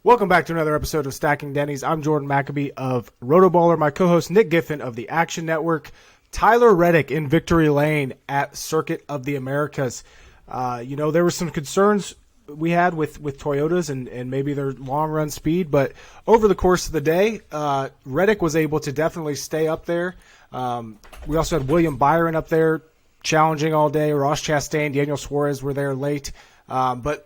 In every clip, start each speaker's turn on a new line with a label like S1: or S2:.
S1: Welcome back to another episode of Stacking Dennys. I'm Jordan McAbee of RotoBaller. My co-host Nick Giffen of the Action Network. Tyler Reddick in victory lane at Circuit of the Americas. There were some concerns we had with Toyotas and maybe their long-run speed, but over the course of the day, Reddick was able to definitely stay up there. We also had William Byron up there challenging all day. Ross Chastain, Daniel Suarez were there late. But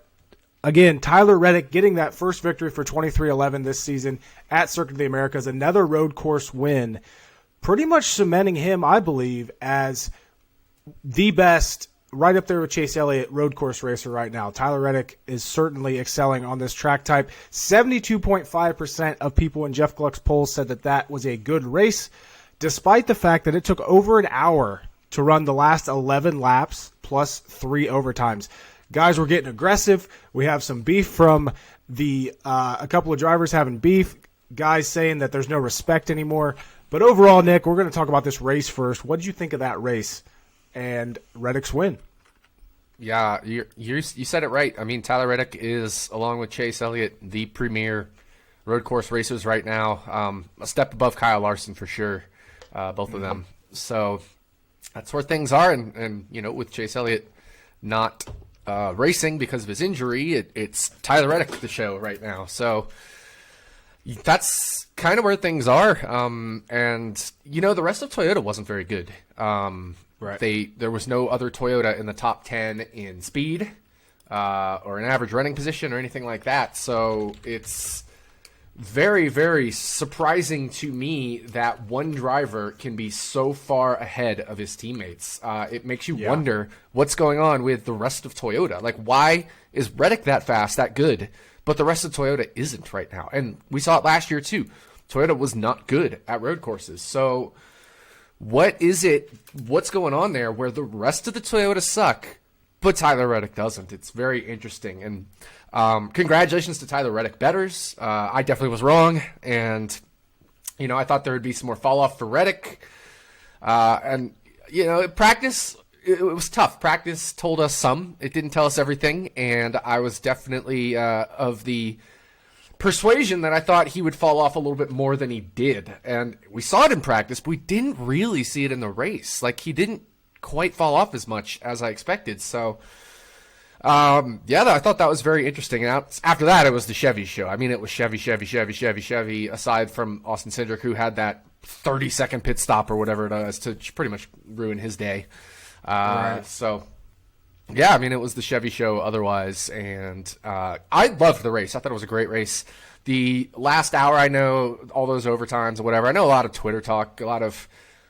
S1: again, Tyler Reddick getting that first victory for 23XI this season at Circuit of the Americas, another road course win, pretty much cementing him, I believe, as the best, right up there with Chase Elliott, road course racer right now. Tyler Reddick is certainly excelling on this track type. 72.5% of people in Jeff Gluck's polls said that was a good race, despite the fact that it took over an hour to run the last 11 laps plus 3 overtimes. Guys were getting aggressive. We have some beef from a couple of drivers having beef, guys saying that there's no respect anymore. But overall, Nick, we're going to talk about this race first. What did you think of that race and Reddick's win?
S2: Yeah, you said it right. I mean, Tyler Reddick is, along with Chase Elliott, the premier road course racers right now. A step above Kyle Larson for sure, both of them. So that's where things are. And with Chase Elliott not racing because of his injury, it's Tyler Reddick the show right now. So that's kind of where things are. And the rest of Toyota wasn't very good. Right. There was no other Toyota in the top 10 in speed or an average running position or anything like that. So it's very, very surprising to me that one driver can be so far ahead of his teammates. It makes you wonder what's going on with the rest of Toyota. Like, why is Reddick that fast, that good, but the rest of Toyota isn't right now? And we saw it last year too. Toyota was not good at road courses. So what is it? What's going on there where the rest of the Toyota suck, but Tyler Reddick doesn't? It's very interesting. And congratulations to Tyler Reddick bettors. I definitely was wrong. And, I thought there would be some more fall off for Reddick. Practice, it was tough. Practice told us some. It didn't tell us everything. And I was definitely of the persuasion that I thought he would fall off a little bit more than he did. And we saw it in practice, but we didn't really see it in the race. Like, he didn't quite fall off as much as I expected. So, I thought that was very interesting. And after that, it was the Chevy show. I mean, it was Chevy, aside from Austin Cindric, who had that 30-second pit stop or whatever it was to pretty much ruin his day. Right. So, yeah, I mean, it was the Chevy show otherwise. And I loved the race. I thought it was a great race. The last hour, I know all those overtimes or whatever. I know a lot of Twitter talk, a lot of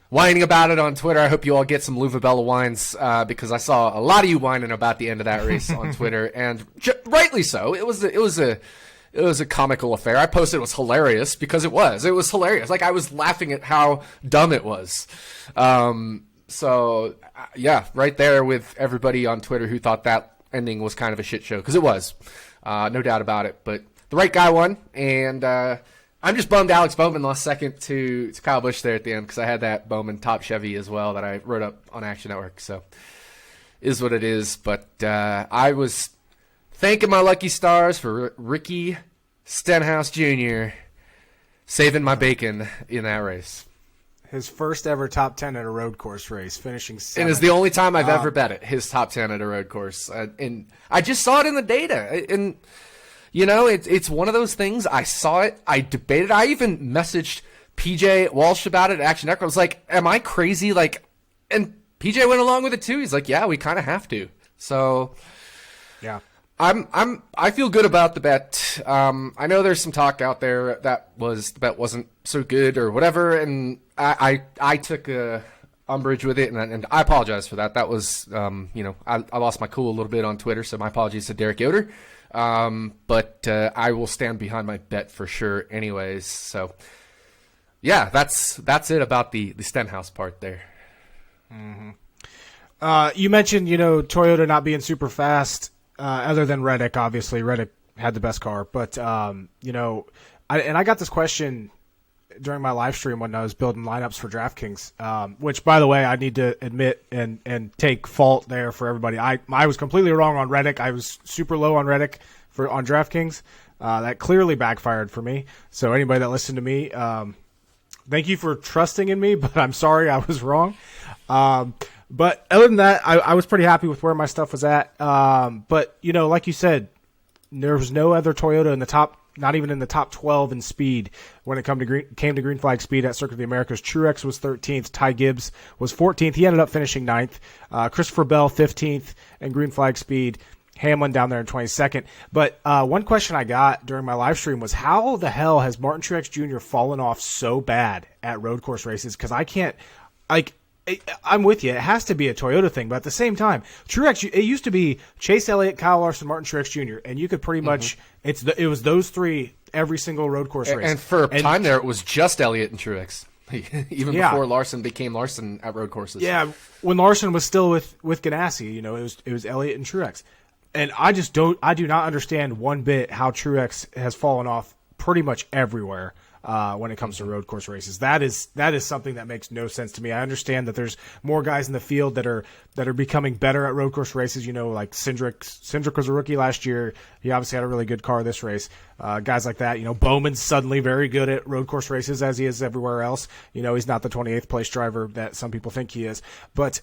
S2: whining about it on Twitter. I hope you all get some Luvabella wines because I saw a lot of you whining about the end of that race on Twitter, and rightly so. It was a comical affair. I posted it was hilarious because it was hilarious. Like, I was laughing at how dumb it was. So right there with everybody on Twitter who thought that ending was kind of a shit show, because it was, no doubt about it. But the right guy won, and I'm just bummed Alex Bowman lost second to Kyle Busch there at the end, because I had that Bowman top Chevy as well that I wrote up on Action Network. So is what it is. But I was thanking my lucky stars for Ricky Stenhouse Jr. saving my bacon in that race.
S1: His first ever top 10 at a road course race, finishing 7th.
S2: And it's the only time I've ever bet it, his top 10 at a road course. And I just saw it in the data. And it's one of those things. I saw it. I debated. I even messaged PJ Walsh about it at Action Network. I was like, am I crazy? And PJ went along with it too. He's like, yeah, we kind of have to. So, yeah, I feel good about the bet. I know there's some talk out there the bet wasn't so good or whatever. And I took umbrage with it, and I apologize for that. That was, I lost my cool a little bit on Twitter. So my apologies to Derek Yoder. But I will stand behind my bet for sure anyways. So yeah, that's it about the Stenhouse part there.
S1: Mm-hmm. You mentioned, Toyota not being super fast, other than Reddick. Obviously Reddick had the best car, but I got this question during my live stream when I was building lineups for DraftKings, which, by the way, I need to admit and take fault there for everybody. I was completely wrong on Reddick. I was super low on Reddick on DraftKings. That clearly backfired for me. So anybody that listened to me, thank you for trusting in me, but I'm sorry I was wrong. But other than that, I was pretty happy with where my stuff was at. But, like you said, there was no other Toyota in the top, not even in the top 12 in speed when it came to green flag speed at Circuit of the Americas. Truex was 13th. Ty Gibbs was 14th. He ended up finishing 9th. Christopher Bell, 15th in green flag speed. Hamlin down there in 22nd. But one question I got during my live stream was, how the hell has Martin Truex Jr. fallen off so bad at road course races? Because I can't, I'm with you. It has to be a Toyota thing, but at the same time, Truex, it used to be Chase Elliott, Kyle Larson, Martin Truex Jr., and you could pretty much, it was those three every single road course race.
S2: And for a time there, it was just Elliott and Truex. Even before Larson became Larson at road courses.
S1: Yeah, when Larson was still with Ganassi, it was Elliott and Truex. And I do not understand one bit how Truex has fallen off pretty much everywhere when it comes to road course races. That is something that makes no sense to me. I understand that there's more guys in the field that are becoming better at road course races. Like Cindric was a rookie last year. He obviously had a really good car this race. Guys like that. Bowman's suddenly very good at road course races as he is everywhere else. He's not the 28th place driver that some people think he is. But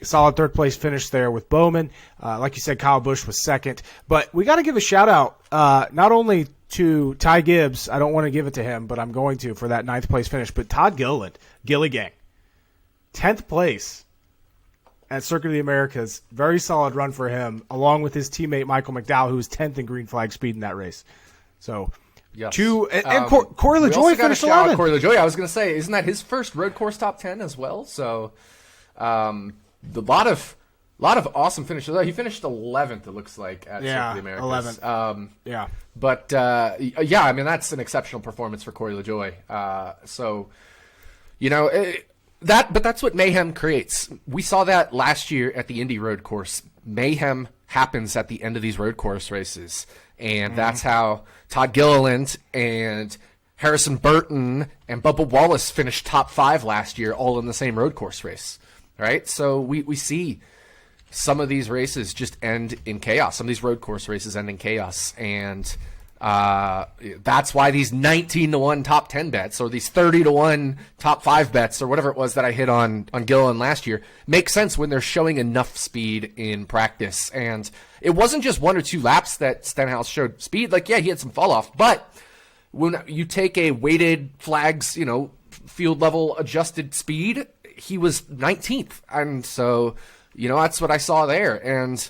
S1: solid third place finish there with Bowman. Like you said, Kyle Busch was second. But we got to give a shout out not only to Ty Gibbs. I don't want to give it to him, but I'm going to for that 9th place finish. But Todd Gilliland, Gilly Gang, 10th place at Circuit of the Americas. Very solid run for him, along with his teammate Michael McDowell, who was 10th in green flag speed in that race. So,
S2: yes.
S1: Corey LaJoie finished 11th.
S2: Corey LaJoie, I was going to say, isn't that his first road course top 10 as well? So, a lot of awesome finishes. He finished 11th, it looks like, at Circuit of the Americas.
S1: 11th.
S2: But, that's an exceptional performance for Corey LaJoie. But that's what mayhem creates. We saw that last year at the Indy road course. Mayhem happens at the end of these road course races. And that's how Todd Gilliland and Harrison Burton and Bubba Wallace finished top 5 last year, all in the same road course race. Right? So we see some of these races just end in chaos. Some of these road course races end in chaos. And that's why these 19-1 top 10 bets or these 30-1 top 5 bets or whatever it was that I hit on Gilliland last year make sense when they're showing enough speed in practice. And it wasn't just 1 or 2 laps that Stenhouse showed speed. He had some fall off. But when you take a weighted flags, field level adjusted speed, he was 19th. And so, that's what I saw there. And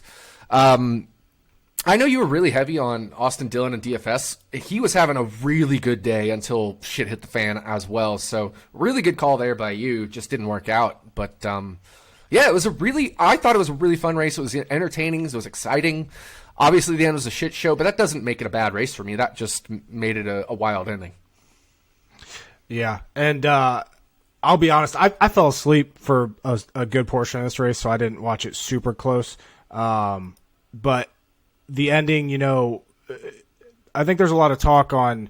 S2: I know you were really heavy on Austin Dillon and DFS. He was having a really good day until shit hit the fan as well. So really good call there by you. Just didn't work out. But I thought it was a really fun race. It was entertaining. It was exciting. Obviously the end was a shit show, but that doesn't make it a bad race for me. That just made it a wild ending.
S1: Yeah. And, I'll be honest, I fell asleep for a good portion of this race, so I didn't watch it super close. But the ending, I think there's a lot of talk on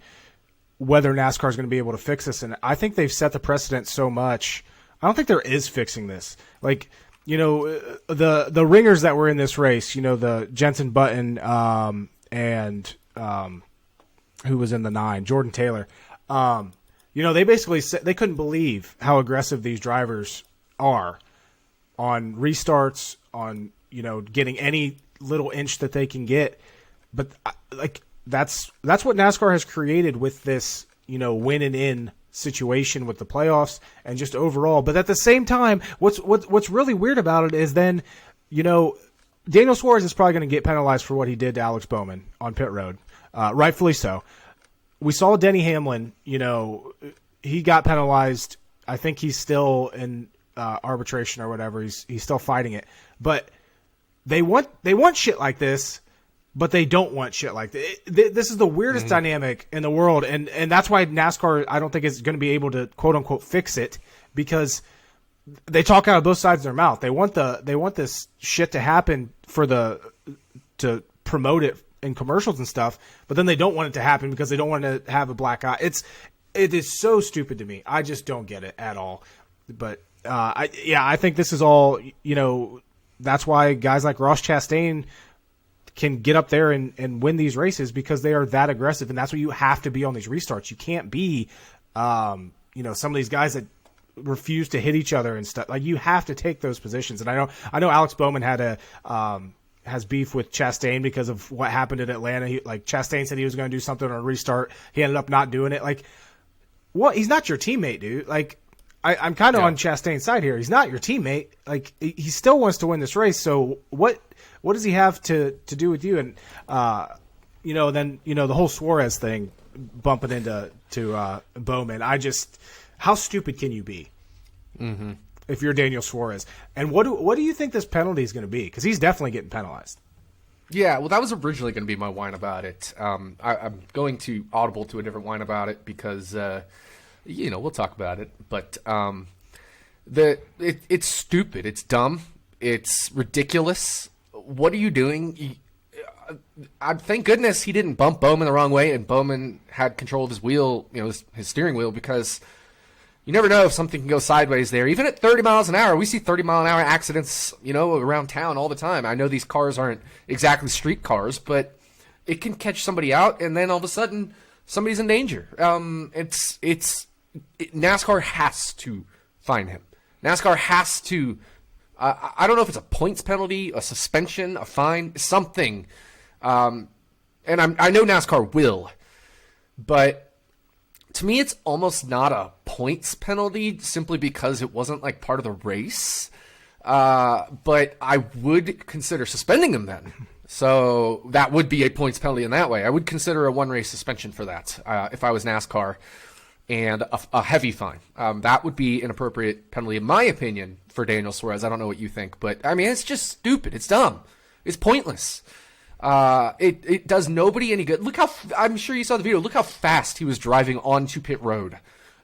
S1: whether NASCAR is going to be able to fix this, and I think they've set the precedent so much. I don't think there is fixing this. The ringers that were in this race, the Jensen Button and who was in the 9, Jordan Taylor. They basically said they couldn't believe how aggressive these drivers are on restarts, on, getting any little inch that they can get. But that's what NASCAR has created with this, win and in situation with the playoffs and just overall. But at the same time, what's really weird about it is then, Daniel Suarez is probably going to get penalized for what he did to Alex Bowman on pit road. Rightfully so. We saw Denny Hamlin, he got penalized. I think he's still in arbitration or whatever. He's still fighting it. But they want shit like this, but they don't want shit like this. This is the weirdest dynamic in the world, and that's why NASCAR, I don't think, is going to be able to quote unquote fix it, because they talk out of both sides of their mouth. They want this shit to happen to promote it in commercials and stuff, but then they don't want it to happen because they don't want to have a black eye. It is so stupid to me. I just don't get it at all. But I think this is all, that's why guys like Ross Chastain can get up there and win these races because they are that aggressive, and that's what you have to be on these restarts. You can't be, some of these guys that refuse to hit each other and stuff. Like, you have to take those positions. And I know Alex Bowman has beef with Chastain because of what happened in Atlanta. Chastain said he was going to do something on a restart. He ended up not doing it. Like, what? He's not your teammate, dude. Like, I'm kind of on Chastain's side here. He's not your teammate. Like, he still wants to win this race. So what does he have to do with you? And the whole Suarez thing, bumping into Bowman. How stupid can you be? Mm-hmm. If you're Daniel Suarez? And what do you think this penalty is going to be? Because he's definitely getting penalized.
S2: Yeah, well, that was originally going to be my whine about it. I'm going to audible to a different whine about it because, we'll talk about it. But it's stupid. It's dumb. It's ridiculous. What are you doing? Thank goodness he didn't bump Bowman the wrong way, and Bowman had control of his wheel, his steering wheel, because you never know if something can go sideways there. Even at 30 miles an hour, we see 30-mile-an-hour accidents, around town all the time. I know these cars aren't exactly street cars, but it can catch somebody out, and then all of a sudden, somebody's in danger. NASCAR has to find him. NASCAR has to. I don't know if it's a points penalty, a suspension, a fine, something. And I know NASCAR will, but to me, it's almost not a points penalty simply because it wasn't like part of the race. But I would consider suspending him then. So that would be a points penalty in that way. I would consider a one-race suspension for that if I was NASCAR, and a heavy fine. That would be an appropriate penalty, in my opinion, for Daniel Suarez. I don't know what you think, but I mean, it's just stupid. It's dumb. It's pointless. It does nobody any good. Look how I'm sure you saw the video. Look how fast he was driving onto pit road.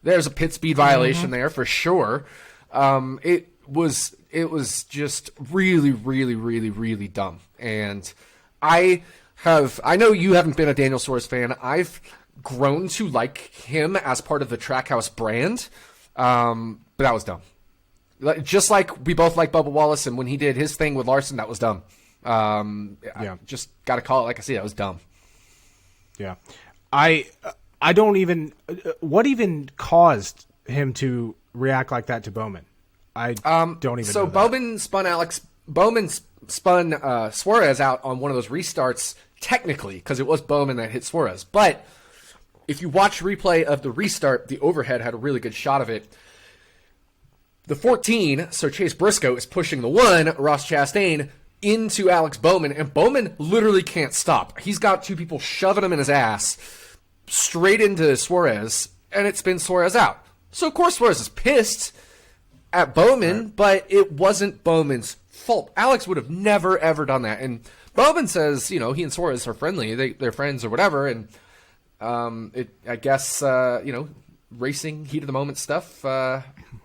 S2: There's a pit speed violation there for sure. It was just really, really, really, really dumb. And I know you haven't been a Daniel Suarez fan. I've grown to like him as part of the Trackhouse brand. But that was dumb. Just like we both like Bubba Wallace, and when he did his thing with Larson, that was dumb. I just got to call it like I see it. That was dumb.
S1: Yeah. I don't even what even caused him to react like that to Bowman? I don't even know that.
S2: Bowman spun Suarez out on one of those restarts technically because it was Bowman that hit Suarez. But if you watch replay of the restart, the overhead had a really good shot of it. The 14, so Chase Briscoe is pushing the 1, Ross Chastain, into Alex Bowman, and Bowman literally can't stop. He's got two people shoving him in his ass straight into Suarez, and it spins Suarez out. So, of course, Suarez is pissed at Bowman, but it wasn't Bowman's fault. Alex would have never, ever done that. And Bowman says, he and Suarez are friendly. They're friends or whatever, and I guess, racing, heat of the moment stuff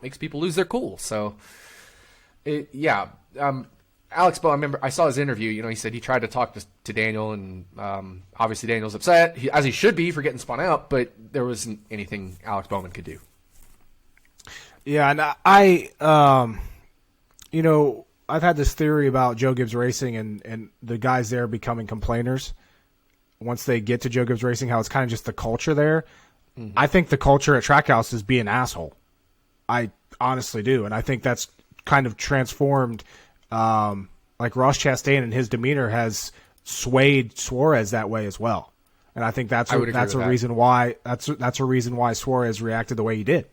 S2: makes people lose their cool. So, Alex Bowman, I remember I saw his interview. He said he tried to talk to Daniel, and obviously Daniel's upset, as he should be for getting spun out, but there wasn't anything Alex Bowman could do.
S1: Yeah, and I've had this theory about Joe Gibbs Racing and the guys there becoming complainers once they get to Joe Gibbs Racing, how it's kind of just the culture there. Mm-hmm. I think the culture at Trackhouse is being an asshole. I honestly do, and I think that's kind of transformed. Like Ross Chastain and his demeanor has swayed Suarez that way as well, and I think that's a reason why Suarez reacted the way he did,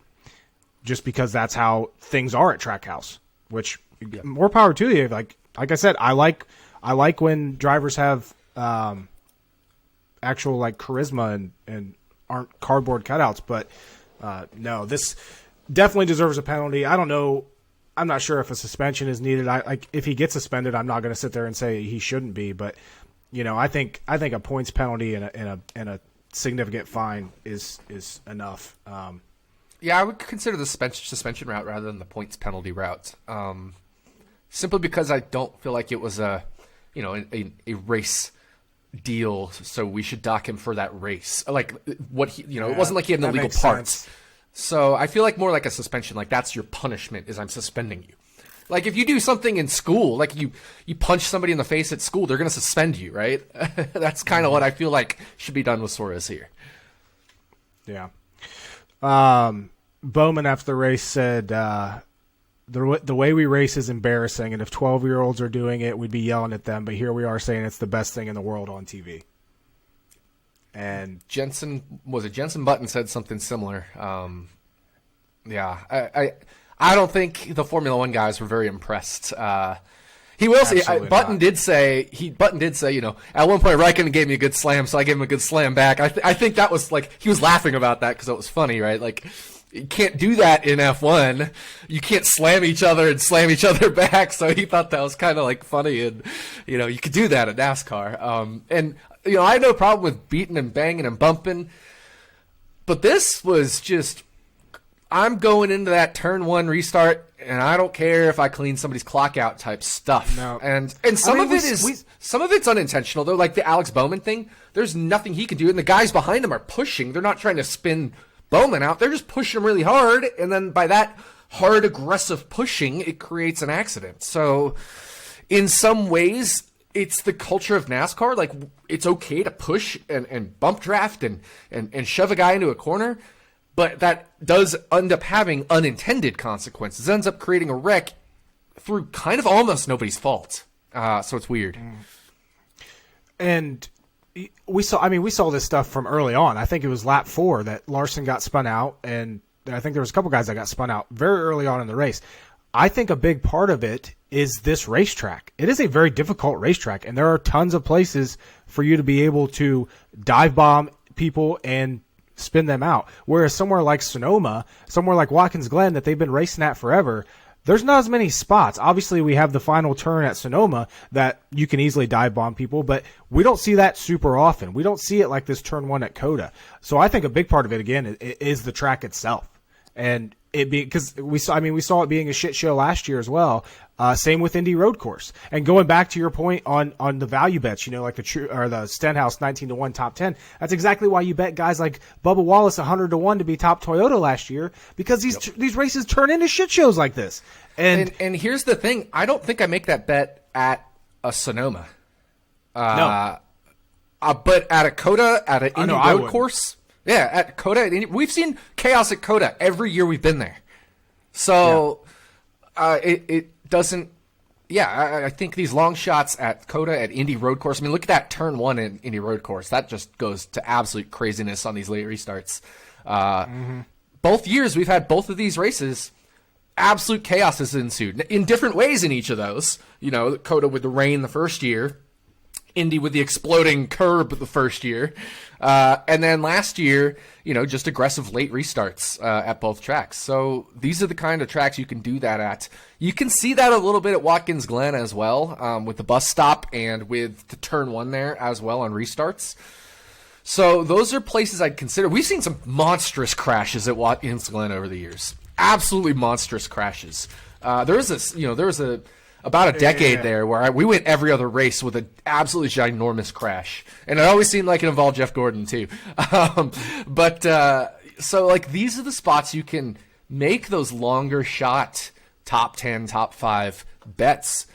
S1: just because that's how things are at Trackhouse. Which more power to you. Like I said, I like when drivers have actual like charisma and aren't cardboard cutouts. But no, this definitely deserves a penalty. I don't know. I'm not sure if a suspension is needed. If he gets suspended, I'm not going to sit there and say he shouldn't be. But I think a points penalty and a significant fine is enough.
S2: Yeah, I would consider the suspension route rather than the points penalty route. Simply because I don't feel like it was a race deal, so we should dock him for that race. Like what he, it wasn't like he had no legal parts. Sense. So I feel like more like a suspension, like that's your punishment is I'm suspending you. Like if you do something in school, like you punch somebody in the face at school, they're going to suspend you, right? That's kind of what I feel like should be done with Suarez here.
S1: Yeah. Bowman after the race said, the way we race is embarrassing, and if 12-year-olds are doing it, we'd be yelling at them, but here we are saying it's the best thing in the world on TV. And
S2: Jensen Button said something similar. I don't think the Formula One guys were very impressed. He will say Button did say at one point Raikkonen gave me a good slam, so I gave him a good slam back. I think that was like he was laughing about that because it was funny, right? Like you can't do that in F1. You can't slam each other and slam each other back. So he thought that was kind of like funny, and you could do that at NASCAR. And I had no problem with beating and banging and bumping, but this was just. I'm going into that turn 1 restart, and I don't care if I clean somebody's clock out type stuff.
S1: No.
S2: And some of it's unintentional though, like the Alex Bowman thing. There's nothing he can do, and the guys behind him are pushing. They're not trying to spin Bowman out. They're just pushing him really hard, and then by that hard aggressive pushing, it creates an accident. So, in some ways, it's the culture of NASCAR. Like it's okay to push and bump draft and shove a guy into a corner. But that does end up having unintended consequences. It ends up creating a wreck through kind of almost nobody's fault. So it's weird.
S1: And we saw this stuff from early on. I think it was lap 4 that Larson got spun out, and I think there was a couple guys that got spun out very early on in the race. I think a big part of it is this racetrack. It is a very difficult racetrack, and there are tons of places for you to be able to dive bomb people and spin them out. Whereas somewhere like Sonoma, somewhere like Watkins Glen that they've been racing at forever, there's not as many spots. Obviously, we have the final turn at Sonoma that you can easily dive bomb people, but we don't see that super often. We don't see it like this turn 1 at COTA. So I think a big part of it, again, is the track itself. And because we saw it being a shit show last year as well. Same with Indy Road Course. And going back to your point on the value bets, like the Stenhouse 19-1 top 10. That's exactly why you bet guys like Bubba Wallace 100-1 to be top Toyota last year, because these races turn into shit shows like this. And
S2: here's the thing: I don't think I make that bet at a Sonoma.
S1: No.
S2: But at a COTA, at an Indy Road Course. Yeah, at COTA, we've seen chaos at COTA every year we've been there. So it doesn't. Yeah, I think these long shots at COTA, at Indy Road Course. I mean, look at that turn 1 in Indy Road Course. That just goes to absolute craziness on these late restarts. Both years we've had both of these races. Absolute chaos has ensued in different ways in each of those. COTA with the rain the first year. Indy with the exploding curb the first year. And then last year, just aggressive late restarts at both tracks. So these are the kind of tracks you can do that at. You can see that a little bit at Watkins Glen as well, with the bus stop and with the turn 1 there as well on restarts. So those are places I'd consider. We've seen some monstrous crashes at Watkins Glen over the years. Absolutely monstrous crashes. There was about a decade there where we went every other race with an absolutely ginormous crash. And it always seemed like it involved Jeff Gordon too. So like these are the spots you can make those longer shot top 10, top 5 bets.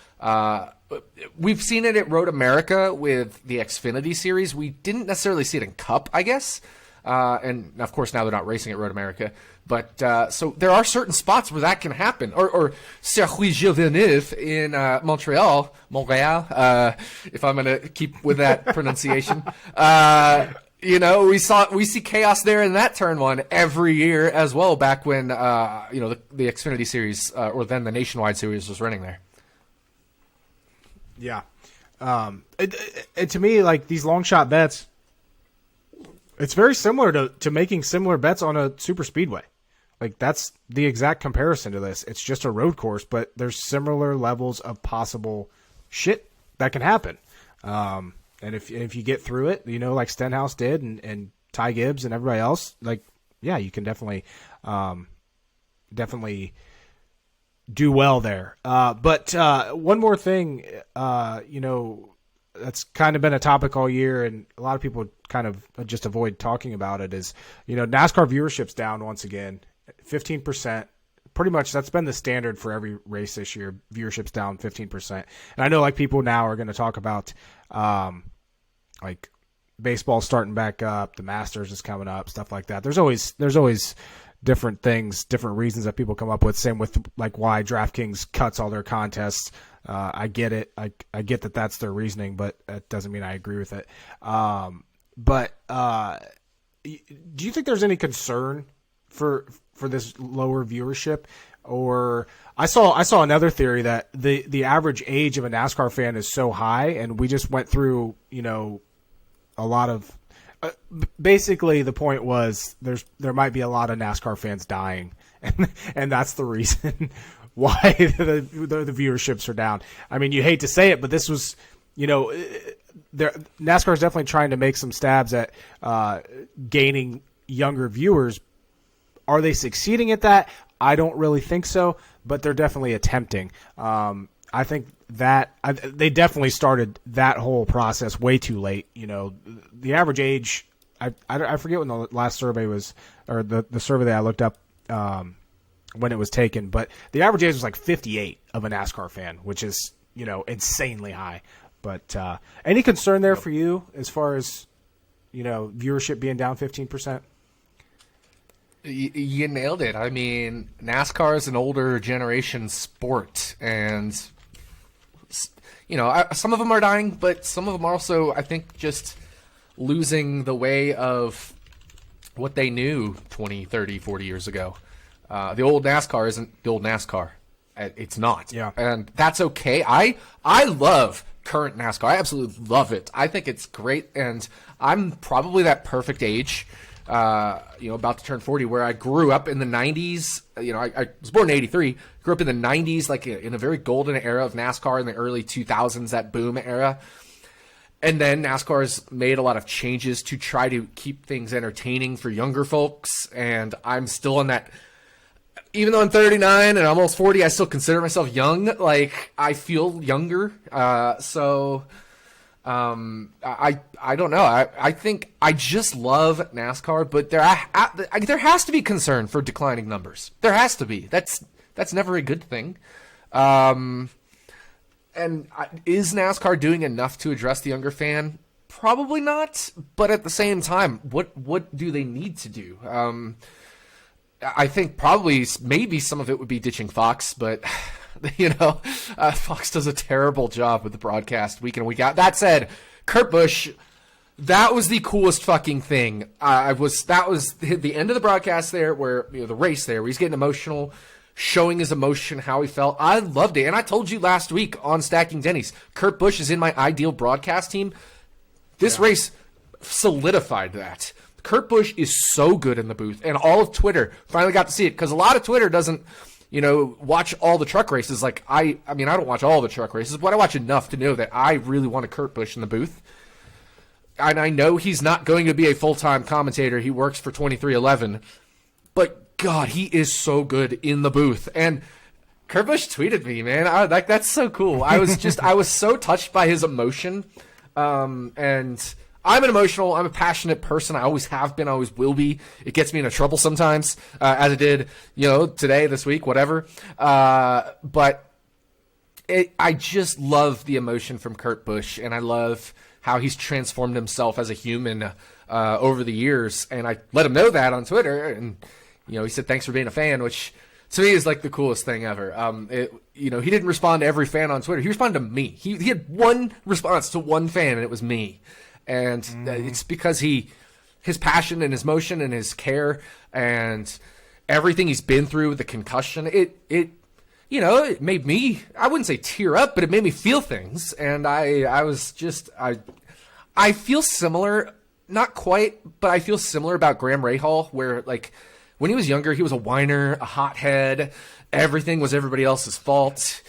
S2: We've seen it at Road America with the Xfinity series. We didn't necessarily see it in Cup, I guess. And of course now they're not racing at Road America. But so there are certain spots where that can happen. Or Circuit Villeneuve in Montreal, if I'm going to keep with that pronunciation. We see chaos there in that turn 1 every year as well, back when the Xfinity series or then the Nationwide series was running there.
S1: Yeah. To me, like these long shot bets, it's very similar to making similar bets on a super speedway. Like that's the exact comparison to this. It's just a road course, but there's similar levels of possible shit that can happen. And if you get through it, like Stenhouse did and Ty Gibbs and everybody else, like, yeah, you can definitely do well there. But one more thing, that's kind of been a topic all year, and a lot of people kind of just avoid talking about it, is, NASCAR viewership's down once again, 15%, pretty much that's been the standard for every race this year. Viewership's down 15%. And I know like people now are going to talk about like baseball starting back up, the Masters is coming up, stuff like that. There's always different things, different reasons that people come up with. Same with like why DraftKings cuts all their contests. I get it. I get that that's their reasoning, but that doesn't mean I agree with it. But do you think there's any concern for this lower viewership? Or I saw another theory that the average age of a NASCAR fan is so high, and we just went through, a lot of basically the point was there might be a lot of NASCAR fans dying, and that's the reason why the viewerships are down. I mean, you hate to say it, but this was, NASCAR is definitely trying to make some stabs at gaining younger viewers. Are they succeeding at that? I don't really think so, but they're definitely attempting. I think that they definitely started that whole process way too late. The average age, I forget when the last survey was, or the survey that I looked up when it was taken, but the average age was like 58 of a NASCAR fan, which is, insanely high. But any concern there for you as far as, viewership being down 15%?
S2: You nailed it. I mean, NASCAR is an older generation sport, and some of them are dying, but some of them are also, I think, just losing the way of what they knew 20, 30, 40 years ago. The old NASCAR isn't the old NASCAR. It's not.
S1: Yeah.
S2: And that's okay. I love current NASCAR. I absolutely love it. I think it's great, and I'm probably that perfect age, about to turn 40, where I grew up in the 90s. I was born in 83, grew up in the 90s, like in a very golden era of NASCAR in the early 2000s, that boom era. And then NASCAR has made a lot of changes to try to keep things entertaining for younger folks. And I'm still in that, even though I'm 39 and almost 40, I still consider myself young. Like, I feel younger. I don't know. I think I just love NASCAR, but there has to be concern for declining numbers. There has to be. That's never a good thing. And is NASCAR doing enough to address the younger fan? Probably not. But at the same time, what do they need to do? I think probably maybe some of it would be ditching Fox, but Fox does a terrible job with the broadcast week in and week out. That said, Kurt Busch, that was the coolest fucking thing. That was the end of the broadcast there, where the race there, where he's getting emotional, showing his emotion, how he felt. I loved it, and I told you last week on Stacking Dennys, Kurt Busch is in my ideal broadcast team. This race solidified that. Kurt Busch is so good in the booth, and all of Twitter finally got to see it, because a lot of Twitter doesn't watch all the truck races. Like, I don't watch all the truck races, but I watch enough to know that I really want a Kurt Busch in the booth. And I know he's not going to be a full-time commentator. He works for 2311. But, God, he is so good in the booth. And Kurt Busch tweeted me, man. That's so cool. I was so touched by his emotion. And I'm I'm a passionate person. I always have been, I always will be. It gets me into trouble sometimes, as it did, today, this week, whatever. But I just love the emotion from Kurt Busch, and I love how he's transformed himself as a human over the years. And I let him know that on Twitter, and he said thanks for being a fan, which to me is like the coolest thing ever. He didn't respond to every fan on Twitter. He responded to me. He had one response to one fan, and it was me. And it's because his passion and his motion and his care and everything he's been through with the concussion, it made me, I wouldn't say tear up, but it made me feel things. And I feel similar, not quite, but I feel similar about Graham Rahal, where like when he was younger, he was a whiner, a hothead. Everything was everybody else's fault.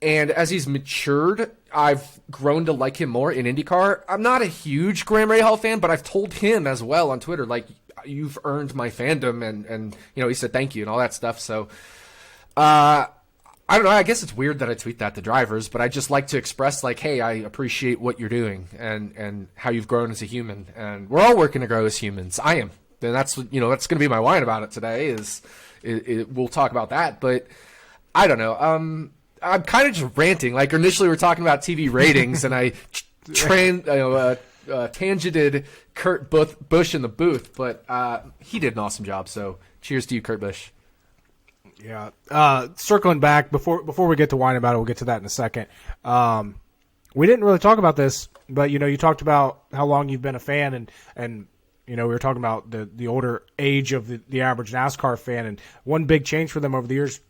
S2: And as he's matured, I've grown to like him more in IndyCar. I'm not a huge Graham Rahal fan, but I've told him as well on Twitter, like, you've earned my fandom. And he said thank you and all that stuff. So, I don't know. I guess it's weird that I tweet that to drivers, but I just like to express, like, hey, I appreciate what you're doing and how you've grown as a human. And we're all working to grow as humans. I am. then that's going to be my wine about it today. We'll talk about that, but I don't know. I'm kind of just ranting. Like initially, we're talking about TV ratings, and I tangented Kurt Busch in the booth, but he did an awesome job. So cheers to you, Kurt Busch.
S1: Yeah. Circling back before we get to wine about it, we'll get to that in a second. We didn't really talk about this, but you talked about how long you've been a fan, and we were talking about the older age of the average NASCAR fan, and one big change for them over the years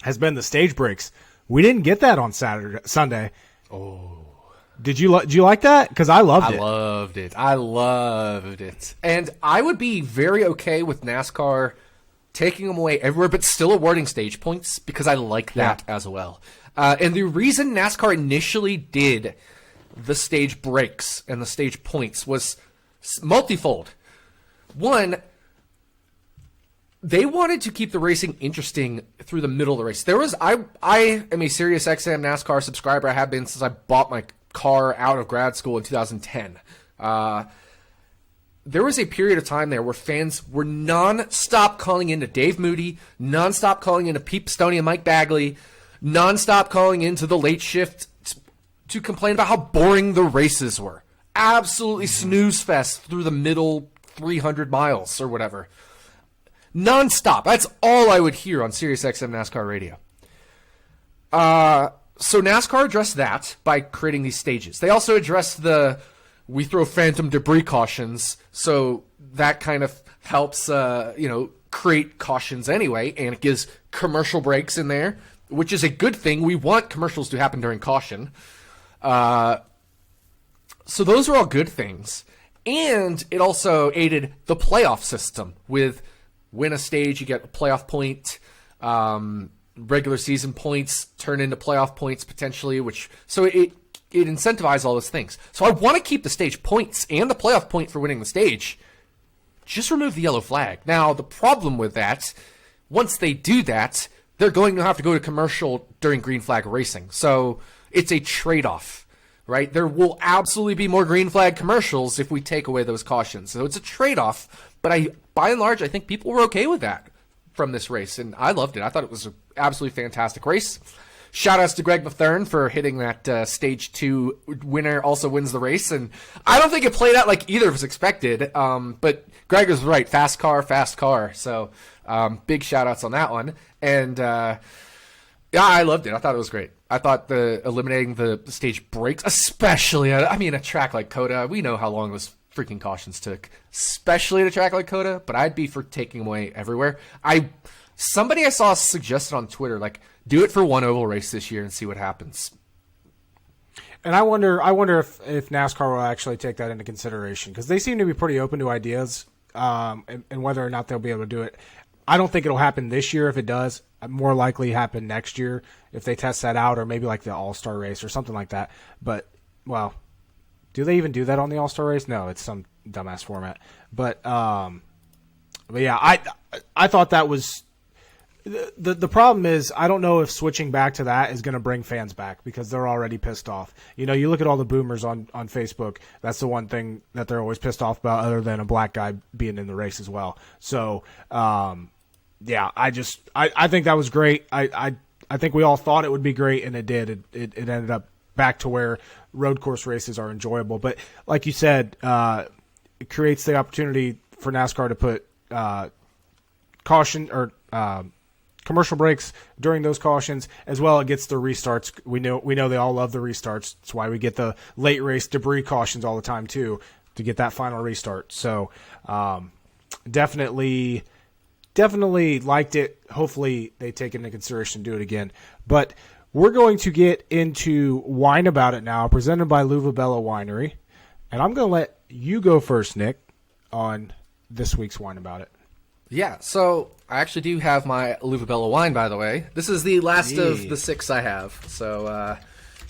S1: has been the stage breaks. We didn't get that on Sunday.
S2: Oh.
S1: Did you like that? Because I loved it.
S2: I loved it. And I would be very okay with NASCAR taking them away everywhere, but still awarding stage points, because I like that as well. And the reason NASCAR initially did the stage breaks and the stage points was multifold. One, they wanted to keep the racing interesting through the middle of the race. I am a Sirius XM NASCAR subscriber. I have been since I bought my car out of grad school in 2010. There was a period of time there where fans were non-stop calling into Dave Moody, non-stop calling into Pete Pistone and Mike Bagley, non-stop calling into the late shift to complain about how boring the races were. Absolutely snooze fest through the middle 300 miles or whatever. Non-stop. That's all I would hear on Sirius XM NASCAR radio. So NASCAR addressed that by creating these stages. They also addressed we throw phantom debris cautions, so that kind of helps, create cautions anyway, and it gives commercial breaks in there, which is a good thing. We want commercials to happen during caution. So those are all good things. And it also aided the playoff system with win a stage, you get a playoff point, regular season points turn into playoff points potentially, so it incentivizes all those things. So I want to keep the stage points and the playoff point for winning the stage. Just remove the yellow flag. Now, the problem with that, once they do that, they're going to have to go to commercial during green flag racing. So it's a trade-off, right? There will absolutely be more green flag commercials if we take away those cautions. So it's a trade-off, but by and large, I think people were okay with that from this race, and I loved it. I thought it was an absolutely fantastic race. Shout-outs to Greg Mathern for hitting that Stage 2 winner also wins the race, and I don't think it played out like either of us expected, but Greg was right. Fast car. So big shout-outs on that one. And, I loved it. I thought it was great. I thought eliminating the stage breaks, especially, a track like COTA, we know how long those freaking cautions took, especially at a track like COTA, but I'd be for taking away everywhere. Somebody I saw suggested on Twitter, do it for one oval race this year and see what happens.
S1: And I wonder if NASCAR will actually take that into consideration, because they seem to be pretty open to ideas, and whether or not they'll be able to do it. I don't think it'll happen this year. If it does, more likely happen next year if they test that out, or maybe like the All-Star race or something like that. But, well, do they even do that on the All-Star race? No, it's some dumbass format. But yeah, I thought that was the problem is, I don't know if switching back to that is going to bring fans back, because they're already pissed off. You look at all the boomers on Facebook. That's the one thing that they're always pissed off about, other than a black guy being in the race as well. So, yeah, I think that was great. I think we all thought it would be great, and it did. It ended up back to where road course races are enjoyable. But like you said, it creates the opportunity for NASCAR to put caution or commercial breaks during those cautions, as well. It gets the restarts. We know they all love the restarts. That's why we get the late race debris cautions all the time too, to get that final restart. So definitely liked it. Hopefully they take it into consideration and do it again. But we're going to get into Wine About It now, presented by Luvabella Winery. And I'm going to let you go first, Nick, on this week's Wine About It.
S2: Yeah, so I actually do have my Luvabella wine, by the way. This is the last of the 6 I have. So, I'm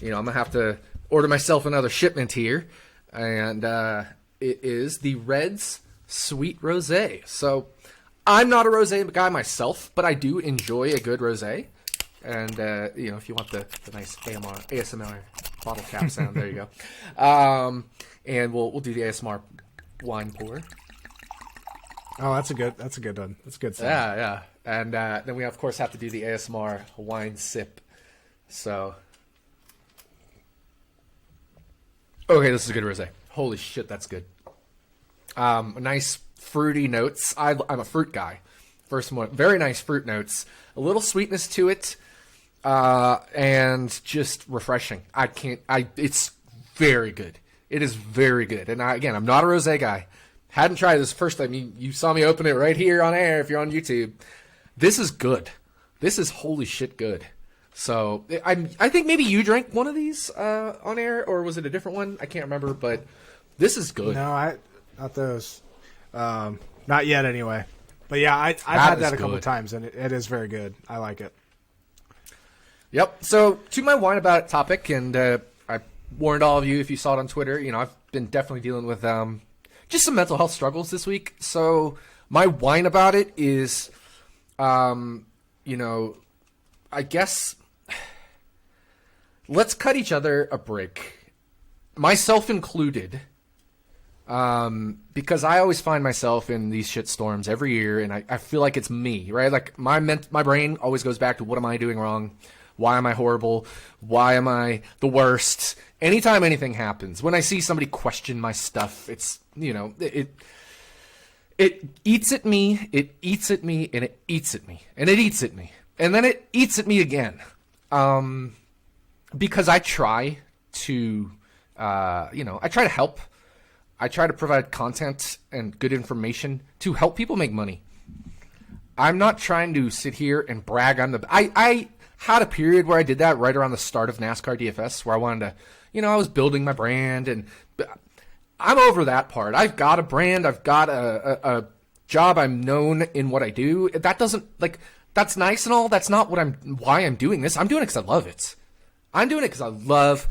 S2: going to have to order myself another shipment here. And it is the Red's Sweet Rosé. So, I'm not a rosé guy myself, but I do enjoy a good rosé. And, if you want the nice ASMR bottle cap sound, there you go. And we'll do the ASMR wine pour.
S1: Oh, that's a good one. That's a good sound.
S2: Yeah. And then we, of course, have to do the ASMR wine sip. So, okay, this is a good rosé. Holy shit, that's good. Nice fruity notes. I'm a fruit guy. First one, very nice fruit notes. A little sweetness to it, and just refreshing. It's very good. It is very good. And again, I'm not a rosé guy. Hadn't tried this first time. You saw me open it right here on air if you're on YouTube. This is good. This is holy shit good. So I think maybe you drank one of these on air, or was it a different one? I can't remember, but this is good.
S1: No, not those. Not yet, anyway. But yeah, I've had that a couple of times, and it is very good. I like it.
S2: Yep. So to my wine about it topic, and I warned all of you if you saw it on Twitter. I've been definitely dealing with just some mental health struggles this week. So my wine about it is, I guess, let's cut each other a break, myself included. Because I always find myself in these shit storms every year, and I feel like it's me, right? Like my brain always goes back to what am I doing wrong? Why am I horrible? Why am I the worst? Anytime anything happens, when I see somebody question my stuff, it's, it eats at me, it eats at me, and it eats at me, and it eats at me, and then it eats at me again. Because I try to, I try to help. I try to provide content and good information to help people make money. I'm not trying to sit here and brag on I had a period where I did that right around the start of NASCAR DFS, where I wanted to, I was building my brand, and I'm over that part. I've got a brand. I've got a job. I'm known in what I do. That doesn't, that's nice and all. That's not why I'm doing this. I'm doing it because I love it. I'm doing it because I love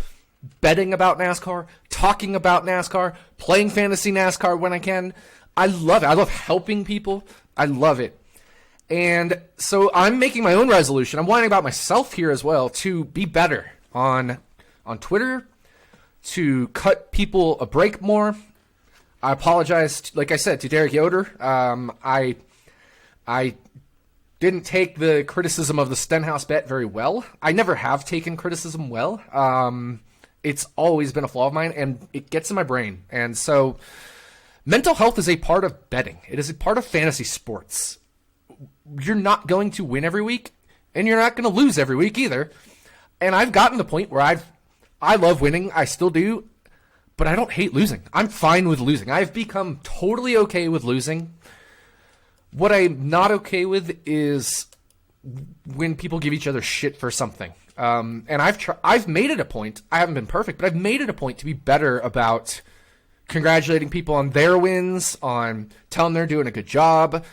S2: betting about NASCAR, talking about NASCAR, playing Fantasy NASCAR when I can. I love it. I love helping people. I love it. And so I'm making my own resolution. I'm whining about myself here as well, to be better on Twitter, to cut people a break more. I apologize, like I said, to Derek Yoder. I didn't take the criticism of the Stenhouse bet very well. I never have taken criticism well. It's always been a flaw of mine, and it gets in my brain. And so mental health is a part of betting. It is a part of fantasy sports. You're not going to win every week, and you're not going to lose every week either. And I've gotten to the point where I love winning. I still do, but I don't hate losing. I'm fine with losing. I've become totally okay with losing. What I'm not okay is when people give each other shit for something. And I've made it a point. I haven't been perfect, but I've made it a point to be better about congratulating people on their wins, on telling them they're doing a good job,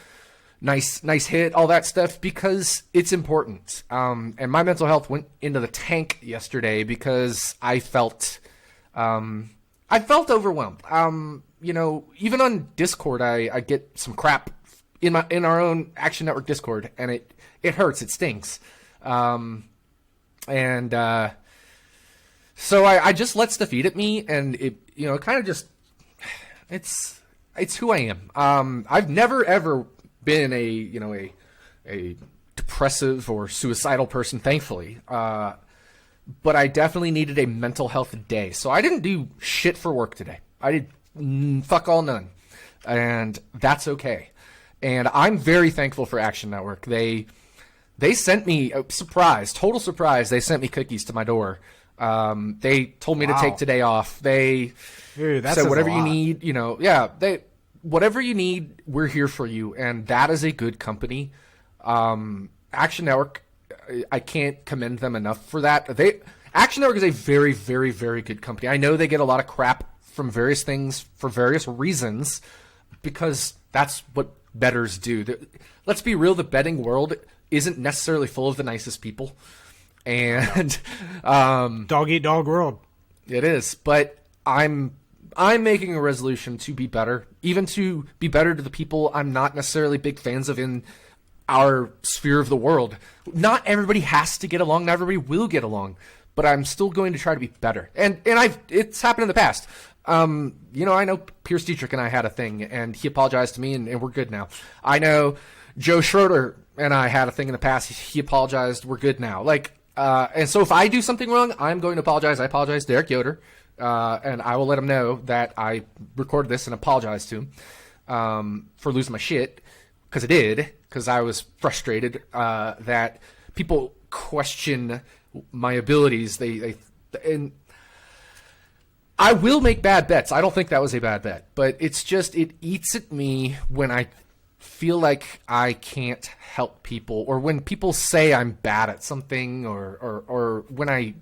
S2: nice hit, all that stuff, because it's important. And my mental health went into the tank yesterday because I felt overwhelmed. Even on Discord, I get some crap in our own Action Network Discord, and it hurts. It stings. So I just let stuff eat at me, and it kind of just, it's who I am. I've never ever been a depressive or suicidal person, thankfully. But I definitely needed a mental health day. So I didn't do shit for work today. I did fuck all none. And that's okay. And I'm very thankful for Action Network. They sent me a surprise, total surprise. They sent me cookies to my door. They told me to take today off. They said whatever you need, whatever you need, we're here for you. And that is a good company. Action Network, I can't commend them enough for that. Action Network is a very, very, very good company. I know they get a lot of crap from various things for various reasons, because that's what bettors do. Let's be real, the betting world isn't necessarily full of the nicest people. And
S1: dog eat dog world.
S2: It is, but I'm making a resolution to be better, even to be better to the people I'm not necessarily big fans of in our sphere of the world. Not everybody has to get along, not everybody will get along, but I'm still going to try to be better. And it's happened in the past. I know Pierce Dietrich and I had a thing, and he apologized to me, and we're good now. I know Joe Schroeder and I had a thing in the past. He apologized. We're good now. And so if I do something wrong, I'm going to apologize. I apologize to Derek Yoder, and I will let him know that I recorded this and apologized to him for losing my shit, because I did, because I was frustrated that people question my abilities. And I will make bad bets. I don't think that was a bad bet, but it's just, it eats at me when I feel like I can't help people, or when people say I'm bad at something, or when I,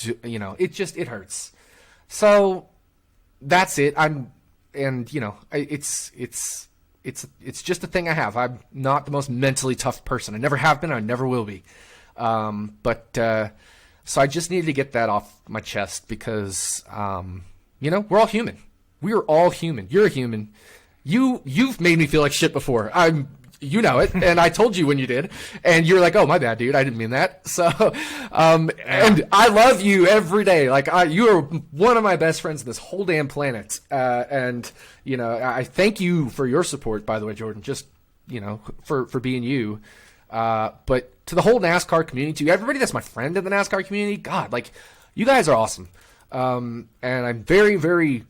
S2: it hurts. So that's it. It's just a thing I have. I'm not the most mentally tough person. I never have been. I never will be. So I just needed to get that off my chest, because, we're all human. We are all human. You're a human. You've made me feel like shit before. You know it, and I told you when you did, and you're like, "Oh, my bad, dude. I didn't mean that." So, and I love you every day. You are one of my best friends on this whole damn planet. And I thank you for your support, by the way, Jordan. Just for being you. But to the whole NASCAR community, to everybody that's my friend in the NASCAR community, God, you guys are awesome. And I'm very, very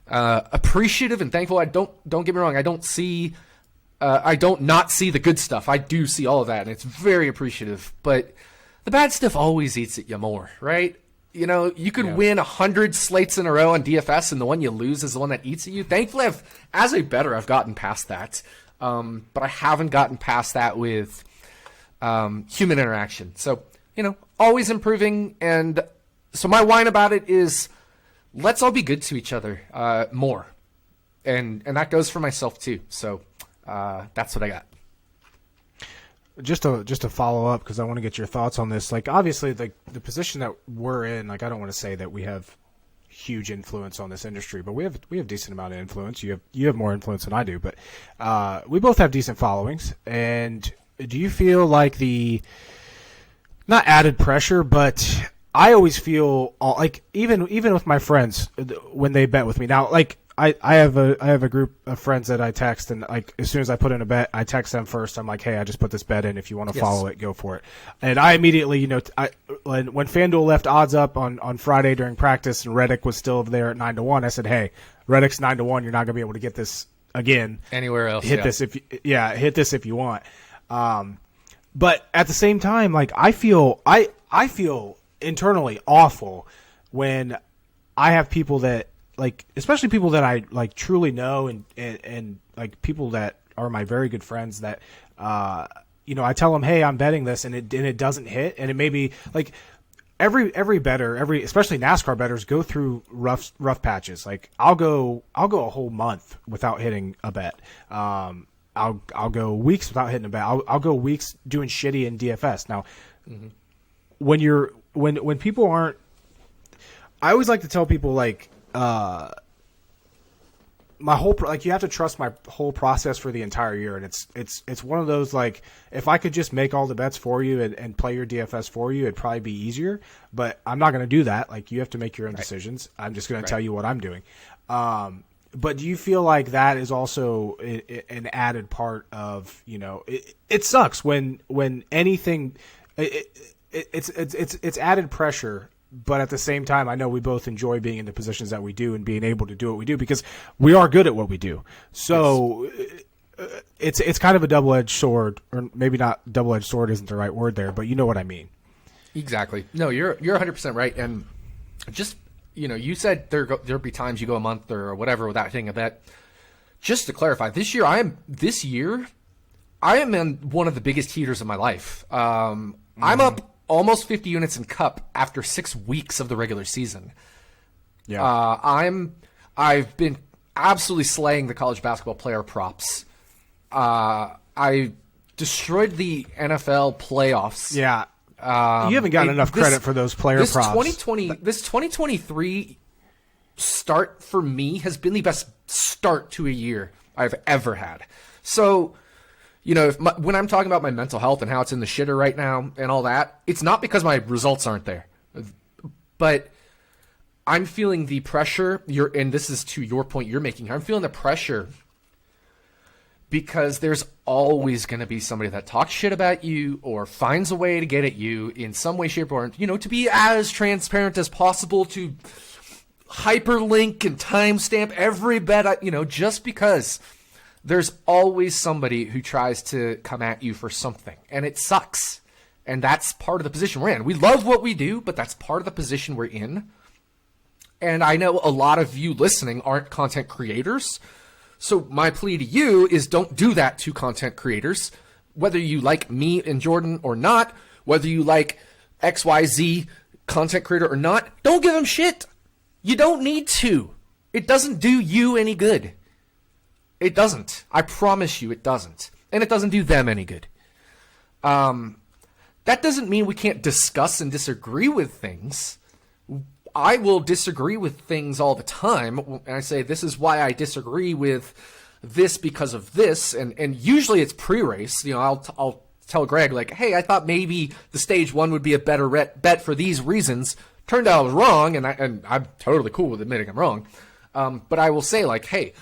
S2: appreciative and thankful. Don't get me wrong. I don't not see the good stuff. I do see all of that, and it's very appreciative. But the bad stuff always eats at you more, right? You could win 100 slates in a row on DFS, and the one you lose is the one that eats at you. Thankfully, as a bettor, I've gotten past that. But I haven't gotten past that with human interaction. So, always improving. And so my whine about it is, let's all be good to each other more. And that goes for myself too. So that's what I got.
S1: Just to follow up, because I want to get your thoughts on this. Obviously, the position that we're in, I don't want to say that we have huge influence on this industry, but we have decent amount of influence. You have more influence than I do, but we both have decent followings. And do you feel like not added pressure, but I always feel even with my friends when they bet with me now, I have a group of friends that I text, and as soon as I put in a bet, I text them first. I'm like, hey, I just put this bet in. If you want to follow it, go for it. And I immediately, when FanDuel left odds up on Friday during practice and Reddick was still there at 9-1, I said, hey, Reddick's 9-1. You're not gonna be able to get this again
S2: anywhere else.
S1: Hit this if you want. But at the same time, I feel internally awful when I have people that, especially people that I truly know, and people that are my very good friends that I tell them, hey, I'm betting this, and it doesn't hit, and it may be every bettor, especially NASCAR bettors, go through rough patches. I'll go a whole month without hitting a bet. I'll go weeks without hitting a bet. I'll go weeks doing shitty in DFS. Now, when people aren't, I always like to tell people my whole you have to trust my whole process for the entire year, and it's one of those if I could just make all the bets for you and play your DFS for you, it'd probably be easier. But I'm not going to do that. You have to make your own decisions. I'm just going to tell you what I'm doing. But do you feel like that is also an added part of it sucks when anything it's added pressure. But at the same time, I know we both enjoy being in the positions that we do and being able to do what we do, because we are good at what we do. So it's kind of a double-edged sword, or maybe not double-edged sword isn't the right word there, but you know what I mean. Exactly.
S2: No, you're 100% right. And just, you said there'll be times you go a month or whatever without hitting a bet. Just to clarify, this year I am in one of the biggest heaters of my life. I'm up almost 50 units in Cup after 6 weeks of the regular season. Yeah. I've been absolutely slaying the college basketball player props. I destroyed the NFL playoffs.
S1: Yeah. You haven't gotten enough credit for those player props.
S2: 2023 start for me has been the best start to a year I've ever had. So, when I'm talking about my mental health and how it's in the shitter right now and all that, it's not because my results aren't there. But I'm feeling the pressure. And this is to your point you're making. I'm feeling the pressure because there's always going to be somebody that talks shit about you or finds a way to get at you in some way, shape, or to be as transparent as possible, to hyperlink and timestamp every bet. Just because there's always somebody who tries to come at you for something, and it sucks. And that's part of the position we're in. We love what we do, but that's part of the position we're in. And I know a lot of you listening aren't content creators. So my plea to you is don't do that to content creators. Whether you like me and Jordan or not, whether you like XYZ content creator or not, don't give them shit. You don't need to. It doesn't do you any good. It doesn't. I promise you it doesn't. And it doesn't do them any good. That doesn't mean we can't discuss and disagree with things. I will disagree with things all the time, and I say, this is why I disagree with this because of this, and usually it's pre-race. I'll tell Greg, like, hey, I thought maybe the stage 1 would be a better bet for these reasons. Turned out I was wrong, and I'm totally cool with admitting I'm wrong. But I will say, like, hey,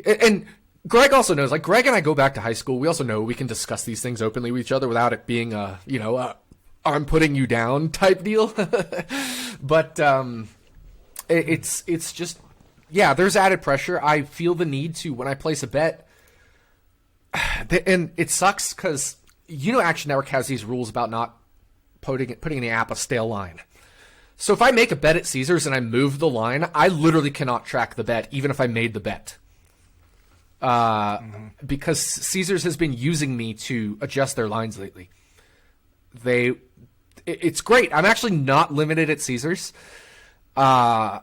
S2: and Greg also knows, like, Greg and I go back to high school. We also know we can discuss these things openly with each other without it being I'm putting you down type deal. But it's just, yeah, there's added pressure. I feel the need to, when I place a bet, and it sucks because, Action Network has these rules about not putting in the app a stale line. So if I make a bet at Caesars and I move the line, I literally cannot track the bet, even if I made the bet. Because Caesars has been using me to adjust their lines lately. It's great. I'm actually not limited at Caesars, but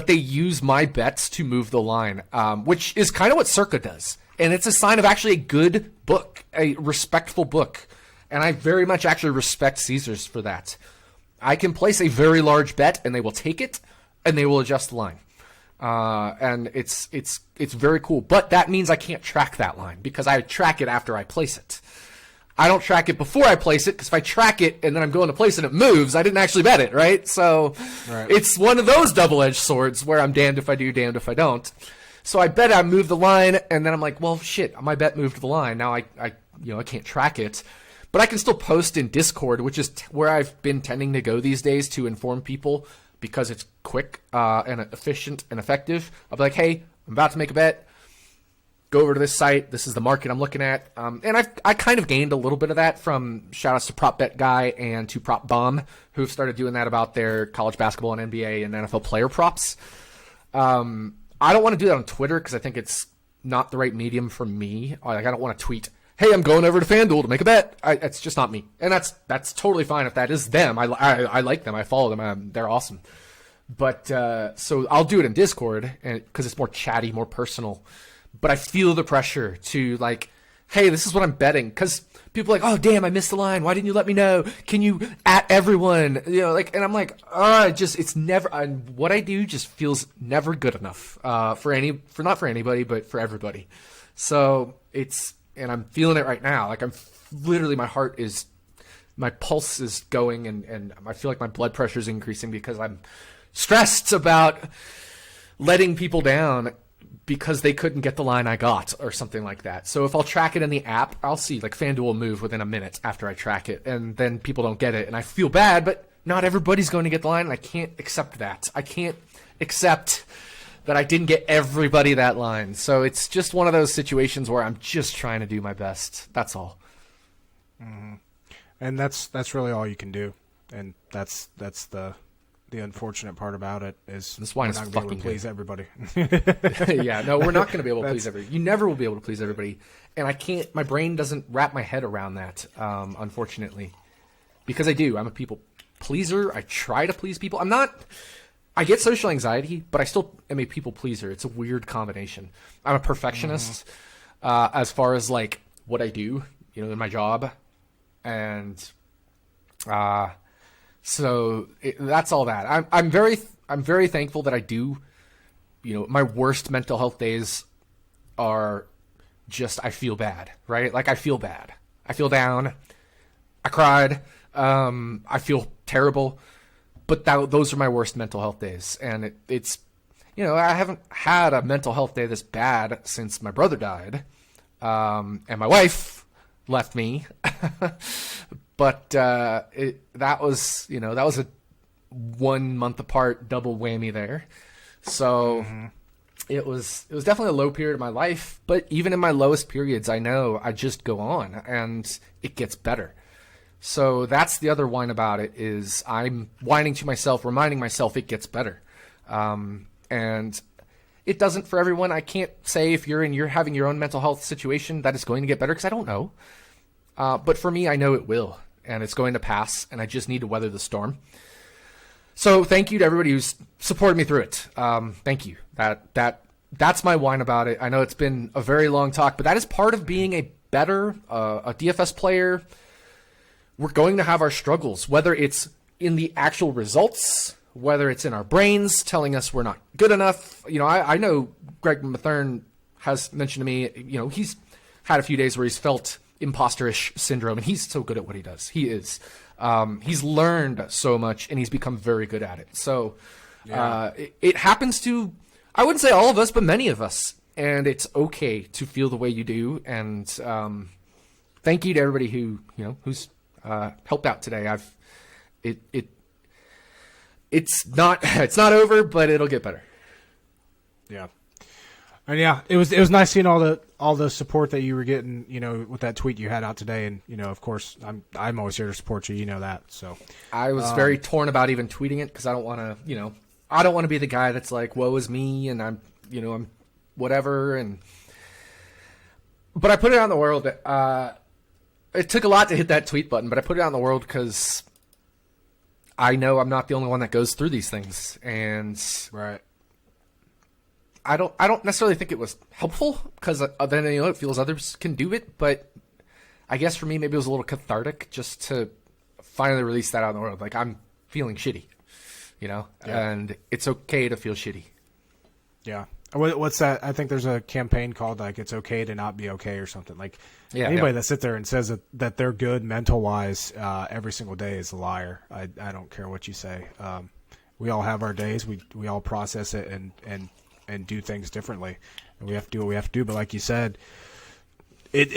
S2: they use my bets to move the line, which is kind of what Circa does. And it's a sign of actually a good book, a respectful book. And I very much actually respect Caesars for that. I can place a very large bet, and they will take it, and they will adjust the line. And it's very cool. But that means I can't track that line because I track it after I place it. I don't track it before I place it, because if I track it and then I'm going to place it and it moves, I didn't actually bet it, right? So It's one of those double-edged swords where I'm damned if I do, damned if I don't. So I bet I moved the line, and then I'm like, well, shit, my bet moved the line. Now I can't track it. But I can still post in Discord, which is where I've been tending to go these days to inform people because it's quick and efficient and effective. I'll be like, hey, I'm about to make a bet. Go over to this site. This is the market I'm looking at. And I kind of gained a little bit of that from shout-outs to Prop Bet Guy and to Prop Bomb, who've started doing that about their college basketball and NBA and NFL player props. I don't want to do that on Twitter because I think it's not the right medium for me. Like, I don't want to tweet, hey, I'm going over to FanDuel to make a bet. It's just not me. And that's totally fine if that is them. I like them. I follow them. They're awesome. But so I'll do it in Discord because it's more chatty, more personal. But I feel the pressure to, like, hey, this is what I'm betting. Because people are like, oh, damn, I missed the line. Why didn't you let me know? Can you at everyone? And I'm like, it's never, what I do just feels never good enough not for anybody, but for everybody. So and I'm feeling it right now. Like, I'm literally, my pulse is going, and I feel like my blood pressure is increasing because I'm stressed about letting people down because they couldn't get the line I got or something like that. So if I'll track it in the app, I'll see, like, FanDuel will move within a minute after I track it, and then people don't get it, and I feel bad, but not everybody's going to get the line, and I can't accept that. I can't accept that I didn't get everybody that line. So it's just one of those situations where I'm just trying to do my best. That's all.
S1: Mm-hmm. And that's really all you can do. And that's the unfortunate part about it is
S2: this wine is
S1: not
S2: fucking
S1: able to please everybody.
S2: Yeah, no, we're not going to be able to please everybody. You never will be able to please everybody. And I can't, my brain doesn't wrap my head around that, unfortunately. Because I'm a people pleaser. I try to please people. I get social anxiety, but I still am a people pleaser. It's a weird combination. I'm a perfectionist as far as, like, what I do, in my job. And so that's all that. I'm very thankful that I do. My worst mental health days are just I feel bad, right? Like, I feel bad. I feel down. I cried. I feel terrible. but those are my worst mental health days. And it's, I haven't had a mental health day this bad since my brother died. And my wife left me. But that was a 1 month apart double whammy there. So it was definitely a low period of my life. But even in my lowest periods, I know I just go on and it gets better. So that's the other whine about it, is I'm whining to myself, reminding myself it gets better. And it doesn't for everyone. I can't say if you're having your own mental health situation that it's going to get better, because I don't know. But for me, I know it will, and it's going to pass, and I just need to weather the storm. So thank you to everybody who's supported me through it. Thank you. That's my whine about it. I know it's been a very long talk, but that is part of being a better a DFS player. We're going to have our struggles, whether it's in the actual results, whether it's in our brains telling us we're not good enough. I know Greg Mathern has mentioned to me, he's had a few days where he's felt imposterish syndrome, and he's so good at what he does. He is. He's learned so much, and he's become very good at it. So it happens to, I wouldn't say all of us, but many of us. And it's okay to feel the way you do. And thank you to everybody who's helped out today. It's not over, but it'll get better.
S1: Yeah. And it was nice seeing all the support that you were getting, with that tweet you had out today. And, of course, I'm always here to support you. You know that. So
S2: I was very torn about even tweeting it, because I don't want to, be the guy that's like, woe is me, and I'm whatever. But I put it out in the world. It took a lot to hit that tweet button, but I put it out in the world because I know I'm not the only one that goes through these things. And
S1: right.
S2: I don't necessarily think it was helpful, because then it feels others can do it, but I guess for me maybe it was a little cathartic just to finally release that out in the world. Like, I'm feeling shitty, and it's okay to feel shitty. Yeah.
S1: What's that? I think there's a campaign called like "It's okay to not be okay" or something. Like anybody that sits there and says that they're good mental wise every single day is a liar. I don't care what you say. We all have our days. We all process it and do things differently, and we have to do what we have to do. But like you said, like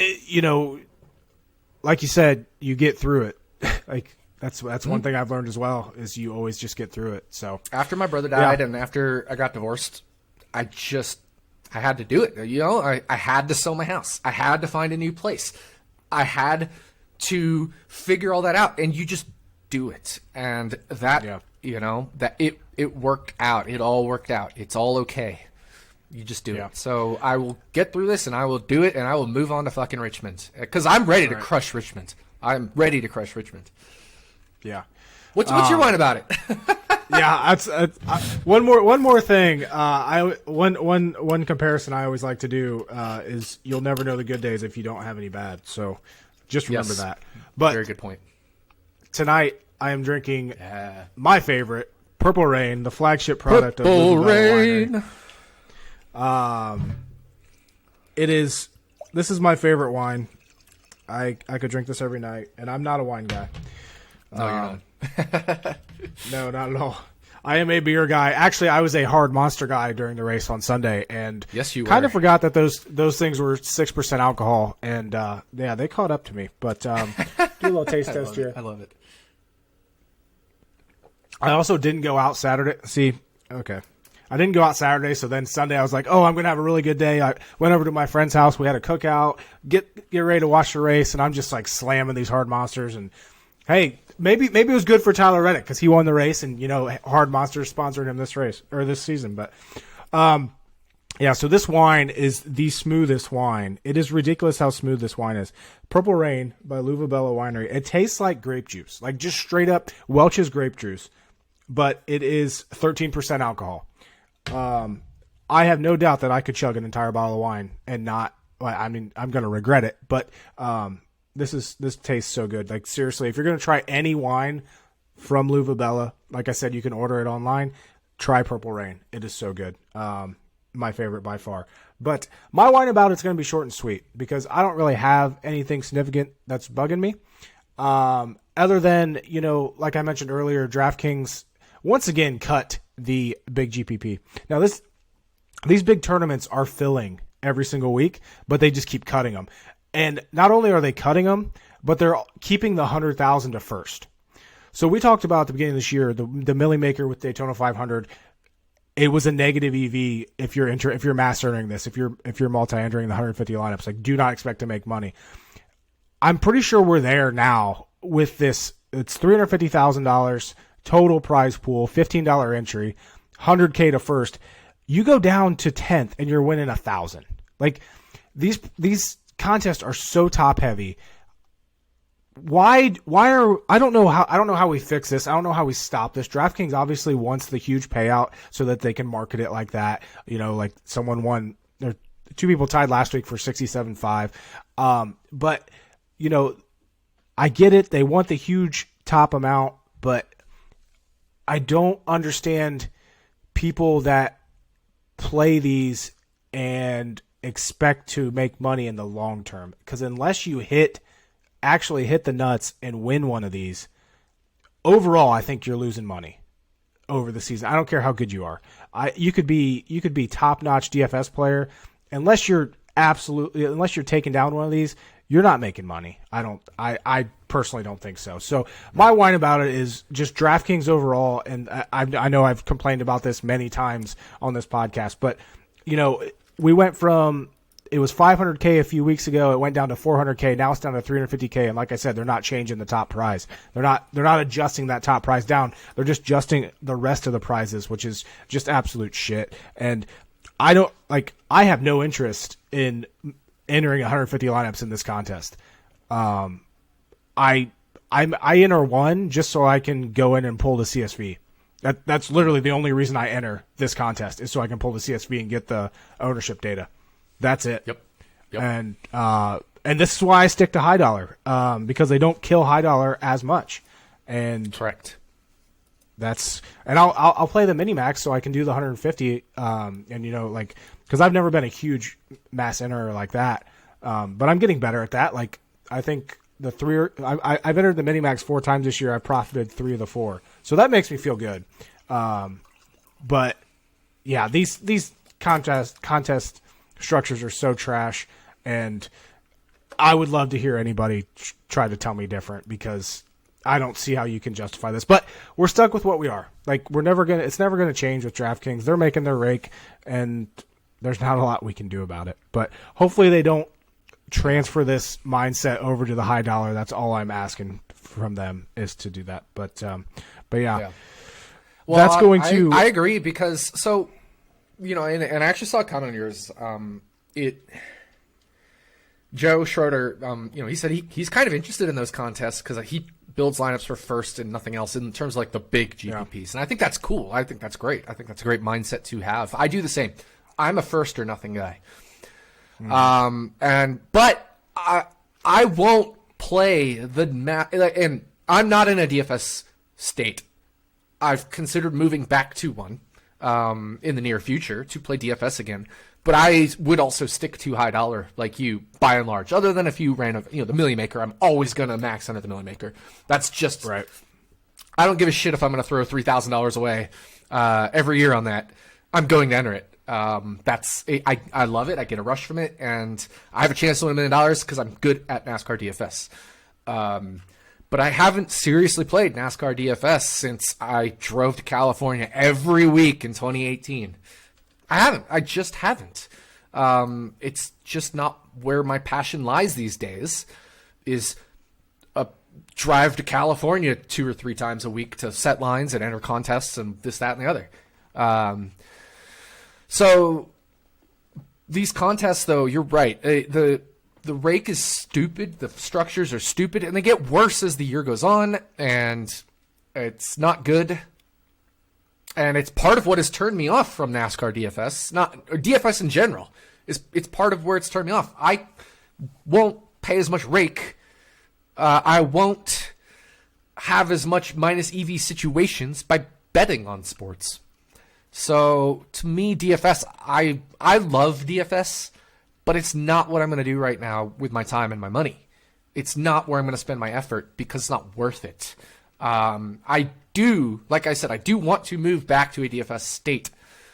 S1: you said, you get through it. Like that's one thing I've learned as well, is you always just get through it. So
S2: after my brother died and after I got divorced, I had to do it. I had to sell my house. I had to find a new place. I had to figure all that out, and you just do it. And that, that it worked out. It all worked out. It's all okay. You just do it. So I will get through this, and I will do it, and I will move on to fucking Richmond, because I'm ready to crush Richmond. I'm ready to crush Richmond.
S1: Yeah.
S2: What's your mind about it?
S1: Yeah, one more thing. One comparison I always like to do is you'll never know the good days if you don't have any bad. So just remember that. But
S2: very good point.
S1: Tonight I am drinking my favorite, Purple Rain, the flagship product of Purple Rain. This is my favorite wine. I could drink this every night, and I'm not a wine guy.
S2: No, you're not.
S1: No, not at all. I am a beer guy. Actually, I was a hard monster guy during the race on Sunday, and
S2: yes, you
S1: kind
S2: were.
S1: of forgot that those things were 6% alcohol, and they caught up to me. But do a little taste test here.
S2: I love it.
S1: I also didn't go out Saturday. I didn't go out Saturday, so then Sunday I was like, I'm going to have a really good day. I went over to my friend's house. We had a cookout, get ready to watch the race, and I'm just like slamming these hard monsters. And hey, maybe it was good for Tyler Reddick because he won the race, and hard monsters sponsored him this race or this season. But so this wine is the smoothest wine. It is ridiculous how smooth this wine is. Purple Rain by RotoBaller Winery. It tastes like grape juice, like just straight up Welch's grape juice, but it is 13% alcohol. I have no doubt that I could chug an entire bottle of wine and not. I'm going to regret it, but this tastes so good. Like seriously, if you're going to try any wine from RotoBaller, like I said, you can order it online. Try Purple Rain. It is so good. My favorite by far. But my wine about it's going to be short and sweet because I don't really have anything significant that's bugging me. Other than, like I mentioned earlier, DraftKings once again cut the big GPP. Now these big tournaments are filling every single week, but they just keep cutting them. And not only are they cutting them, but they're keeping the 100,000 to first. So we talked about at the beginning of this year, the Millie Maker with Daytona 500. It was a negative EV if you're mass entering this, if you're multi-entering the 150 lineups. Like, do not expect to make money. I'm pretty sure we're there now with this. It's $350,000 total prize pool, $15 entry, 100K to first. You go down to 10th and you're winning 1,000. Like, these contests are so top heavy. I don't know how we fix this. I don't know how we stop this. DraftKings obviously wants the huge payout so that they can market it like that. You know, like someone won, there two people tied last week for 67.5. But you know, I get it. They want the huge top amount, but I don't understand people that play these and expect to make money in the long term. Because unless you actually hit the nuts and win one of these, overall, I think you're losing money over the season. I don't care how good you are. You could be top-notch DFS player. Unless you're taking down one of these, you're not making money. I personally don't think so. So my whine about it is just DraftKings overall, and I know I've complained about this many times on this podcast, but you know, we went from, it was 500K a few weeks ago. It went down to 400K. Now it's down to 350K. And like I said, they're not changing the top prize. They're not adjusting that top prize down. They're just adjusting the rest of the prizes, which is just absolute shit. And I have no interest in entering 150 lineups in this contest. I enter one just so I can go in and pull the CSV. That's literally the only reason I enter this contest, is so I can pull the CSV and get the ownership data. That's it. Yep. And this is why I stick to high dollar, because they don't kill high dollar as much. And
S2: correct.
S1: And I'll play the mini max so I can do the 150. And you know, like, because I've never been a huge mass enterer like that, but I'm getting better at that. Like, I think I've entered the mini max 4 times this year. I've profited 3 of the 4, so that makes me feel good. But yeah, these contest structures are so trash, and I would love to hear anybody try to tell me different, because I don't see how you can justify this. But we're stuck with what we are. Like, it's never gonna change with DraftKings. They're making their rake, and there's not a lot we can do about it. But hopefully they don't transfer this mindset over to the high dollar. That's all I'm asking from them, is to do that. But yeah.
S2: Well,
S1: that's going to.
S2: I agree, because so. You know, and I actually saw a comment on yours. Joe Schroeder, you know, he said he's kind of interested in those contests because he builds lineups for first and nothing else in terms of like the big GPPs. And I think that's cool. I think that's great. I think that's a great mindset to have. I do the same. I'm a first or nothing guy. But I won't play and I'm not in a DFS state. I've considered moving back to one. In the near future to play DFS again, but I would also stick to high dollar like you, by and large. Other than a few random, the Millie Maker, I'm always gonna max under the Millie Maker. That's just
S1: right.
S2: I don't give a shit if I'm gonna throw $3,000 away every year on that. I'm going to enter it. I love it. I get a rush from it, and I have a chance to win $1 million because I'm good at NASCAR DFS. But I haven't seriously played NASCAR DFS since I drove to California every week in 2018. I haven't. I just haven't. It's just not where my passion lies these days, is a drive to California 2 or 3 times a week to set lines and enter contests and this, that, and the other. So these contests, though, you're right. The rake is stupid. The structures are stupid, and they get worse as the year goes on, and it's not good. And it's part of what has turned me off from NASCAR DFS, or DFS in general. It's part of where it's turned me off. I won't pay as much rake. I won't have as much minus EV situations by betting on sports. So to me, DFS, I love DFS. But it's not what I'm going to do right now with my time and my money. It's not where I'm going to spend my effort because it's not worth it. I do, like I said, I do want to move back to a DFS state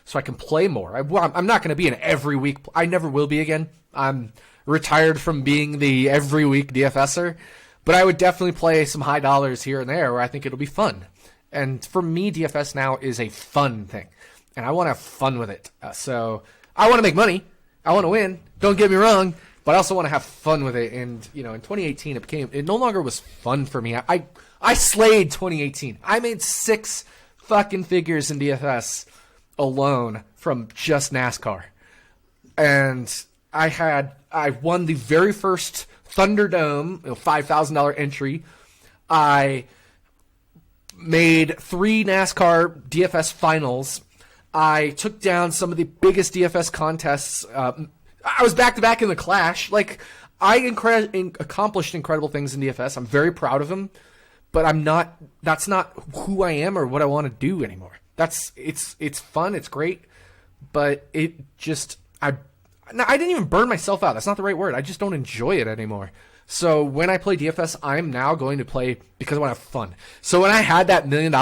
S2: so I can play more. I'm not going to be an every week. I never will be again. I'm retired from being the every week DFSer, but I would definitely play some high dollars here and there where I think it'll be fun. And for me, DFS now is a fun thing, and I want to have fun with it. So I want to make money. I want to win. Don't get me wrong, but I also want to have fun with it. And in 2018, it no longer was fun for me. I slayed 2018. I made 6 fucking figures in DFS alone from just NASCAR, and I won the very first Thunderdome $5,000 entry. I made 3 NASCAR DFS finals. I took down some of the biggest DFS contests. I was back-to-back in the Clash. Like, I accomplished incredible things in DFS. I'm very proud of them, but that's not who I am or what I want to do anymore. It's fun, it's great, but it just, I didn't even burn myself out. That's not the right word. I just don't enjoy it anymore. So when I play DFS, I'm now going to play because I want to have fun. So when I had that $1 million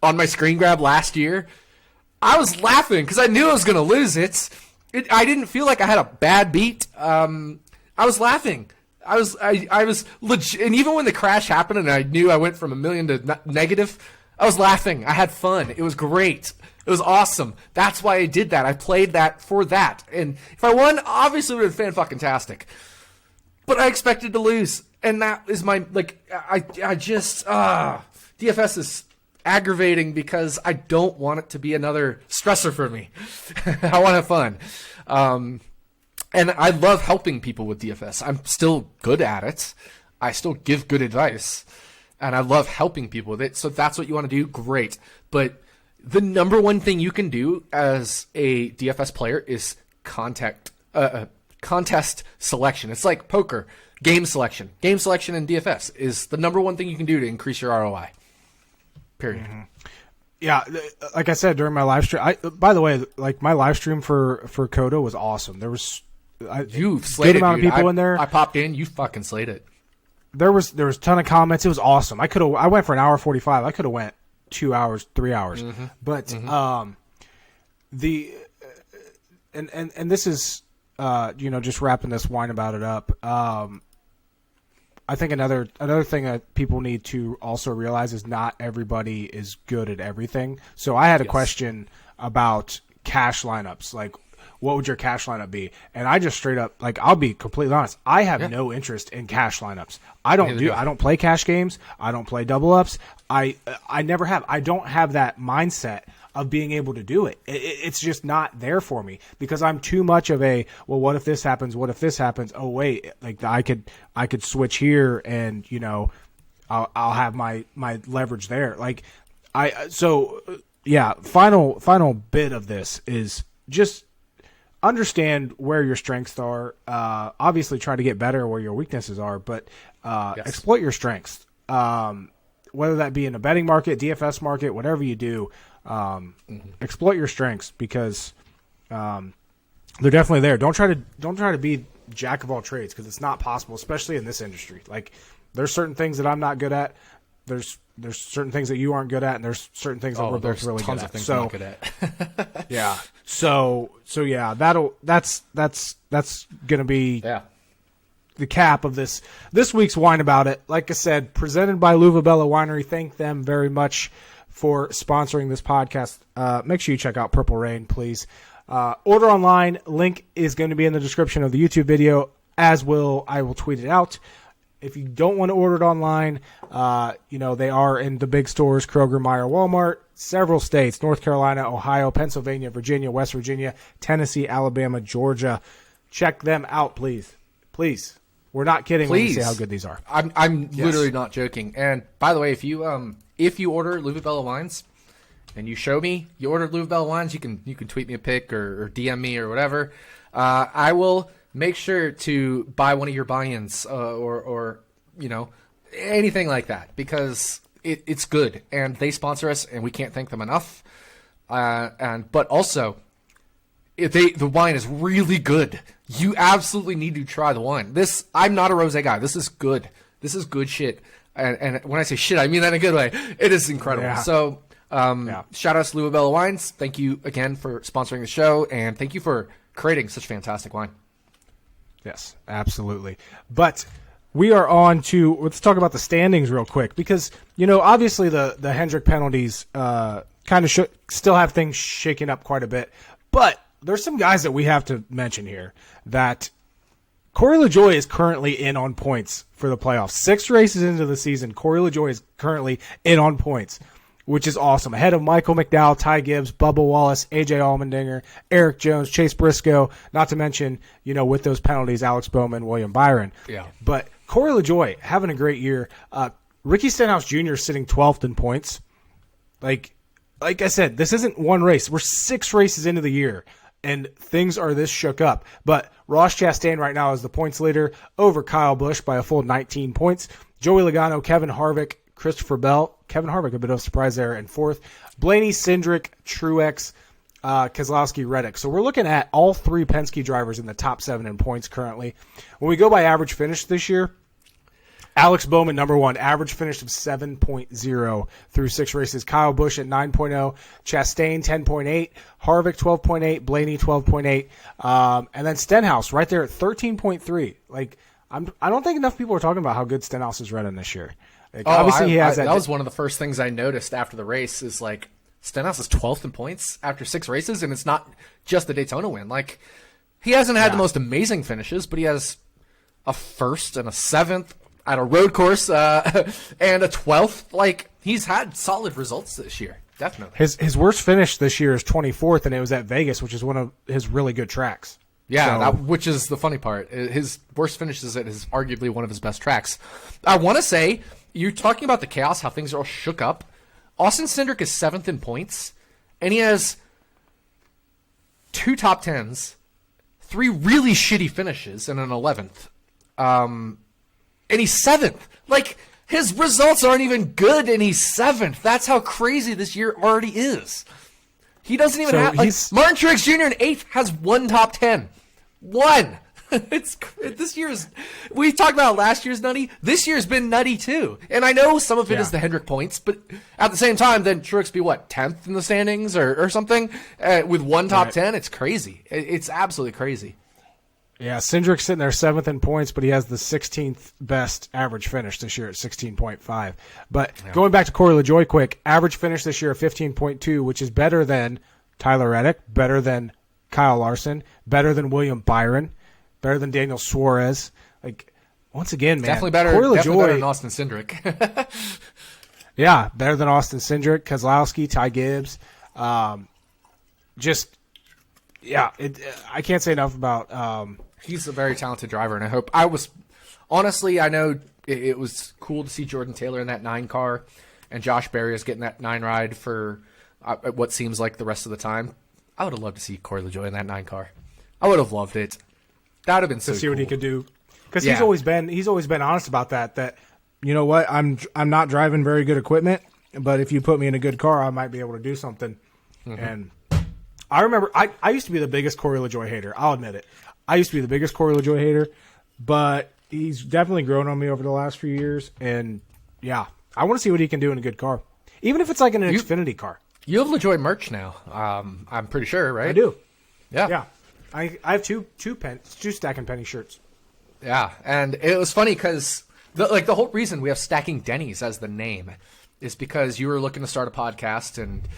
S2: on my screen grab last year, I was laughing because I knew I was going to lose it. I didn't feel like I had a bad beat. I was laughing. I was legit, and even when the crash happened and I knew I went from $1 million to negative, I was laughing. I had fun. It was great. It was awesome. That's why I did that. I played that for that. And if I won, obviously it would have been fan-fucking-tastic. But I expected to lose. And that is my, DFS is aggravating because I don't want it to be another stressor for me. I want to have fun. And I love helping people with DFS. I'm still good at it. I still give good advice. And I love helping people with it. So if that's what you want to do, great. But the number one thing you can do as a DFS player is contest selection. It's like poker, game selection. Game selection in DFS is the number one thing you can do to increase your ROI. Period. Mm-hmm.
S1: Yeah, like I said during my live stream. By the way, like my live stream for COTA was awesome. There was
S2: you slayed
S1: good amount of people in there.
S2: I popped in. You fucking slayed it.
S1: There was a ton of comments. It was awesome. I went for an hour 45. I could have went 2 hours, 3 hours. Mm-hmm. But mm-hmm. And this is just wrapping this wine about it up. I think another thing that people need to also realize is not everybody is good at everything. So I had a question about cash lineups, like what would your cash lineup be? And I just straight up, like, I'll be completely honest, I have no interest in cash lineups. I don't play cash games. I don't play double ups. I never have. I don't have that mindset of being able to do it. It's just not there for me because I'm too much of a, well, what if this happens? What if this happens? Oh wait, like I could switch here and I'll have my leverage there. Like final bit of this is just understand where your strengths are. Obviously try to get better where your weaknesses are, but exploit your strengths. Whether that be in a betting market, DFS market, whatever you do, exploit your strengths because they're definitely there. Don't try to be jack of all trades because it's not possible, especially in this industry. Like there's certain things that I'm not good at. There's certain things that you aren't good at, and there's certain things that we're both really good at.
S2: Things I'm not good at.
S1: Yeah. So yeah, that's gonna be the cap of this week's Wine About It. Like I said, presented by Luvabella Winery. Thank them very much for sponsoring this podcast. Make sure you check out Purple Rain, please. Order online. Link is going to be in the description of the YouTube video, I will tweet it out. If you don't want to order it online, they are in the big stores, Kroger, Meijer, Walmart, several states, North Carolina, Ohio, Pennsylvania, Virginia, West Virginia, Tennessee, Alabama, Georgia. Check them out, please. Please. We're not kidding when we say how good these are.
S2: I'm literally not joking. And by the way, if you order Luvabella wines and you show me you ordered Luvabella wines, you can tweet me a pic or DM me or whatever. I will make sure to buy one of your buy-ins or anything like that because it's good and they sponsor us and we can't thank them enough. But also, the wine is really good. You absolutely need to try the wine. I'm not a rosé guy. This is good. This is good shit. And when I say shit, I mean that in a good way. It is incredible.
S1: Yeah.
S2: So shout out to Louisville Wines. Thank you again for sponsoring the show, and thank you for creating such fantastic wine.
S1: Yes, absolutely. But we are on to, let's talk about the standings real quick, because, obviously the Hendrick penalties kind of still have things shaken up quite a bit. But there's some guys that we have to mention here that Corey LaJoie is currently in on points for the playoffs. 6 races into the season, Corey LaJoie is currently in on points, which is awesome. Ahead of Michael McDowell, Ty Gibbs, Bubba Wallace, AJ Allmendinger, Eric Jones, Chase Briscoe, not to mention, with those penalties, Alex Bowman, William Byron.
S2: Yeah.
S1: But Corey LaJoie having a great year. Ricky Stenhouse Jr. sitting 12th in points. Like I said, this isn't one race. We're 6 races into the year, and things are this shook up. But Ross Chastain right now is the points leader over Kyle Busch by a full 19 points. Joey Logano, Kevin Harvick, Christopher Bell, Kevin Harvick, a bit of a surprise there in 4th. Blaney, Cindric, Truex, Keselowski, Reddick. So we're looking at all 3 Penske drivers in the top 7 in points currently. When we go by average finish this year, Alex Bowman, number 1, average finish of 7.0 through 6 races. Kyle Busch at 9.0, Chastain 10.8, Harvick 12.8, Blaney 12.8, and then Stenhouse right there at 13.3. I don't think enough people are talking about how good Stenhouse is running this year.
S2: Obviously, he has that was one of the first things I noticed after the race is Stenhouse is 12th in points after 6 races, and it's not just the Daytona win. He hasn't had the most amazing finishes, but he has a 1st and a 7th at a road course and a 12th. He's had solid results this year, definitely.
S1: His worst finish this year is 24th, and it was at Vegas, which is one of his really good tracks.
S2: Yeah, which is the funny part. His worst finish is arguably one of his best tracks. I want to say, you're talking about the chaos, how things are all shook up. Austin Cindric is 7th in points, and he has 2 top 10s, 3 really shitty finishes, and an 11th. And he's 7th. His results aren't even good, and he's 7th. That's how crazy this year already is. He doesn't even have... Martin Truex Jr. in 8th has 1 top 10. 1! This year's... We talked about last year's nutty. This year's been nutty, too. And I know some of it is the Hendrick points, but at the same time, then Truex be, 10th in the standings or something? With 1 top 10? It's crazy. It's absolutely crazy.
S1: Yeah, Cindric's sitting there 7th in points, but he has the 16th best average finish this year at 16.5. But going back to Corey LaJoie quick, average finish this year of 15.2, which is better than Tyler Reddick, better than Kyle Larson, better than William Byron, better than Daniel Suarez. Once again, man,
S2: definitely better than Austin Cindric.
S1: Yeah, better than Austin Cindric, Keselowski, Ty Gibbs. I can't say enough about.
S2: He's a very talented driver, and I know it was cool to see Jordan Taylor in that 9 car, and Josh Berry is getting that 9 ride for what seems like the rest of the time. I would have loved to see Corey LaJoie in that 9 car. I would have loved it. That would have been so
S1: to see
S2: cool.
S1: what he could do, because he's always been honest about that. That, you know what, I'm not driving very good equipment, but if you put me in a good car, I might be able to do something. Mm-hmm. And I remember I used to be the biggest Corey LaJoie hater. I'll admit it. I used to be the biggest Corey LaJoie hater, but he's definitely grown on me over the last few years. And, I want to see what he can do in a good car, even if it's like an Xfinity car.
S2: You have LaJoie merch now, I'm pretty sure, right?
S1: I do.
S2: Yeah.
S1: Yeah. I have two Stacking Penny shirts.
S2: Yeah, and it was funny because the whole reason we have Stacking Dennys as the name is because you were looking to start a podcast and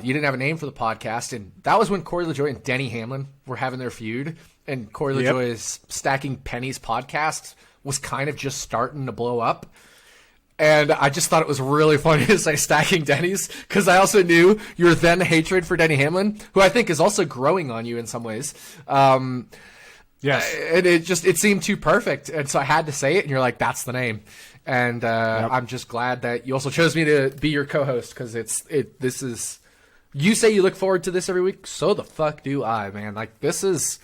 S2: you didn't have a name for the podcast, and that was when Corey LaJoie and Denny Hamlin were having their feud, and Corey LaJoie's Stacking Pennies podcast was kind of just starting to blow up. And I just thought it was really funny to say Stacking Dennys, because I also knew your then hatred for Denny Hamlin, who I think is also growing on you in some ways.
S1: Yes.
S2: And it seemed too perfect, and so I had to say it, and you're like, that's the name. And I'm just glad that you also chose me to be your co-host, because this is... You say you look forward to this every week, so the fuck do I, man. This is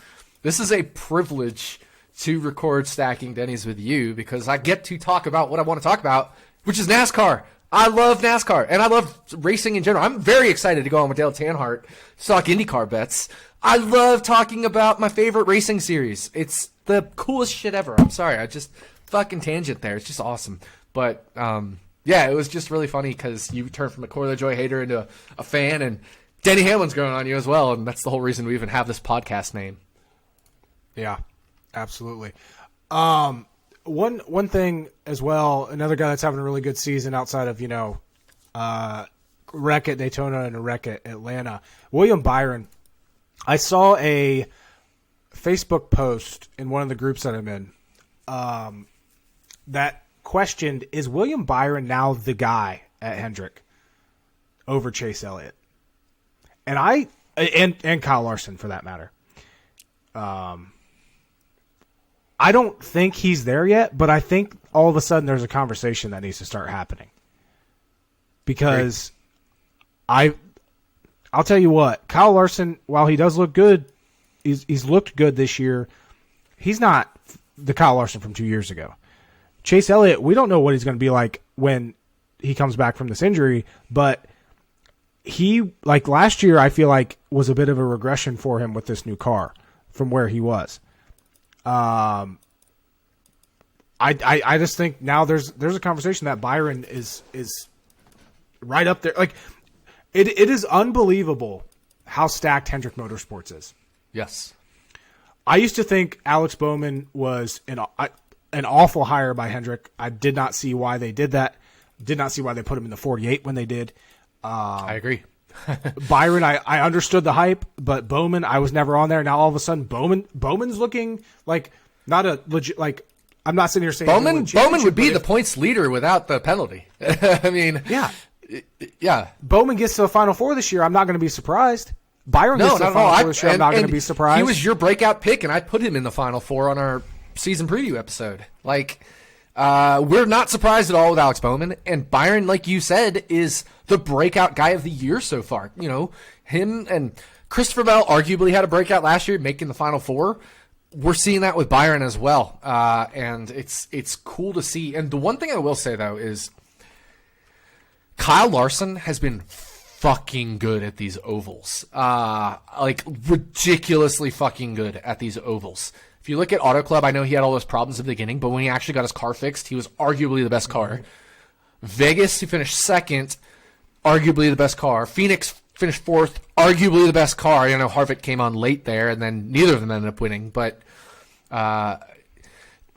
S2: a privilege to record Stacking Dennys with you, because I get to talk about what I want to talk about, which is NASCAR. I love NASCAR, and I love racing in general. I'm very excited to go on with Dale Tanhart, talk IndyCar bets. I love talking about my favorite racing series. It's the coolest shit ever. I'm sorry, I just fucking tangent there. It's just awesome. But yeah, it was just really funny because you turned from a Corey LaJoie hater into a fan, and Denny Hamlin's going on you as well, and that's the whole reason we even have this podcast name.
S1: Yeah, absolutely. One thing as well, another guy that's having a really good season outside of, wreck at Daytona and a wreck at Atlanta, William Byron. I saw a Facebook post in one of the groups that I'm in that questioned, is William Byron now the guy at Hendrick over Chase Elliott? And and Kyle Larson for that matter. I don't think he's there yet, but I think all of a sudden there's a conversation that needs to start happening. Because I'll tell you what, Kyle Larson, while he does look good, he's looked good this year, he's not the Kyle Larson from 2 years ago. Chase Elliott, we don't know what he's going to be like when he comes back from this injury, but he, like last year, I feel like was a bit of a regression for him with this new car from where he was. I just think now there's a conversation that Byron is right up there. Like it is unbelievable how stacked Hendrick Motorsports is.
S2: Yes.
S1: I used to think Alex Bowman was an awful hire by Hendrick. I did not see why they did that. Did not see why they put him in the 48 when they did.
S2: I agree.
S1: Byron, I understood the hype, but Bowman, I was never on there. Now all of a sudden, Bowman's looking like not a legit. Like I'm not sitting here saying
S2: Bowman would be the points leader without the penalty. I mean, yeah.
S1: Bowman gets to the Final Four this year. I'm not going to be surprised. Byron gets to the Final Four this year. I'm not going to be surprised.
S2: He was your breakout pick, and I put him in the Final Four on our season preview episode. Like, we're not surprised at all with Alex Bowman, and Byron, like you said, is the breakout guy of the year so far. You know, him and Christopher Bell arguably had a breakout last year, making the Final Four. We're seeing that with Byron as well, and it's cool to see. And the one thing I will say though is Kyle Larson has been fucking good at these ovals, like ridiculously fucking good at these ovals. If you look at Auto Club, I know he had all those problems at the beginning, but when he actually got his car fixed, he was arguably the best car. Vegas, he finished second, arguably the best car. Phoenix finished fourth, arguably the best car. You know, Harvick came on late there, and then neither of them ended up winning. But,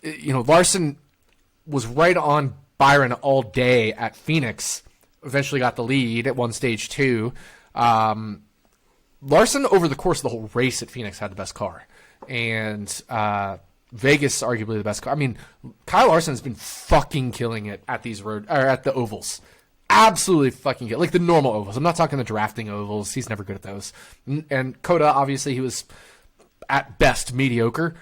S2: Larson was right on Byron all day at Phoenix. Eventually got the lead at one stage too. Larson, over the course of the whole race at Phoenix, had the best car. And Vegas, arguably the best car. I mean, Kyle Larson has been fucking killing it at these at the ovals. Absolutely fucking good. Like the normal ovals. I'm not talking the drafting ovals. He's never good at those. And COTA, obviously, he was at best mediocre.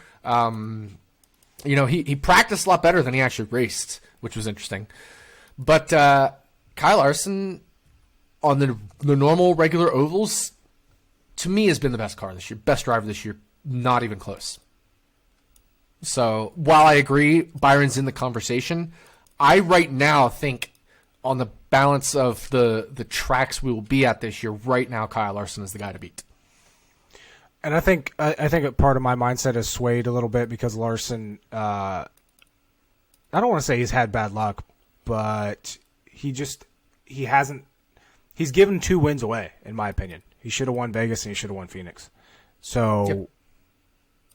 S2: He practiced a lot better than he actually raced, which was interesting. But Kyle Larson on the normal, regular ovals, to me, has been the best car this year. Best driver this year. Not even close. So while I agree Byron's in the conversation, I right now think on the balance of the tracks we will be at this year, right now Kyle Larson is the guy to beat.
S1: And I think part of my mindset is swayed a little bit because Larson, I don't want to say he's had bad luck, but he's given 2 wins away, in my opinion. He should have won Vegas and he should have won Phoenix. So,
S2: yep.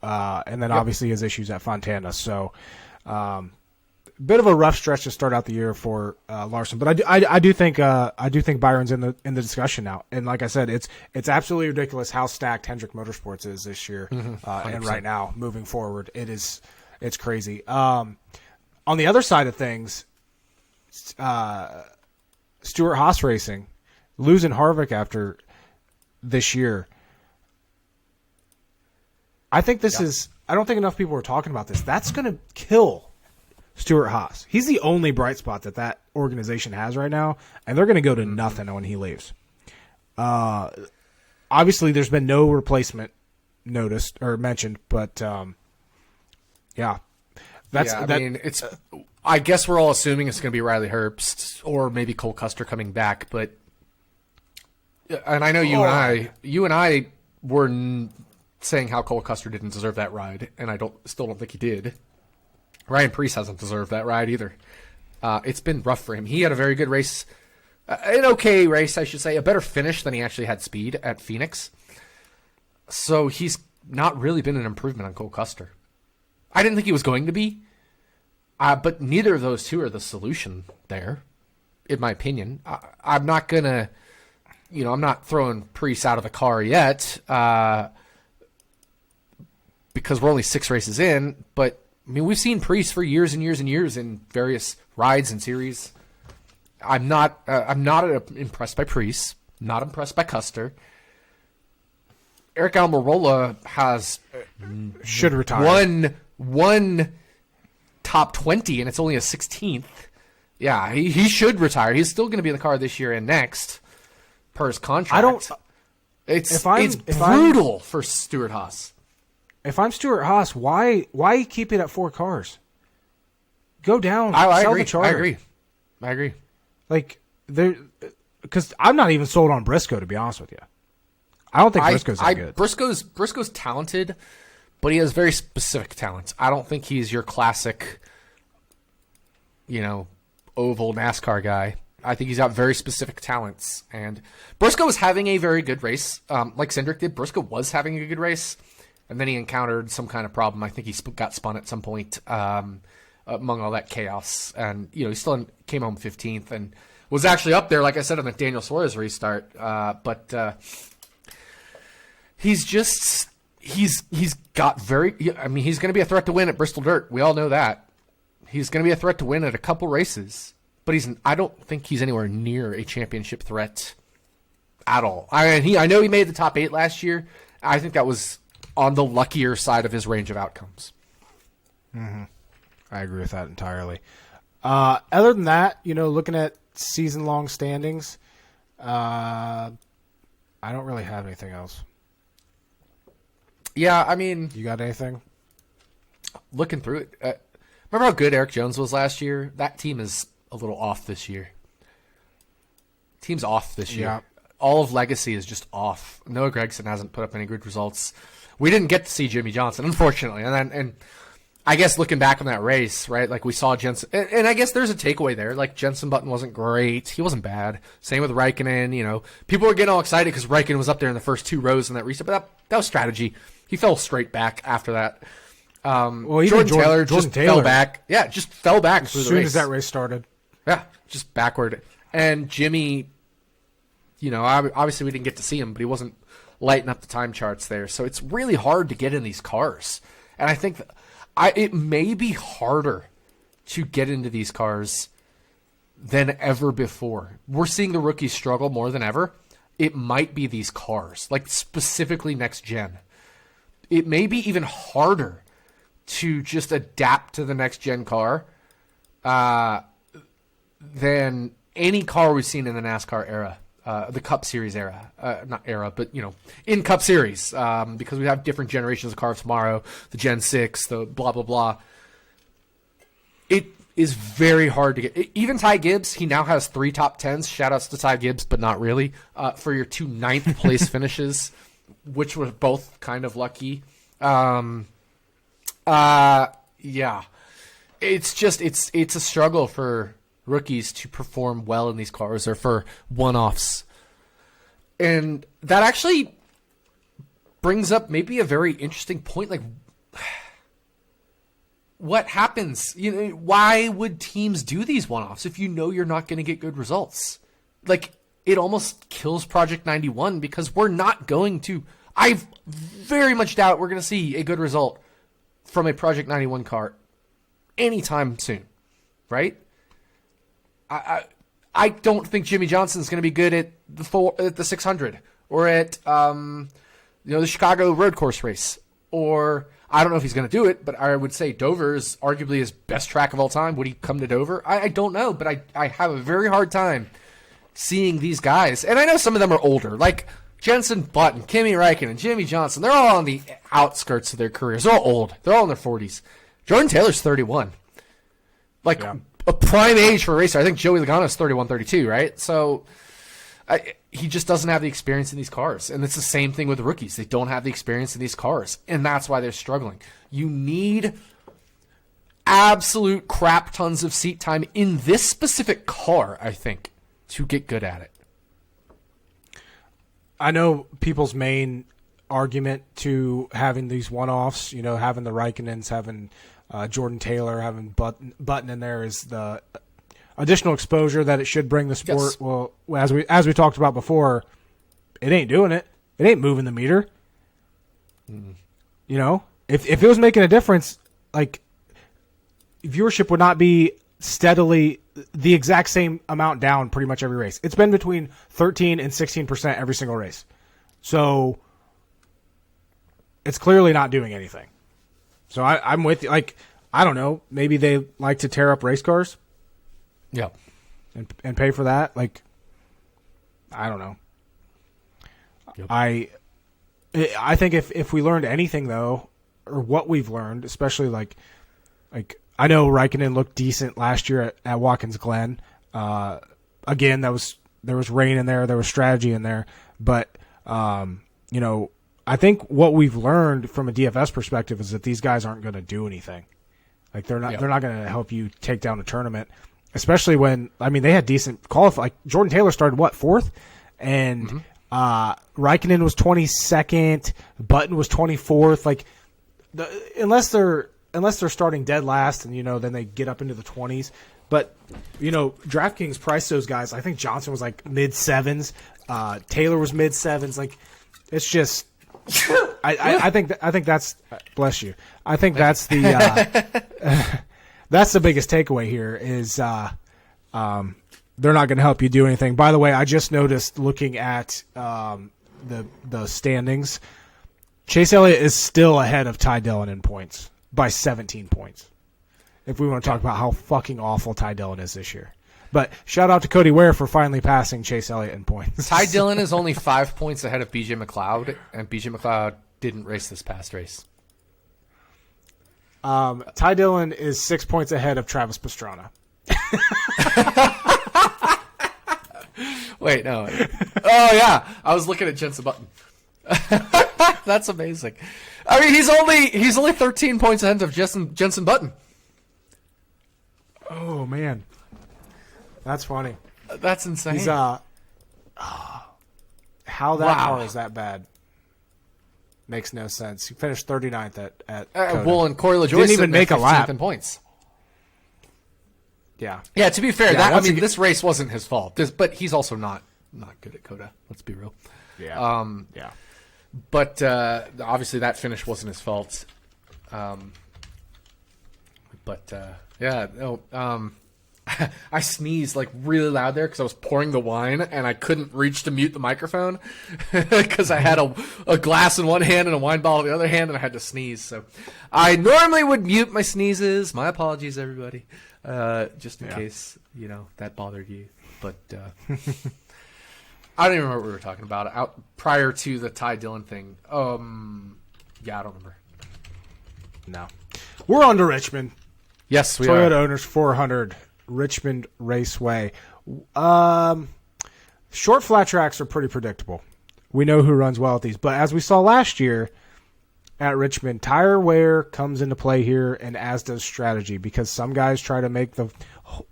S1: And then obviously his issues at Fontana. So, bit of a rough stretch to start out the year for Larson, but I do think Byron's in the discussion now. And like I said, it's absolutely ridiculous how stacked Hendrick Motorsports is this year, and right now moving forward, it's crazy. On the other side of things, Stewart Haas Racing losing Harvick after this year. I think this is. I don't think enough people are talking about this. That's going to kill Stewart Haas. He's the only bright spot that organization has right now, and they're going to go to nothing when he leaves. Obviously, there's been no replacement noticed or mentioned, but yeah,
S2: it's. I guess we're all assuming it's going to be Riley Herbst or maybe Cole Custer coming back, but and I know you and I were saying how Cole Custer didn't deserve that ride, and I still don't think he did. Ryan Preece hasn't deserved that ride either. It's been rough for him. He had a very good race, an okay race, I should say, a better finish than he actually had speed at Phoenix. So he's not really been an improvement on Cole Custer. I didn't think he was going to be, but neither of those two are the solution there, in my opinion. I'm not going to, I'm not throwing Preece out of the car yet because we're only 6 races in, but I mean, we've seen Preece for years and years and years in various rides and series. I'm not impressed by Preece. Not impressed by Custer. Eric Almirola has
S1: should retire.
S2: One top 20, and it's only a 16th. Yeah, he should retire. He's still going to be in the car this year and next, per his contract. It's brutal for Stewart-Haas.
S1: If I'm Stewart-Haas, why keep it at 4 cars? Go down.
S2: I
S1: sell
S2: agree.
S1: the charter.
S2: I agree.
S1: Like because I'm not even sold on Briscoe, to be honest with you. I don't think Briscoe's that good.
S2: Briscoe's talented, but he has very specific talents. I don't think he's your classic, oval NASCAR guy. I think he's got very specific talents. And Briscoe was having a very good race, like Cindric did. Briscoe was having a good race, and then he encountered some kind of problem. I think he got spun at some point among all that chaos. And, he still came home 15th and was actually up there, like I said, on the Daniel Suarez restart. But he's got he's going to be a threat to win at Bristol Dirt. We all know that. He's going to be a threat to win at a couple races, but I don't think he's anywhere near a championship threat at all. I know he made the top 8 last year. I think that was on the luckier side of his range of outcomes.
S1: Mm-hmm. I agree with that entirely. Other than that, looking at season-long standings, I don't really have anything else.
S2: Yeah, I mean...
S1: You got anything?
S2: Looking through it. Remember how good Eric Jones was last year? That team is a little off this year. Team's off this year.
S1: Yeah.
S2: All of Legacy is just off. Noah Gragson hasn't put up any good results. We didn't get to see Jimmy Johnson, unfortunately. And I guess looking back on that race, right, like we saw Jensen... And I guess there's a takeaway there. Like, Jensen Button wasn't great. He wasn't bad. Same with Raikkonen, People were getting all excited because Raikkonen was up there in the first 2 rows in that restart. But that was strategy. He fell straight back after that. Jordan Taylor fell back. Yeah, just fell back through the race.
S1: As soon as that race started.
S2: Yeah, just backward. And Jimmy, obviously we didn't get to see him, but he wasn't lighting up the time charts there. So it's really hard to get in these cars. And I think it may be harder to get into these cars than ever before. We're seeing the rookies struggle more than ever. It might be these cars, like specifically next gen. It may be even harder to just adapt to the next gen car than any car we've seen in the NASCAR era, the Cup Series era. Not era, but, in Cup Series, because we have different generations of cars tomorrow, the Gen 6, the blah, blah, blah. It is very hard to get. Even Ty Gibbs, he now has 3 top 10s. Shout-outs to Ty Gibbs, but not really, for your 2 9th place finishes, which were both kind of lucky. Yeah. It's just, it's a struggle for rookies to perform well in these cars or for one-offs. And that actually brings up maybe a very interesting point. Like, what happens? Why would teams do these one-offs if you're not going to get good results? Like, it almost kills Project 91 because we're not going to... I very much doubt we're going to see a good result from a Project 91 car anytime soon, right? I don't think Jimmy Johnson's going to be good at the 600 or at the Chicago road course race, or I don't know if he's going to do it, but I would say Dover is arguably his best track of all time. Would he come to Dover? I don't know, but I have a very hard time seeing these guys, and I know some of them are older, like Jensen Button, Kimi Räikkönen, Jimmy Johnson. They're all on the outskirts of their careers. They're all old. They're all in their 40s. Jordan Taylor's 31. Like, a prime age for a racer. I think Joey Logano's 31, 32, right? So he just doesn't have the experience in these cars. And it's the same thing with the rookies. They don't have the experience in these cars. And that's why they're struggling. You need absolute crap tons of seat time in this specific car, I think, to get good at it.
S1: I know people's main argument to having these one-offs, having the Raikkonens, having Jordan Taylor, having Button in there is the additional exposure that it should bring the sport.
S2: Yes.
S1: Well, as we talked about before, it ain't doing it. It ain't moving the meter. If it was making a difference, like, viewership would not be steadily the exact same amount down pretty much every race. It's been between 13 and 16% every single race. So it's clearly not doing anything. So I'm with you. Like, I don't know. Maybe they like to tear up race cars.
S2: Yeah.
S1: And pay for that. Like, I don't know.
S2: Yep.
S1: I think if we learned anything, though, or what we've learned, especially like I know Raikkonen looked decent last year at Watkins Glen. Again, there was rain in there was strategy in there, but I think what we've learned from a DFS perspective is that these guys aren't going to do anything. Like, they're not going to help you take down a tournament, especially when they had decent qualify. Like, Jordan Taylor started fourth, and Raikkonen was 22nd, Button was 24th. Like, unless they're starting dead last, and then they get up into the 20s. But DraftKings priced those guys. I think Johnson was like mid sevens, Taylor was mid sevens. Like, it's just. I think that's bless you. I think that's the that's the biggest takeaway here is they're not going to help you do anything. By the way, I just noticed looking at the standings, Chase Elliott is still ahead of Ty Dillon in points by 17 points. If we want to talk about how fucking awful Ty Dillon is this year. But shout out to Cody Ware for finally passing Chase Elliott in points.
S2: Ty Dillon is only 5 points ahead of BJ McLeod, and BJ McLeod didn't race this past race.
S1: Ty Dillon is 6 points ahead of Travis Pastrana.
S2: Wait, no. Oh, yeah. I was looking at Jensen Button. That's amazing. I mean, he's only 13 points ahead of Jensen Button.
S1: Oh, man. That's funny.
S2: That's insane.
S1: He's how that car is that bad makes no sense. He finished 39th at COTA.
S2: Well, and Corey LaJoie
S1: didn't even make a lap
S2: in points.
S1: Yeah.
S2: Yeah. To be fair, this race wasn't his fault. But he's also not good at COTA. Let's be real.
S1: Yeah. Yeah.
S2: But obviously that finish wasn't his fault. I sneezed like really loud there because I was pouring the wine and I couldn't reach to mute the microphone because I had a glass in one hand and a wine bottle in the other hand, and I had to sneeze. So I normally would mute my sneezes. My apologies, everybody, just in case that bothered you. But I don't even remember what we were talking about out prior to the Ty Dillon thing. I don't remember.
S1: No, we're on to Richmond.
S2: Yes, we
S1: Toyota
S2: are.
S1: Owners 400. Richmond Raceway. Short flat tracks are pretty predictable. We know who runs well at these. But as we saw last year at Richmond, tire wear comes into play here, and as does strategy, because some guys try to make the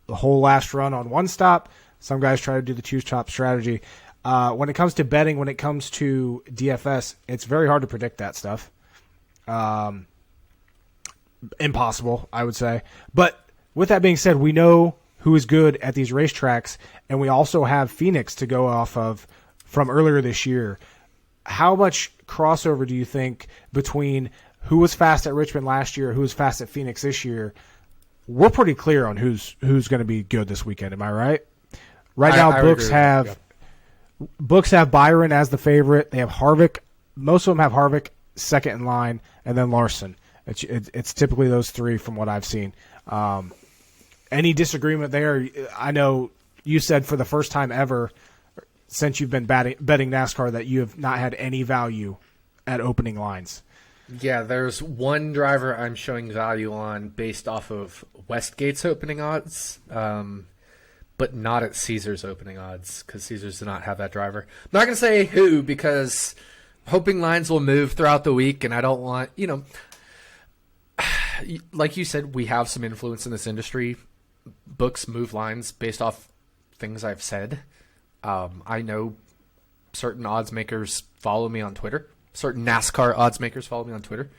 S1: whole last run on one stop. Some guys try to do the two-stop strategy. When it comes to betting, when it comes to DFS, it's very hard to predict that stuff. Impossible, I would say. But with that being said, we know who is good at these racetracks, and we also have Phoenix to go off of from earlier this year. How much crossover do you think between who was fast at Richmond last year, who was fast at Phoenix this year? We're pretty clear on who's going to be good this weekend. Am I right? Right now, books have Byron as the favorite. They have Harvick. Most of them have Harvick second in line, and then Larson. It's typically those three from what I've seen. Any disagreement there? I know you said for the first time ever since you've been betting NASCAR that you have not had any value at opening lines.
S2: Yeah, there's one driver I'm showing value on based off of Westgate's opening odds, but not at Caesar's opening odds because Caesar's does not have that driver. I'm not going to say who because hoping lines will move throughout the week, and I don't want, like you said, we have some influence in this industry. Books move lines based off things I've said. I know certain odds makers follow me on Twitter. Certain NASCAR odds makers follow me on Twitter.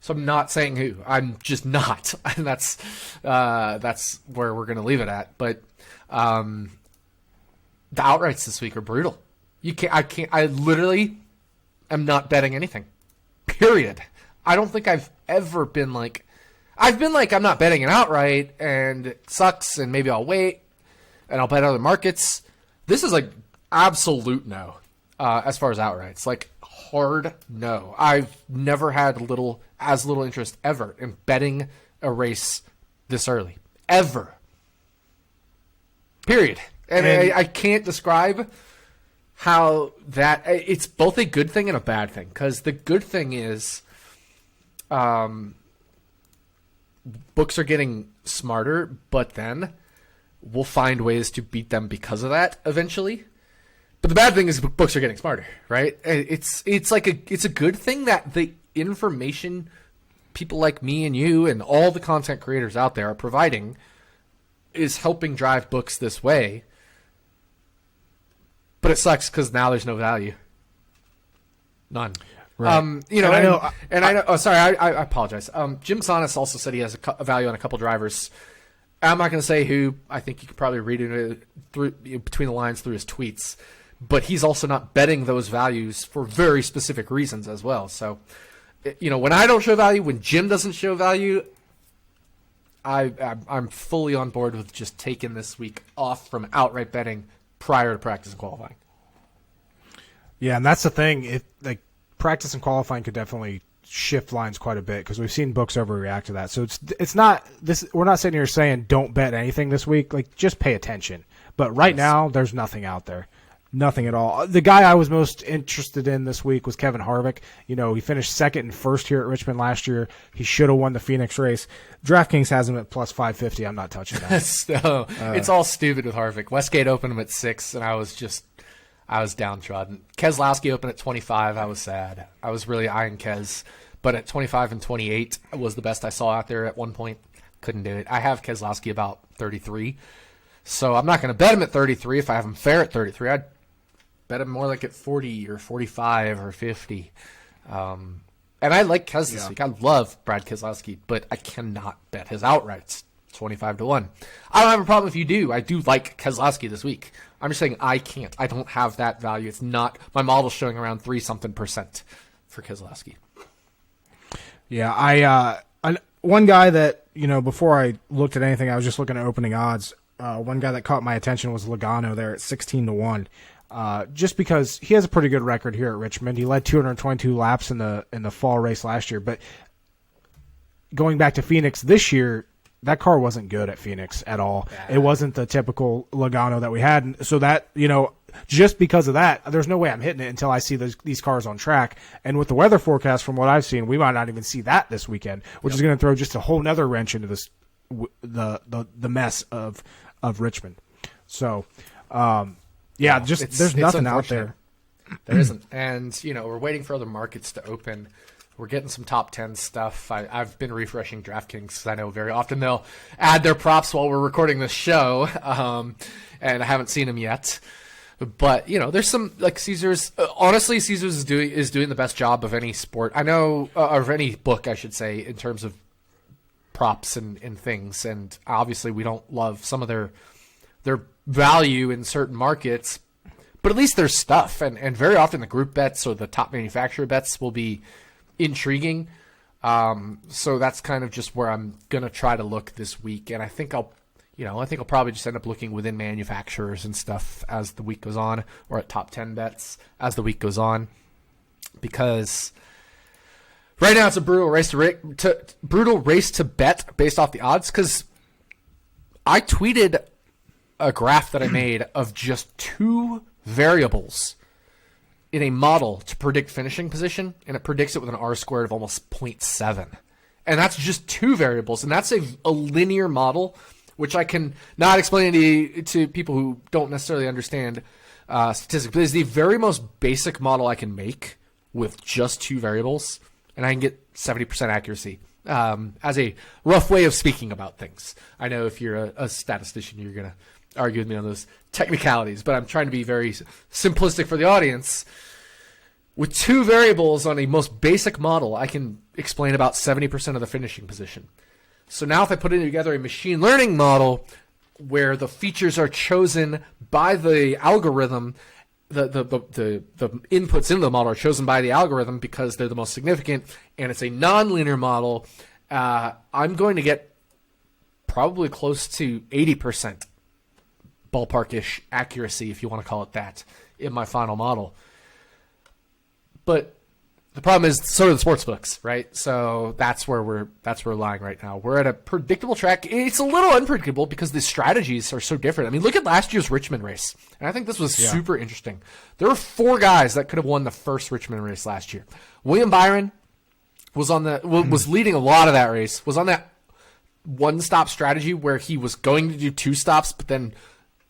S2: So I'm not saying who. I'm just not. And that's where we're going to leave it at. But the outrights this week are brutal. I literally am not betting anything. Period. I don't think I've ever been like, I'm not betting an outright and it sucks and maybe I'll wait and I'll bet other markets. This is like absolute no as far as outrights. Like hard no. I've never had as little interest ever in betting a race this early. Ever. Period. And I can't describe how that, it's both a good thing and a bad thing. Because the good thing is books are getting smarter, but then we'll find ways to beat them because of that eventually. But the bad thing is books are getting smarter, right? It's a good thing that the information people like me and you and all the content creators out there are providing is helping drive books this way. But it sucks because now there's no value. None.
S1: Right.
S2: I know. Oh, sorry. I apologize. Jim Sonis also said he has a value on a couple drivers. I'm not going to say who. I think you could probably read it through between the lines through his tweets. But he's also not betting those values for very specific reasons as well. So, when I don't show value, when Jim doesn't show value, I'm fully on board with just taking this week off from outright betting prior to practice and qualifying.
S1: Yeah, and that's the thing. Practice and qualifying could definitely shift lines quite a bit because we've seen books overreact to that. So it's not this. We're not sitting here saying don't bet anything this week. Like just pay attention. But right now, there's nothing out there. Nothing at all. The guy I was most interested in this week was Kevin Harvick. He finished second and first here at Richmond last year. He should have won the Phoenix race. DraftKings has him at plus 550. I'm not touching that.
S2: So, it's all stupid with Harvick. Westgate opened him at 6, and I was downtrodden. Keselowski opened at 25. I was sad. I was really eyeing Kes. But at 25 and 28 was the best I saw out there at one point. Couldn't do it. I have Keselowski about 33. So I'm not going to bet him at 33 if I have him fair at 33. I'd bet him more like at 40 or 45 or 50. And I like Kes this week. I love Brad Keselowski, but I cannot bet his outrights 25-1. I don't have a problem if you do. I do like Keselowski this week. I'm just saying I can't. I don't have that value. It's not – my model's showing around 3% for Keselowski.
S1: Yeah, one guy that, before I looked at anything, I was just looking at opening odds. One guy that caught my attention was Logano there at 16-1. Just because he has a pretty good record here at Richmond. He led 222 laps in the fall race last year. But going back to Phoenix this year, that car wasn't good at Phoenix at all. Yeah. It wasn't the typical Logano that we had. So that, just because of that, there's no way I'm hitting it until I see these cars on track. And with the weather forecast, from what I've seen, we might not even see that this weekend, which is going to throw just a whole nother wrench into this the mess of Richmond. So, there's nothing out there.
S2: There isn't. And, we're waiting for other markets to open. We're getting some top 10 stuff. I've been refreshing DraftKings because I know very often they'll add their props while we're recording this show. And I haven't seen them yet. But, there's some, like Caesars. Honestly, Caesars is doing the best job of any sport. I know, of any book, I should say, in terms of props and things. And obviously we don't love some of their value in certain markets, but at least there's stuff. And very often the group bets or the top manufacturer bets will be intriguing. So that's kind of just where I'm going to try to look this week. And I think I'll probably just end up looking within manufacturers and stuff as the week goes on, or at top 10 bets as the week goes on, because right now it's a brutal race to bet based off the odds. Cause I tweeted a graph that I made of just 2 variables in a model to predict finishing position, and it predicts it with an R-squared of almost 0.7. And that's just 2 variables, and that's a linear model, which I can not explain to people who don't necessarily understand statistics, but it's the very most basic model I can make with just 2 variables, and I can get 70% accuracy. as a rough way of speaking about things. I know if you're a statistician, you're going to argue with me on those technicalities, but I'm trying to be very simplistic for the audience. With two variables on a most basic model, I can explain about 70% of the finishing position. So now if I put together a machine learning model where the features are chosen by the algorithm, the inputs into the model are chosen by the algorithm because they're the most significant, and it's a nonlinear model, I'm going to get probably close to 80% ballpark-ish accuracy, if you want to call it that, in my final model. But the problem is, so are the sports books, right? So that's where we're lying right now. We're at a predictable track. It's a little unpredictable because the strategies are so different. I mean, look at last year's Richmond race, and I think this was super interesting. There were 4 guys that could have won the first Richmond race last year. William Byron was was leading a lot of that race. Was on that one-stop strategy where he was going to do 2 stops, but then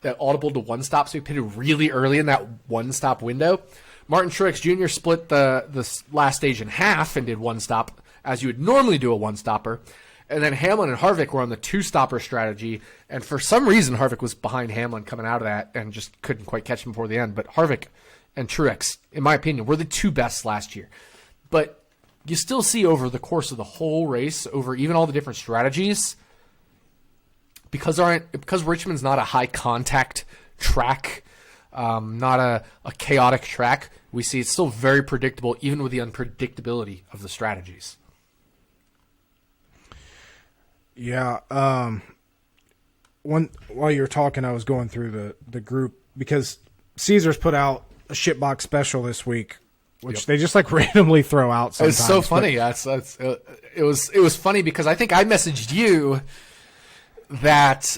S2: that audible to 1 stop, so he pitted really early in that 1-stop window. Martin Truex Jr. split the last stage in half and did 1 stop, as you would normally do a 1-stopper. And then Hamlin and Harvick were on the 2-stopper strategy, and for some reason Harvick was behind Hamlin coming out of that and just couldn't quite catch him before the end. But Harvick and Truex, in my opinion, were the 2 best last year. But you still see over the course of the whole race, over even all the different strategies, because Richmond's not a high-contact track, not a chaotic track, we see it's still very predictable, even with the unpredictability of the strategies.
S1: Yeah. While you were talking, I was going through the group because Caesars put out a shitbox special this week, which they just like randomly throw out sometimes.
S2: It's so funny. It was funny because I think I messaged you that,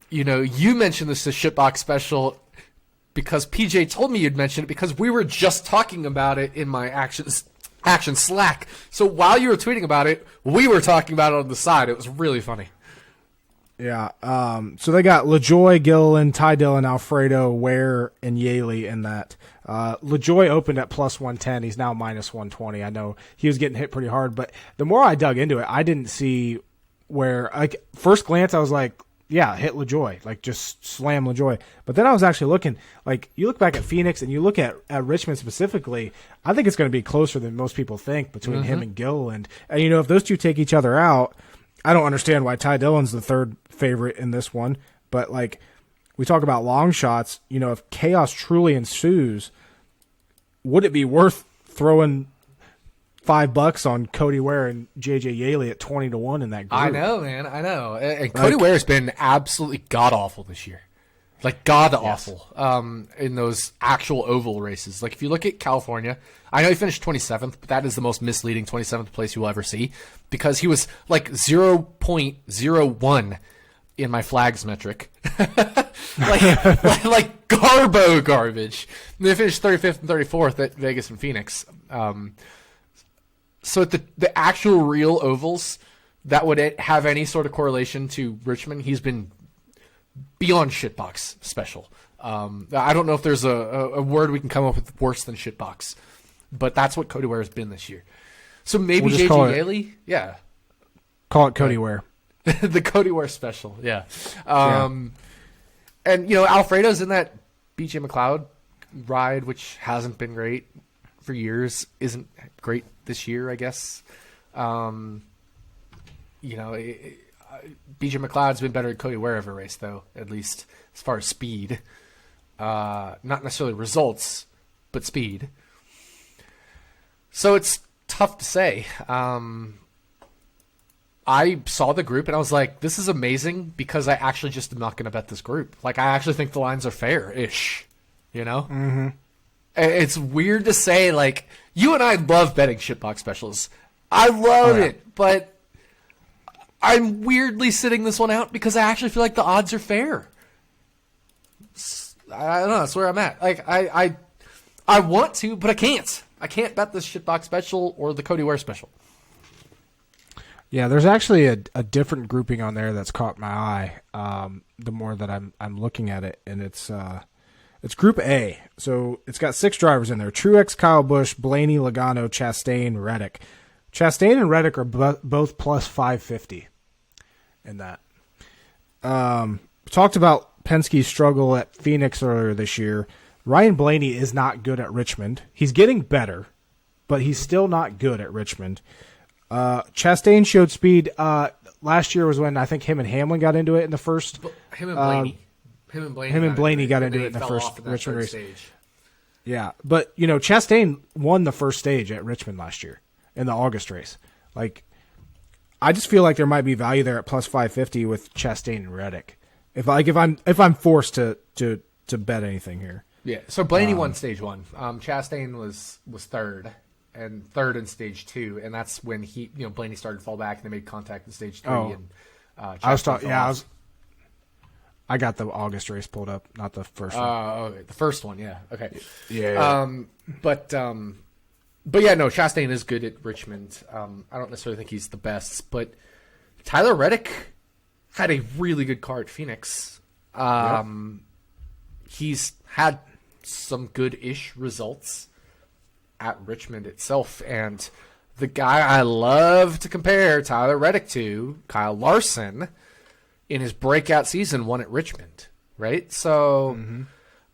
S2: you mentioned this as shitbox special because PJ told me you'd mention it because we were just talking about it in my action Slack. So while you were tweeting about it, we were talking about it on the side. It was really funny.
S1: Yeah. So they got LaJoy, Gilliland, Ty Dillon, Alfredo, Ware, and Yaley in that. LaJoy opened at plus 110. He's now minus 120. I know he was getting hit pretty hard, but the more I dug into it, I didn't see where, like, first glance, I was like, yeah, hit LaJoy, like just slam LaJoy. But then I was actually looking, like you look back at Phoenix and you look at Richmond specifically, I think it's going to be closer than most people think between him and Gilliland. And, if those two take each other out, I don't understand why Ty Dillon's the third favorite in this one. But, like, we talk about long shots, if chaos truly ensues, would it be worth throwing $5 on Cody Ware and JJ Yaley at 20-1 in that group?
S2: I know, man. I know. And Cody Ware has been absolutely god awful this year, like god awful. In those actual oval races. Like if you look at California, I know he finished 27th, but that is the most misleading 27th place you will ever see because he was like 0.01 in my flags metric, like garbo garbage. And they finished 35th and 34th at Vegas and Phoenix. So at the actual real ovals that would have any sort of correlation to Richmond, he's been beyond shitbox special. I don't know if there's a word we can come up with worse than shitbox, but that's what Cody Ware has been this year. So maybe JJ Yaley, yeah.
S1: Call it Cody Ware.
S2: The Cody Ware special, yeah. And, Alfredo's in that BJ McLeod ride, which hasn't been great for years, isn't great this year, I guess. BJ McLeod's been better than Cody Ware every race, though, at least as far as speed. Not necessarily results, but speed. So it's tough to say. I saw the group and I was like, this is amazing because I actually just am not going to bet this group. Like, I actually think the lines are fair-ish, Mm-hmm. It's weird to say, like, you and I love betting shitbox specials. I love it, but I'm weirdly sitting this one out because I actually feel like the odds are fair. I don't know. That's where I'm at. Like, I want to, but I can't. I can't bet this shitbox special or the Cody Ware special.
S1: Yeah, there's actually a different grouping on there that's caught my eye. The more that I'm looking at it, and it's Group A. So it's got 6 drivers in there: Truex, Kyle Busch, Blaney, Logano, Chastain, Reddick. Chastain and Reddick are both plus 550 in that. Talked about Penske's struggle at Phoenix earlier this year. Ryan Blaney is not good at Richmond. He's getting better, but he's still not good at Richmond. Chastain showed speed. Last year was when I think him and Hamlin got into it in the first.
S2: Him and Blaney
S1: got into it in the first Richmond race. Stage. Yeah, but Chastain won the first stage at Richmond last year in the August race. Like, I just feel like there might be value there at plus 550 with Chastain and Reddick. If I'm forced to bet anything here.
S2: Yeah. So Blaney won stage 1. Chastain was third in stage 2, and that's when Blaney started to fall back and they made contact in stage 3. And I got the August race pulled up, not the first one. Okay. The first one, yeah. Okay.
S1: Yeah.
S2: But yeah, no, Chastain is good at Richmond. I don't necessarily think he's the best, but Tyler Reddick had a really good car at Phoenix. He's had some good-ish results at Richmond itself, and the guy I love to compare Tyler Reddick to, Kyle Larson, in his breakout season, won at Richmond, right? So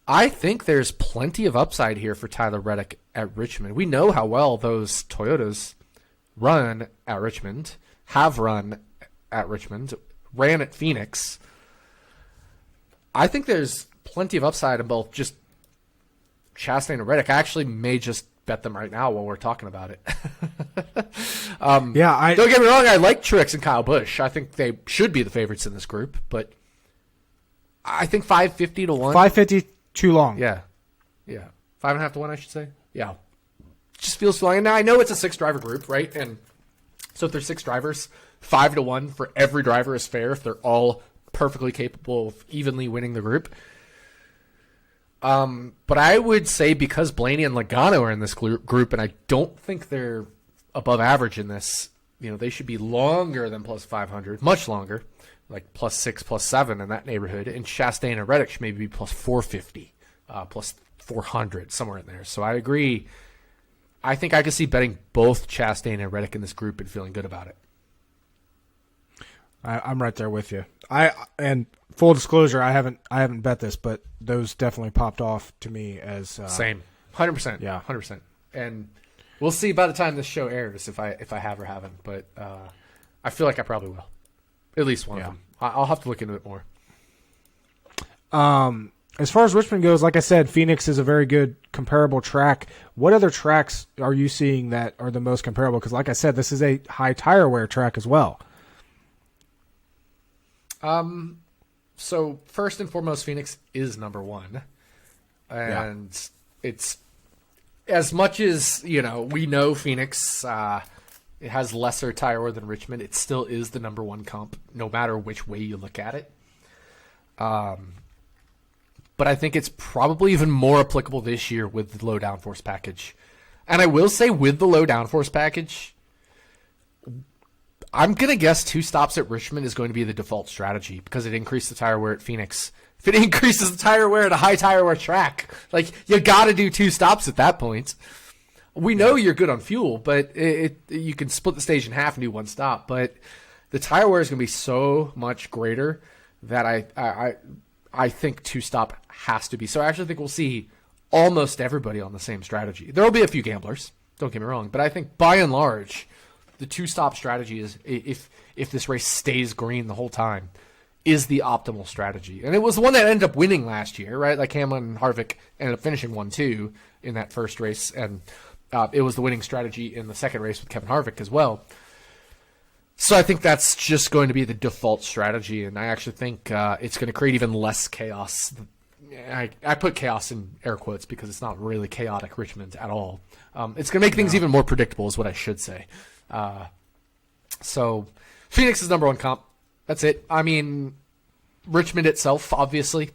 S2: I think there's plenty of upside here for Tyler Reddick at Richmond. We know how well those Toyotas run at Richmond, have run at Richmond, ran at Phoenix. I think there's plenty of upside in both just Chastain and Reddick. I actually may just bet them right now while we're talking about it. Don't get me wrong, I like Truex and Kyle Busch. I think they should be the favorites in this group, but I think 550 to 1.
S1: 550 too long.
S2: Yeah. 5.5 to 1, I should say. Yeah. Just feels too long. And now I know it's a 6-driver group, right? And so if there's 6 drivers, 5 to 1 for every driver is fair if they're all perfectly capable of evenly winning the group. But I would say because Blaney and Logano are in this group, and I don't think they're above average in this, they should be longer than plus 500, much longer, like plus 6, plus 7 in that neighborhood. And Chastain and Reddick should maybe be plus 450, plus 400, somewhere in there. So I agree. I think I could see betting both Chastain and Reddick in this group and feeling good about it.
S1: I'm right there with you. And full disclosure, I haven't bet this, but those definitely popped off to me as
S2: same, 100%. Yeah, 100%. And we'll see by the time this show airs if I have or haven't. But I feel like I probably will, at least one of them. I'll have to look into it more.
S1: As far as Richmond goes, like I said, Phoenix is a very good comparable track. What other tracks are you seeing that are the most comparable? Because, like I said, this is a high tire wear track as well.
S2: So first and foremost, Phoenix is number 1. And it's as much as, we know Phoenix, it has lesser tire wear than Richmond. It still is the number 1 comp, no matter which way you look at it. But I think it's probably even more applicable this year with the low downforce package. And I will say with the low downforce package, I'm going to guess 2 stops at Richmond is going to be the default strategy because it increased the tire wear at Phoenix. If it increases the tire wear at a high tire wear track, you got to do 2 stops at that point. We know you're good on fuel, but you can split the stage in half and do 1 stop. But the tire wear is going to be so much greater that I think 2 stop has to be. So I actually think we'll see almost everybody on the same strategy. There will be a few gamblers, don't get me wrong, but I think by and large, the 2-stop strategy is, if this race stays green the whole time, is the optimal strategy. And it was the one that ended up winning last year, right? Like Hamlin and Harvick ended up finishing 1-2 in that first race, and it was the winning strategy in the second race with Kevin Harvick as well. So I think that's just going to be the default strategy, and I actually think it's going to create even less chaos. I put chaos in air quotes because it's not really chaotic Richmond at all. It's going to make things even more predictable is what I should say. So Phoenix is number 1 comp. That's it. I mean, Richmond itself, obviously,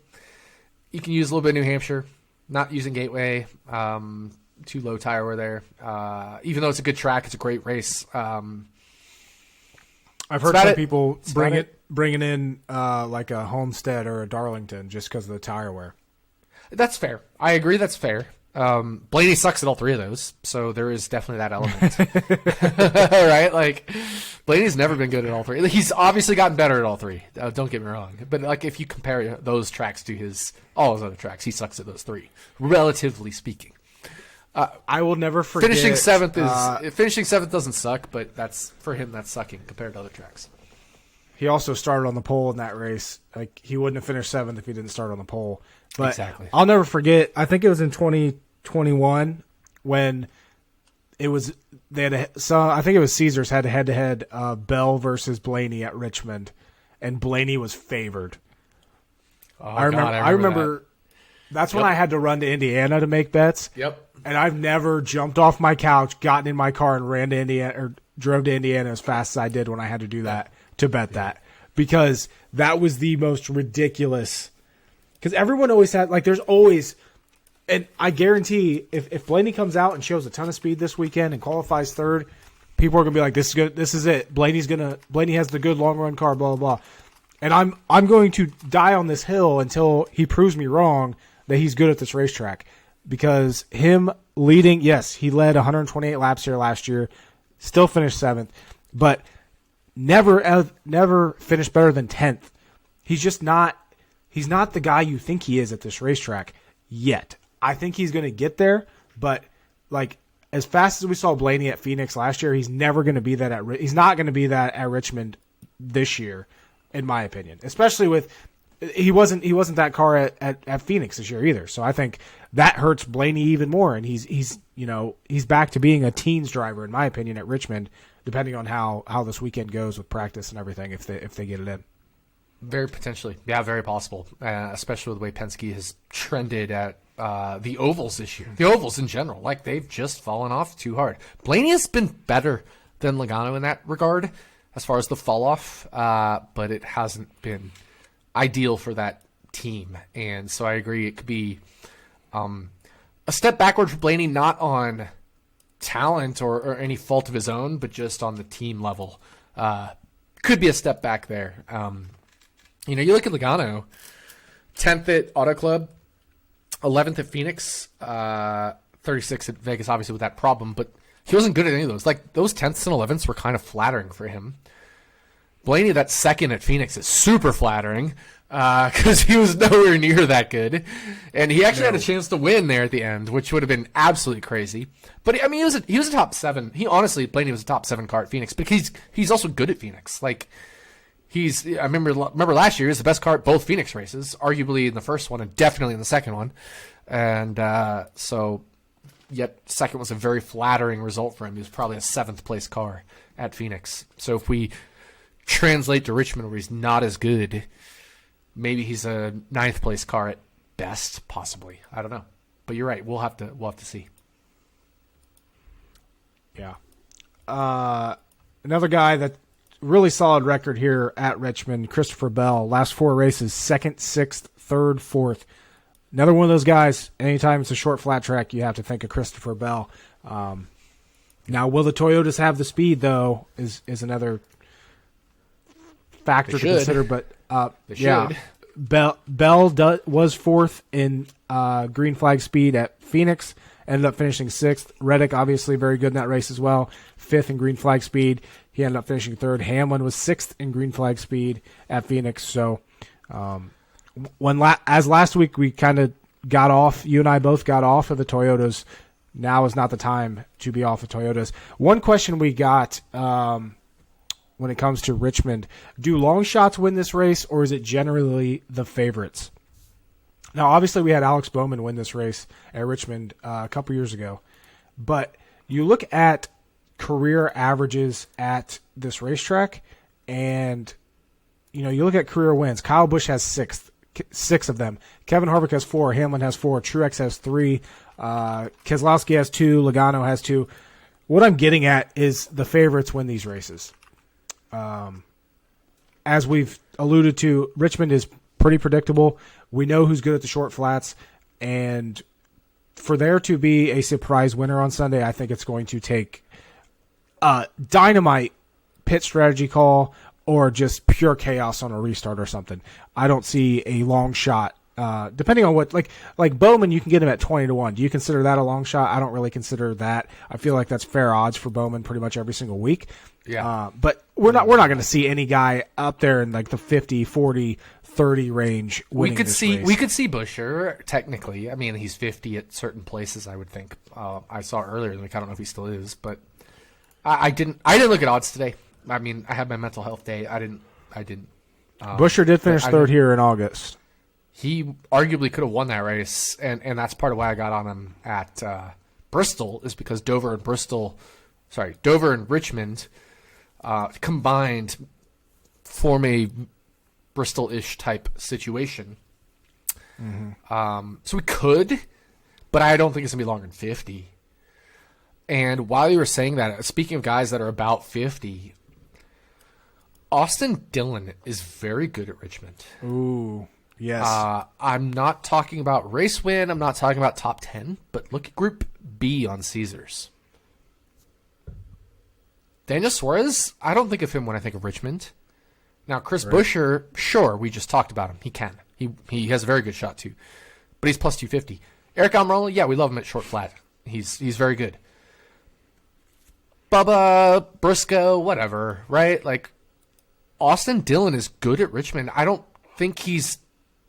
S2: you can use a little bit of New Hampshire, not using Gateway, too low tire wear there. Even though it's a good track, it's a great race.
S1: I've heard some people bringing in like a Homestead or a Darlington just because of the tire wear.
S2: That's fair. I agree. That's fair. Blaney sucks at all three of those, so there is definitely that element. Right? Like, Blaney's never been good at all three. He's obviously gotten better at all three. Don't get me wrong. But, like, if you compare those tracks to all his other tracks, he sucks at those three, relatively speaking.
S1: I will never forget.
S2: Finishing seventh doesn't suck, but for him, that's sucking compared to other tracks.
S1: He also started on the pole in that race. Like, he wouldn't have finished seventh if he didn't start on the pole. But
S2: exactly.
S1: I'll never forget, I think it was in 2021 when it was I think it was Caesars had head-to-head Bell versus Blaney at Richmond, and Blaney was favored.
S2: Oh,
S1: I remember that's when I had to run to Indiana to make bets.
S2: Yep.
S1: And I've never jumped off my couch, gotten in my car, and ran to Indiana or drove to Indiana as fast as I did when I had to do that to bet that, because that was the most ridiculous. Because everyone always had, like, there's always, and I guarantee if Blaney comes out and shows a ton of speed this weekend and qualifies third, people are gonna be like, "This is good. This is it. Blaney has the good long run car." Blah blah blah. And I'm going to die on this hill until he proves me wrong that he's good at this racetrack. Because him leading, yes, he led 128 laps here last year, still finished seventh, but never finished better than 10th. He's just not. He's not the guy you think he is at this racetrack yet. I think he's going to get there, but like as fast as we saw Blaney at Phoenix last year, he's never going to be that he's not going to be that at Richmond this year, in my opinion. Especially with he wasn't that car at Phoenix this year either. So I think that hurts Blaney even more, and he's back to being a teens driver in my opinion at Richmond, depending on how this weekend goes with practice and everything if they get it in.
S2: Very potentially. Yeah, very possible, especially with the way Penske has trended at the ovals this year. The ovals in general, like, they've just fallen off too hard. Blaney has been better than Logano in that regard as far as the fall off, but it hasn't been ideal for that team. And so I agree it could be a step backward for Blaney, not on talent or any fault of his own, but just on the team level. Could be a step back there. You look at Logano, 10th at Auto Club, 11th at Phoenix, 36th at Vegas, obviously with that problem, but he wasn't good at any of those. Like, those 10ths and 11ths were kind of flattering for him. Blaney, that second at Phoenix, is super flattering because he was nowhere near that good. And he actually had a chance to win there at the end, which would have been absolutely crazy. But, I mean, he was a top 7. Blaney was a top 7 car at Phoenix, but he's also good at Phoenix. Like, I remember last year he was the best car at both Phoenix races, arguably in the first one and definitely in the second one. And yet second was a very flattering result for him. He was probably a 7th place car at Phoenix. So if we translate to Richmond where he's not as good, maybe he's a 9th place car at best, possibly. I don't know. But you're right. We'll have to see.
S1: Yeah. Another guy that really solid record here at Richmond, Christopher Bell. Last 4 races, 2nd, 6th, 3rd, 4th. Another one of those guys, anytime it's a short flat track, you have to think of Christopher Bell. Now, will the Toyotas have the speed, though, is another factor to consider. But, yeah, Bell was 4th in green flag speed at Phoenix, ended up finishing 6th. Reddick, obviously, very good in that race as well, 5th in green flag speed. He ended up finishing 3rd. Hamlin was 6th in green flag speed at Phoenix. So, as last week we kind of got off, you and I both got off of the Toyotas. Now is not the time to be off of Toyotas. One question we got when it comes to Richmond: do long shots win this race, or is it generally the favorites? Now, obviously, we had Alex Bowman win this race at Richmond a couple years ago, but you look at career averages at this racetrack, and you look at career wins. Kyle Busch has 6 of them. Kevin Harvick has 4. Hamlin has 4. Truex has 3. Keselowski has 2. Logano has 2. What I'm getting at is the favorites win these races. As we've alluded to, Richmond is pretty predictable. We know who's good at the short flats, and for there to be a surprise winner on Sunday, I think it's going to take a dynamite pit strategy call or just pure chaos on a restart or something. I don't see a long shot Depending on what, like Bowman, you can get him at 20-1. Do you consider that a long shot? I don't really consider that. I feel like that's fair odds for Bowman pretty much every single week.
S2: Yeah.
S1: But we're not going to see any guy up there in like the 50, 40, 30 range winning this race.
S2: We could see Buescher technically. I mean, he's 50 at certain places. I would think. I saw earlier. Like, I don't know if he still is, but I didn't look at odds today. I mean, I had my mental health day. I didn't.
S1: Buescher did finish third here in August.
S2: He arguably could have won that race, and that's part of why I got on him at Bristol, is because Dover and Richmond combined form a Bristol-ish type situation. Mm-hmm. So we could, but I don't think it's going to be longer than 50. And while you were saying that, speaking of guys that are about 50, Austin Dillon is very good at Richmond.
S1: Ooh. Yes.
S2: I'm not talking about race win. I'm not talking about top 10, but look at Group B on Caesars. Daniel Suarez, I don't think of him when I think of Richmond. Now, Chris Buescher, sure, we just talked about him. He can. He has a very good shot, too. But he's plus 250. Eric Almirola, yeah, we love him at short flat. He's very good. Bubba, Briscoe, whatever, right? Like, Austin Dillon is good at Richmond. I don't think he's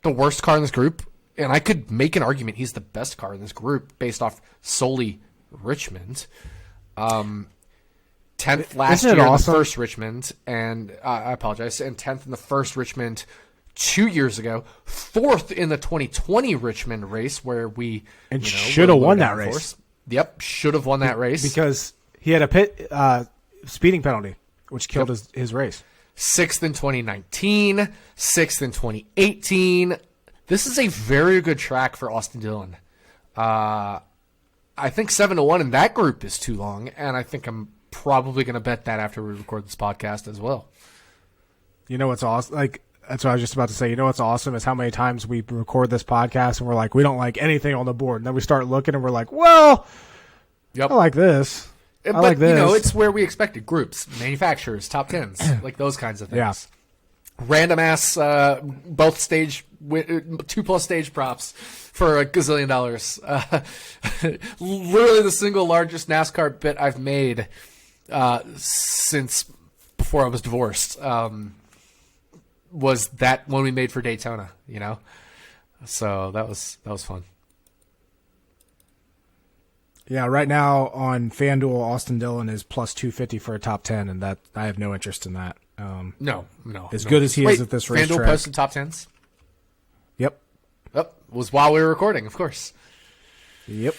S2: the worst car in this group, and I could make an argument he's the best car in this group based off solely Richmond. 10th last year in the first Richmond, and I apologize, and 10th in the first Richmond 2 years ago, 4th in the 2020 Richmond race where we
S1: should have won that race.
S2: Yep, should have won that race
S1: because he had a pit speeding penalty, which killed his race.
S2: 6th in 2019, 6th in 2018. This is a very good track for Austin Dillon. I think 7-1 in that group is too long, and I think I'm probably going to bet that after we record this podcast as well.
S1: You know what's awesome? Like, that's what I was just about to say. You know what's awesome is how many times we record this podcast and we're like, we don't like anything on the board. And then we start looking and we're like, well, I like this.
S2: I like this. It's where we expected groups, manufacturers, top 10s, like those kinds of things.
S1: Yeah.
S2: Random ass, both stage, 2+ stage props for $1 gazillion. Literally the single largest NASCAR bet I've made since before I was divorced was that one we made for Daytona. So that was fun.
S1: Yeah, right now on FanDuel, Austin Dillon is plus 250 for a top 10, and that I have no interest in that.
S2: No.
S1: As good as he is at this racetrack.
S2: FanDuel posted top 10s?
S1: Yep.
S2: Was while we were recording, of course.
S1: Yep.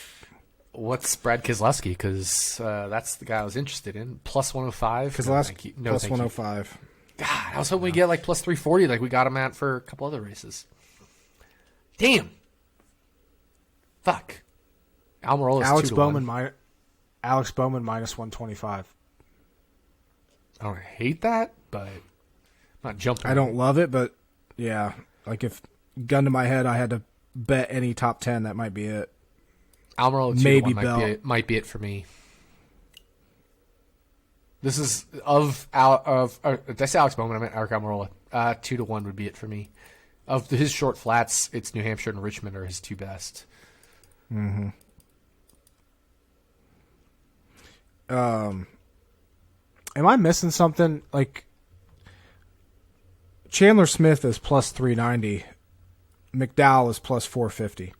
S2: What's Brad Keselowski? Because that's the guy I was interested in. Plus 105.
S1: Keselowski, plus 105.
S2: God, I was hoping we get like plus 340 like we got him at for a couple other races. Damn. Fuck.
S1: Alex Bowman minus 125.
S2: I don't hate that, but I'm not jumping.
S1: I don't love it, but yeah, like if gun to my head, I had to bet any top 10, that might be it.
S2: Almirola
S1: maybe
S2: might be it for me. This is did I say Alex Bowman? I meant Eric Almirola. 2-1 would be it for me. Of his short flats, it's New Hampshire and Richmond are his two best.
S1: Mm-hmm. Am I missing something? Like Chandler Smith is plus 390. McDowell is plus 450.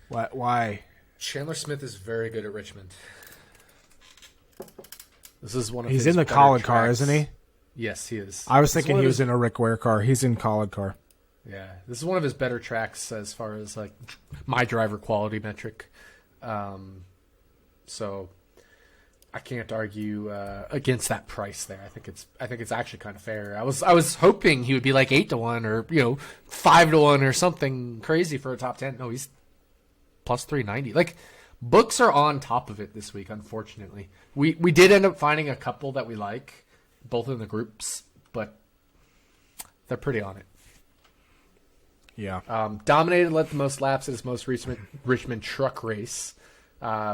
S1: Why?
S2: Chandler Smith is very good at Richmond. This is one of
S1: He's
S2: his
S1: in the
S2: better
S1: Collin
S2: tracks.
S1: car, isn't he?
S2: Yes, he is.
S1: I was thinking he was in a Rick Ware car. He's in Collin car.
S2: Yeah, this is one of his better tracks as far as like my driver quality metric. So I can't argue against that price there. I think it's actually kind of fair. I was hoping he would be like 8-1 or 5-1 or something crazy for a top 10. No, he's plus 390. Like books are on top of it this week. Unfortunately, we did end up finding a couple that we like, both in the groups, but they're pretty on it.
S1: Yeah.
S2: Dominated, led the most laps at his most recent Richmond truck race,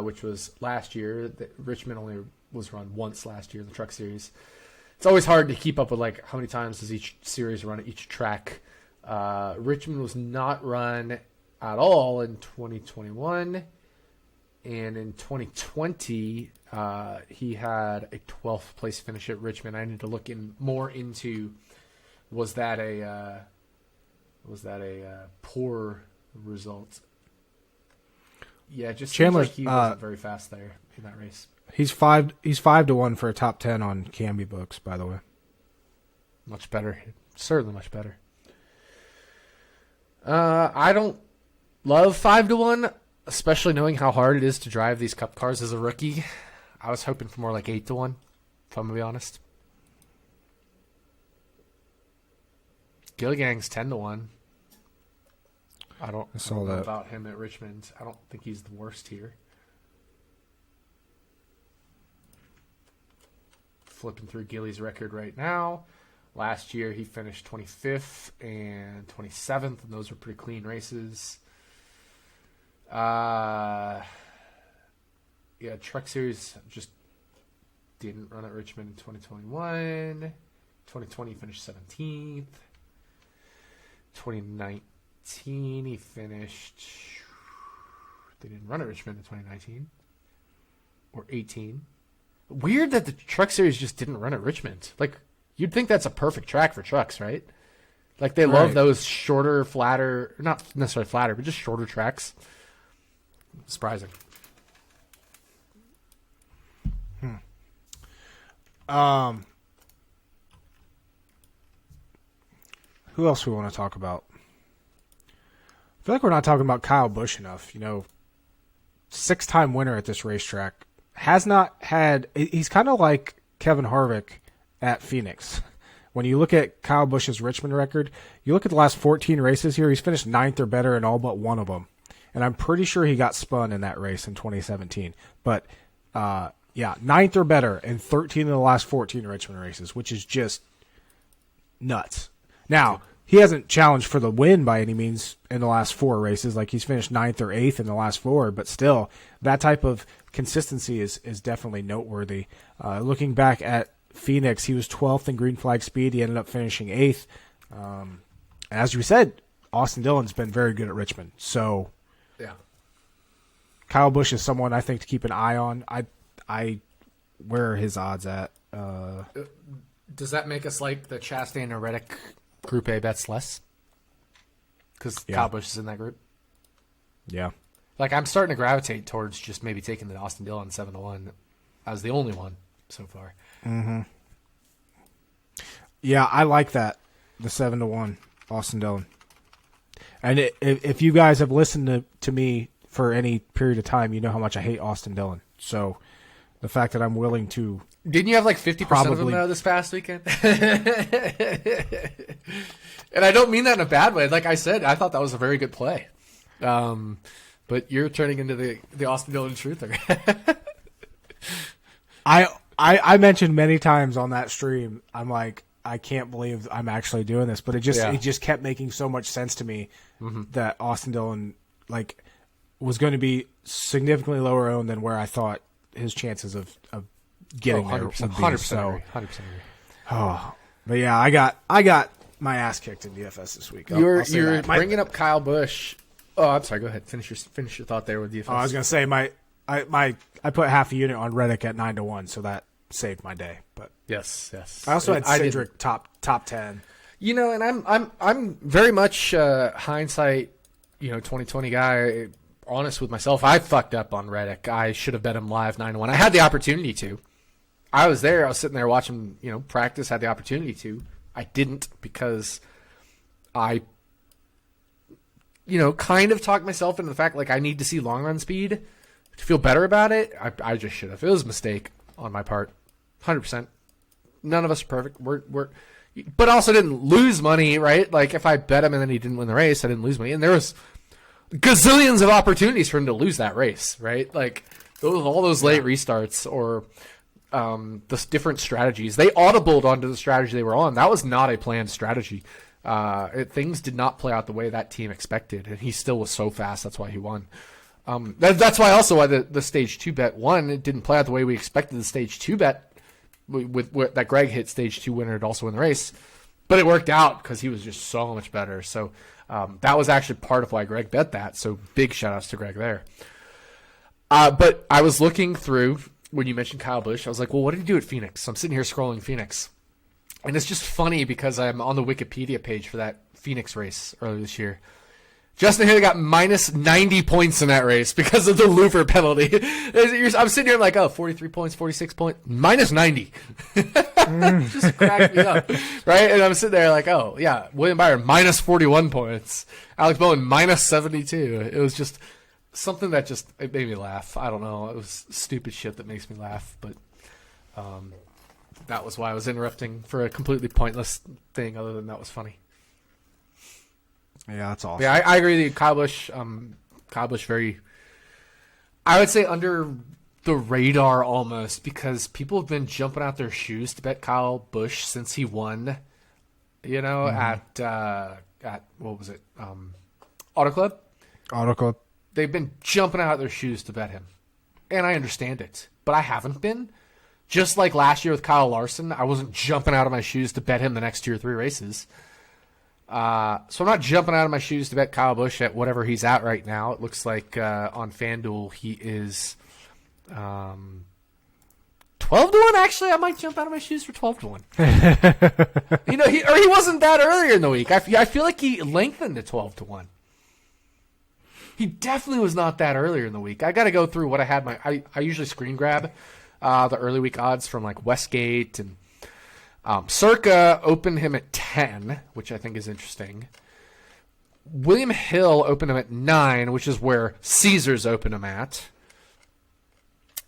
S2: which was last year. Richmond only was run once last year in the truck series. It's always hard to keep up with like how many times does each series run at each track. Richmond was not run at all in 2021. And in 2020, he had a 12th place finish at Richmond. I need to look more into was that a poor result? Yeah, just
S1: Chandler,
S2: seems like he wasn't very fast there in that race.
S1: He's 5-1 for a top 10 on Camby books, by the way.
S2: Much better, certainly much better. I don't love 5-1. Especially knowing how hard it is to drive these Cup cars as a rookie. I was hoping for more like 8-1, if I'm going to be honest. Gilligang's 10-1. I don't know about him at Richmond. I don't think he's the worst here. Flipping through Gilly's record right now. Last year he finished 25th and 27th, and those were pretty clean races. Truck Series just didn't run at Richmond in 2021. 2020 finished 17th. 2019 he finished. They didn't run at Richmond in 2019 or 18. Weird that the Truck Series just didn't run at Richmond. Like, you'd think that's a perfect track for trucks, right? Like, they love those shorter, flatter, not necessarily flatter, but just shorter tracks. Surprising.
S1: Who else we want to talk about? I feel like we're not talking about Kyle Busch enough. 6-time winner at this racetrack. Has not had... He's kind of like Kevin Harvick at Phoenix. When you look at Kyle Busch's Richmond record, you look at the last 14 races here, he's finished 9th or better in all but one of them. And I'm pretty sure he got spun in that race in 2017. But, 9th or better in 13 of the last 14 Richmond races, which is just nuts. Now, he hasn't challenged for the win by any means in the last 4 races. Like, he's finished 9th or 8th in the last 4. But still, that type of consistency is definitely noteworthy. Looking back at Phoenix, he was 12th in green flag speed. He ended up finishing 8th. As you said, Austin Dillon's been very good at Richmond. So...
S2: yeah,
S1: Kyle Busch is someone I think to keep an eye on. Where are his odds at?
S2: Does that make us like the Chastain or Reddick Group A bets less? Because Kyle Busch is in that group.
S1: Yeah,
S2: like I'm starting to gravitate towards just maybe taking the Austin Dillon 7-1 as the only one so far.
S1: Mm-hmm. Yeah, I like that, the 7-1 Austin Dillon. And if you guys have listened to me for any period of time, you know how much I hate Austin Dillon. So the fact that I'm willing to...
S2: Didn't you have like 50% of them this past weekend? And I don't mean that in a bad way. Like I said, I thought that was a very good play. But you're turning into the Austin Dillon truther.
S1: I mentioned many times on that stream, I'm like, I can't believe I'm actually doing this, but it just kept making so much sense to me that Austin Dillon was going to be significantly lower owned than where I thought his chances of getting there would be. 100%
S2: agree.
S1: But yeah, I got my ass kicked in DFS this week.
S2: You're bringing up Kyle Busch. Oh, I'm sorry. Go ahead. Finish your thought there with DFS.
S1: Oh, I was going to say I put half a unit on Reddick at 9-1, so that saved my day. But
S2: yes.
S1: I also had Cedric top 10.
S2: And I'm very much hindsight, 2020 guy. Honest with myself, I fucked up on Reddick. I should have bet him live 9-1. I had the opportunity to. I was there. I was sitting there watching, practice. Had the opportunity to. I didn't because I, kind of talked myself into the fact I need to see long run speed to feel better about it. I just should have. It was a mistake on my part, 100%. None of us are perfect. But also didn't lose money, right? Like if I bet him and then he didn't win the race, I didn't lose money. And there was gazillions of opportunities for him to lose that race, right? Like all those late restarts or the different strategies. They audibled onto the strategy they were on. That was not a planned strategy. Things did not play out the way that team expected, and he still was so fast. That's why he won. That's why the stage 2 bet won. It didn't play out the way we expected the stage 2 bet with that Greg hit stage 2 winner to also win the race. But it worked out because he was just so much better. So that was actually part of why Greg bet that. So big shout-outs to Greg there. But I was looking through when you mentioned Kyle Busch. I was like, well, what did he do at Phoenix? So I'm sitting here scrolling Phoenix. And it's just funny because I'm on the Wikipedia page for that Phoenix race earlier this year. Justin Haley got minus 90 points in that race because of the louver penalty. I'm sitting here like, 43 points, 46 points, minus 90. Just cracked me up, right? And I'm sitting there like, oh, yeah, William Byron, minus 41 points. Alex Bowen, minus 72. It was just something that it made me laugh. I don't know. It was stupid shit that makes me laugh, but that was why I was interrupting for a completely pointless thing other than that was funny.
S1: Yeah, that's awesome.
S2: Yeah, I agree with you. Kyle Busch, very, I would say under the radar almost because people have been jumping out their shoes to bet Kyle Busch since he won, at what was it? Auto Club?
S1: Auto Club.
S2: They've been jumping out their shoes to bet him. And I understand it, but I haven't been. Just like last year with Kyle Larson, I wasn't jumping out of my shoes to bet him the next 2 or 3 races. So I'm not jumping out of my shoes to bet Kyle Busch at whatever he's at right now. It looks like on FanDuel he is 12 to 1. Actually, I might jump out of my shoes for 12 to 1. He wasn't that earlier in the week. I feel like he lengthened to 12 to 1. He definitely was not that earlier in the week. I got to go through what I had. I usually screen grab the early week odds from like Westgate and. Circa opened him at 10, which I think is interesting. William Hill opened him at 9, which is where Caesars opened him at.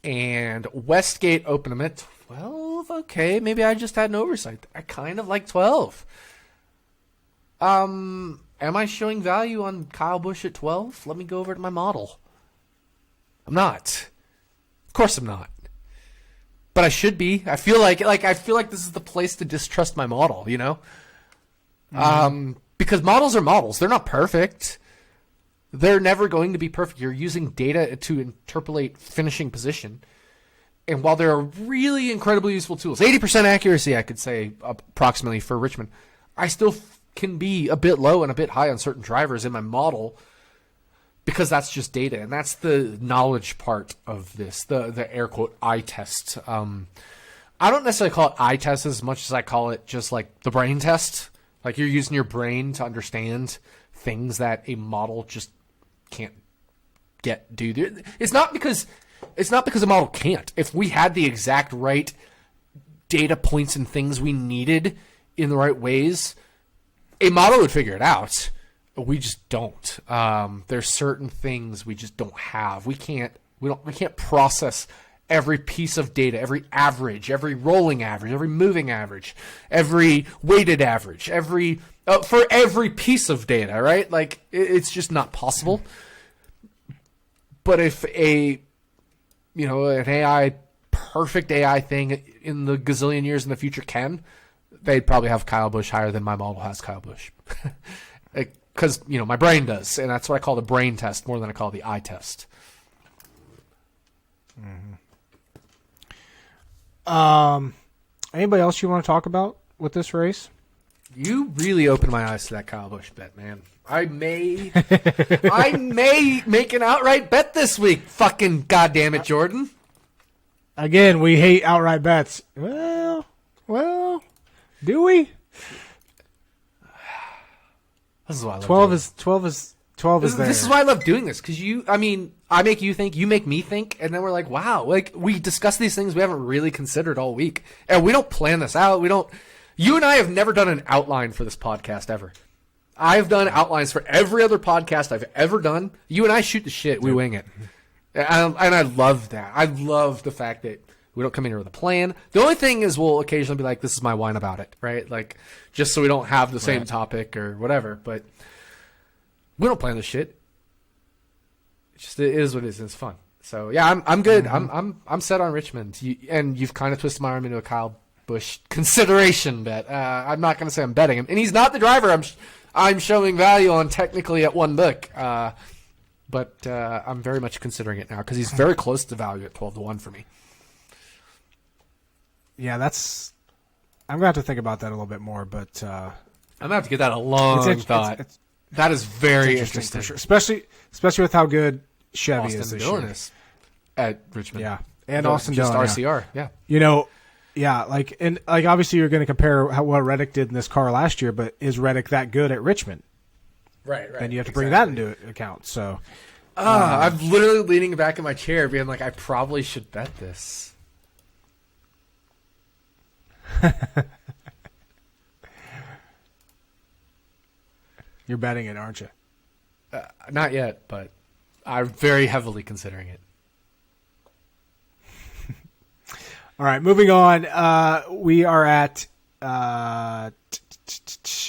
S2: And Westgate opened him at 12. Okay, maybe I just had an oversight. I kind of like 12. Am I showing value on Kyle Busch at 12? Let me go over to my model. I'm not. Of course I'm not. But I should be. I feel like this is the place to distrust my model, because models are models. They're not perfect. They're never going to be perfect. You're using data to interpolate finishing position. And while they're really incredibly useful tools, 80% accuracy, I could say approximately for Richmond, I still can be a bit low and a bit high on certain drivers in my model. Because that's just data, and that's the knowledge part of this, the air quote eye test. I don't necessarily call it eye test as much as I call it just like the brain test. Like you're using your brain to understand things that a model just can't do. It's not because a model can't. If we had the exact right data points and things we needed in the right ways, a model would figure it out. We just don't. There's certain things we just don't have. We can't process every piece of data, every average, every rolling average, every moving average, every weighted average, for every piece of data, right? Like it's just not possible. But if an AI, perfect AI thing in the gazillion years in the future they'd probably have Kyle Busch higher than my model has Kyle Busch. Because, my brain does, and that's what I call the brain test more than I call the eye test.
S1: Mm-hmm. Anybody else you want to talk about with this race?
S2: You really opened my eyes to that Kyle Busch bet, man. I may make an outright bet this week. Fucking goddamn it, Jordan.
S1: Again, we hate outright bets. Well, do we?
S2: This is why I love
S1: 12 is there.
S2: This is why I love doing this, because I make you think, you make me think, and then we're like, wow, like we discuss these things we haven't really considered all week, and we don't plan this out. You and I have never done an outline for this podcast ever. I've done outlines for every other podcast I've ever done. You and I shoot the shit, we wing it, and I love that. I love the fact that we don't come in here with a plan. The only thing is we'll occasionally be like, this is my whine about it, right? Like, just so we don't have the same topic or whatever. But we don't plan this shit. It is what it is. And it's fun. So, yeah, I'm good. Mm-hmm. I'm set on Richmond. And you've kind of twisted my arm into a Kyle Busch consideration bet. I'm not going to say I'm betting him. And he's not the driver I'm showing value on technically at one book. But I'm very much considering it now because he's very close to value at 12 to 1 for me.
S1: Yeah, that's I'm gonna have to think about that a little bit more, but
S2: I'm gonna have to give that a long thought. That is very interesting.
S1: For sure. Especially with how good Chevy
S2: Austin
S1: is this
S2: Dillon
S1: year.
S2: is at Richmond.
S1: Yeah, and Austin
S2: just
S1: Dillon.
S2: RCR. Yeah.
S1: You know, yeah, like obviously you're going to compare what Reddick did in this car last year, but is Reddick that good at Richmond?
S2: Right.
S1: And you have to bring that into account. So,
S2: I'm literally leaning back in my chair, being like, I probably should bet this.
S1: You're betting it, aren't you?
S2: Not yet, but I'm very heavily considering it.
S1: All right, moving on. We are at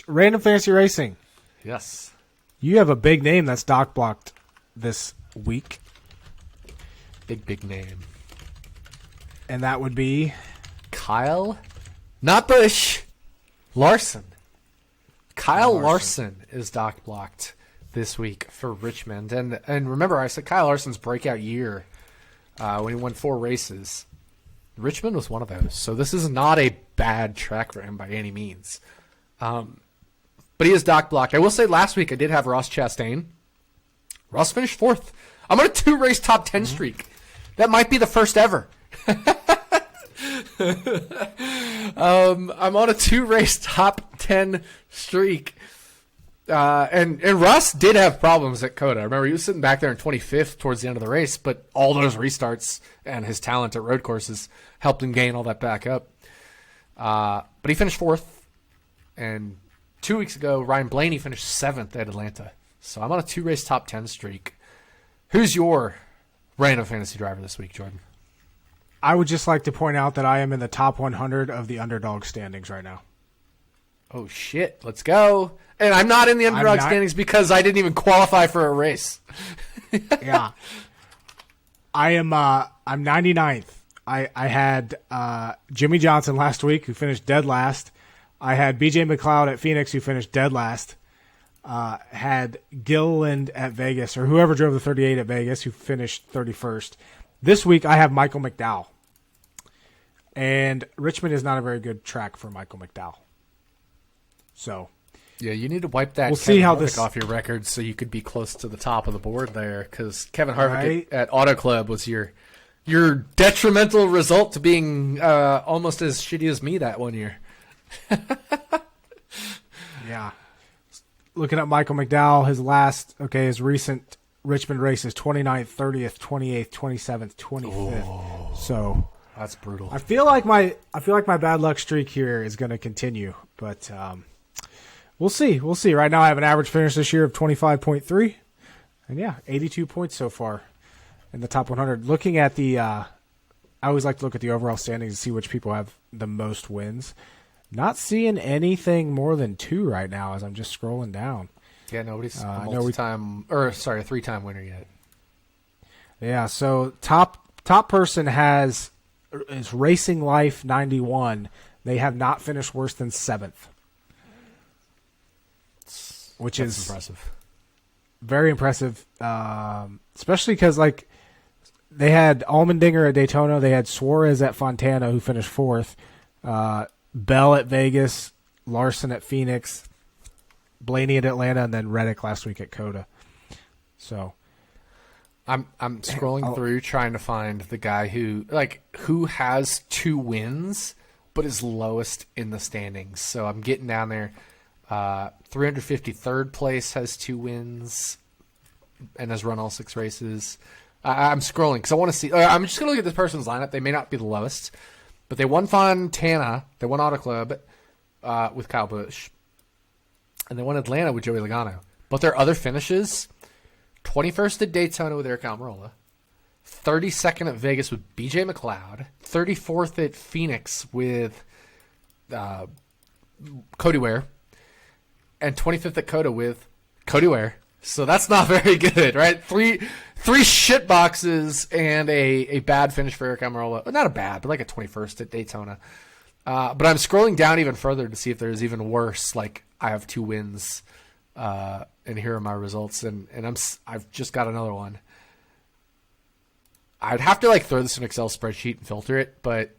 S1: Random Fantasy Racing.
S2: Yes.
S1: You have a big name that's dock blocked this week.
S2: Big name.
S1: And that would be?
S2: Kyle? Not Busch. Larson. Kyle Larson is dock blocked this week for Richmond. And remember, I said Kyle Larson's breakout year when he won 4 races. Richmond was one of those. So this is not a bad track for him by any means. But he is dock blocked. I will say last week I did have Ross Chastain. Ross finished 4th. I'm on a 2-race top 10 streak. That might be the first ever. I'm on a 2-race top 10 streak. And Russ did have problems at COTA. I remember he was sitting back there in 25th towards the end of the race, but all those restarts and his talent at road courses helped him gain all that back up. But he finished 4th. And 2 weeks ago, Ryan Blaney finished 7th at Atlanta. So I'm on a 2-race top 10 streak. Who's your random fantasy driver this week, Jordan?
S1: I would just like to point out that I am in the top 100 of the underdog standings right now.
S2: Oh, shit. Let's go. And I'm not in the underdog standings because I didn't even qualify for a race.
S1: Yeah. I'm 99th. I had Jimmy Johnson last week, who finished dead last. I had BJ McLeod at Phoenix, who finished dead last. Had Gilliland at Vegas, or whoever drove the 38 at Vegas, who finished 31st. This week, I have Michael McDowell. And Richmond is not a very good track for Michael McDowell. So,
S2: yeah, you need to wipe that off your record so you could be close to the top of the board there, because Kevin Harvick at Auto Club was your detrimental result to being almost as shitty as me that one year.
S1: Yeah. Looking at Michael McDowell, his recent Richmond races, 29th, 30th, 28th, 27th, 25th.
S2: Oh,
S1: so
S2: that's brutal.
S1: I feel like my bad luck streak here is going to continue, but we'll see. We'll see. Right now I have an average finish this year of 25.3, and 82 points so far in the top 100. Looking at I always like to look at the overall standings to see which people have the most wins. Not seeing anything more than 2 right now as I'm just scrolling down.
S2: Yeah, nobody's a 3-time winner yet.
S1: Yeah, so top person is Racing Life 91. They have not finished worse than 7th. Which is
S2: impressive.
S1: Very impressive. Especially because they had Allmendinger at Daytona, they had Suarez at Fontana, who finished 4th. Bell at Vegas, Larson at Phoenix, Blaney at Atlanta, and then Reddick last week at COTA. So
S2: I'm scrolling through trying to find the guy who has 2 wins but is lowest in the standings. So I'm getting down there. 353rd place has 2 wins and has run all 6 races. I'm scrolling because I want to see. I'm just going to look at this person's lineup. They may not be the lowest. But they won Fontana, they won Auto Club with Kyle Busch, and they won Atlanta with Joey Logano. But their other finishes, 21st at Daytona with Eric Almirola, 32nd at Vegas with BJ McLeod, 34th at Phoenix with Cody Ware, and 25th at COTA with Cody Ware. So that's not very good, right? Three shit boxes and a bad finish for Eric Almirola. Not a bad, but like a 21st at Daytona. But I'm scrolling down even further to see if there's even worse. Like I have 2 wins, and here are my results, and I've just got another one. I'd have to throw this in an Excel spreadsheet and filter it, but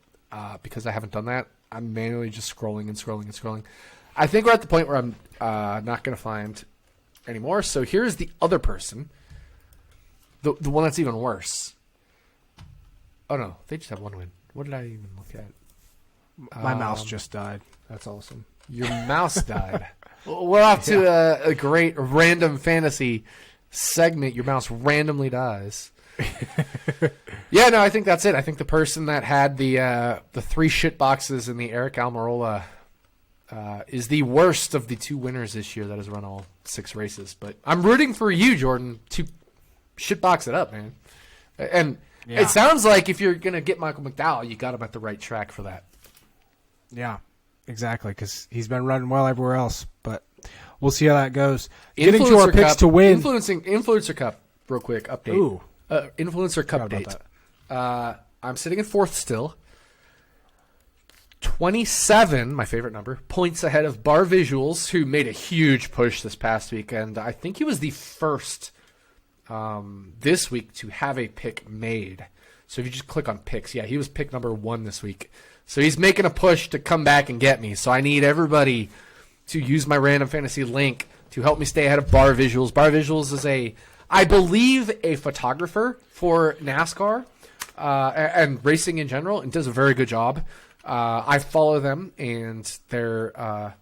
S2: because I haven't done that, I'm manually just scrolling and scrolling and scrolling. I think we're at the point where I'm not going to find anymore. So here's the other person, the one that's even worse. Oh, no. They just have one win. What did I even look at?
S1: My mouse just died. That's awesome.
S2: Your mouse died. We're off to a great random fantasy segment. Your mouse randomly dies. Yeah, no, I think that's it. I think the person that had the 3 shit boxes in the Eric Almirola is the worst of the 2 winners this year that has run all 6 races. But I'm rooting for you, Jordan, to shit box it up, man. And it sounds like if you're going to get Michael McDowell, you got him at the right track for that.
S1: Yeah, exactly, because he's been running well everywhere else. But we'll see how that goes. Getting to our picks to win.
S2: Influencer Cup, real quick, update.
S1: Ooh.
S2: Influencer Cup date. I'm sitting in 4th still. 27, my favorite number, points ahead of Bar Visuals, who made a huge push this past week. And I think he was the first this week to have a pick made. So if you just click on picks, he was pick number 1 this week. So he's making a push to come back and get me. So I need everybody to use my random fantasy link to help me stay ahead of Bar Visuals. Bar Visuals is I believe, a photographer for NASCAR and racing in general, and does a very good job. I follow them, and they're, a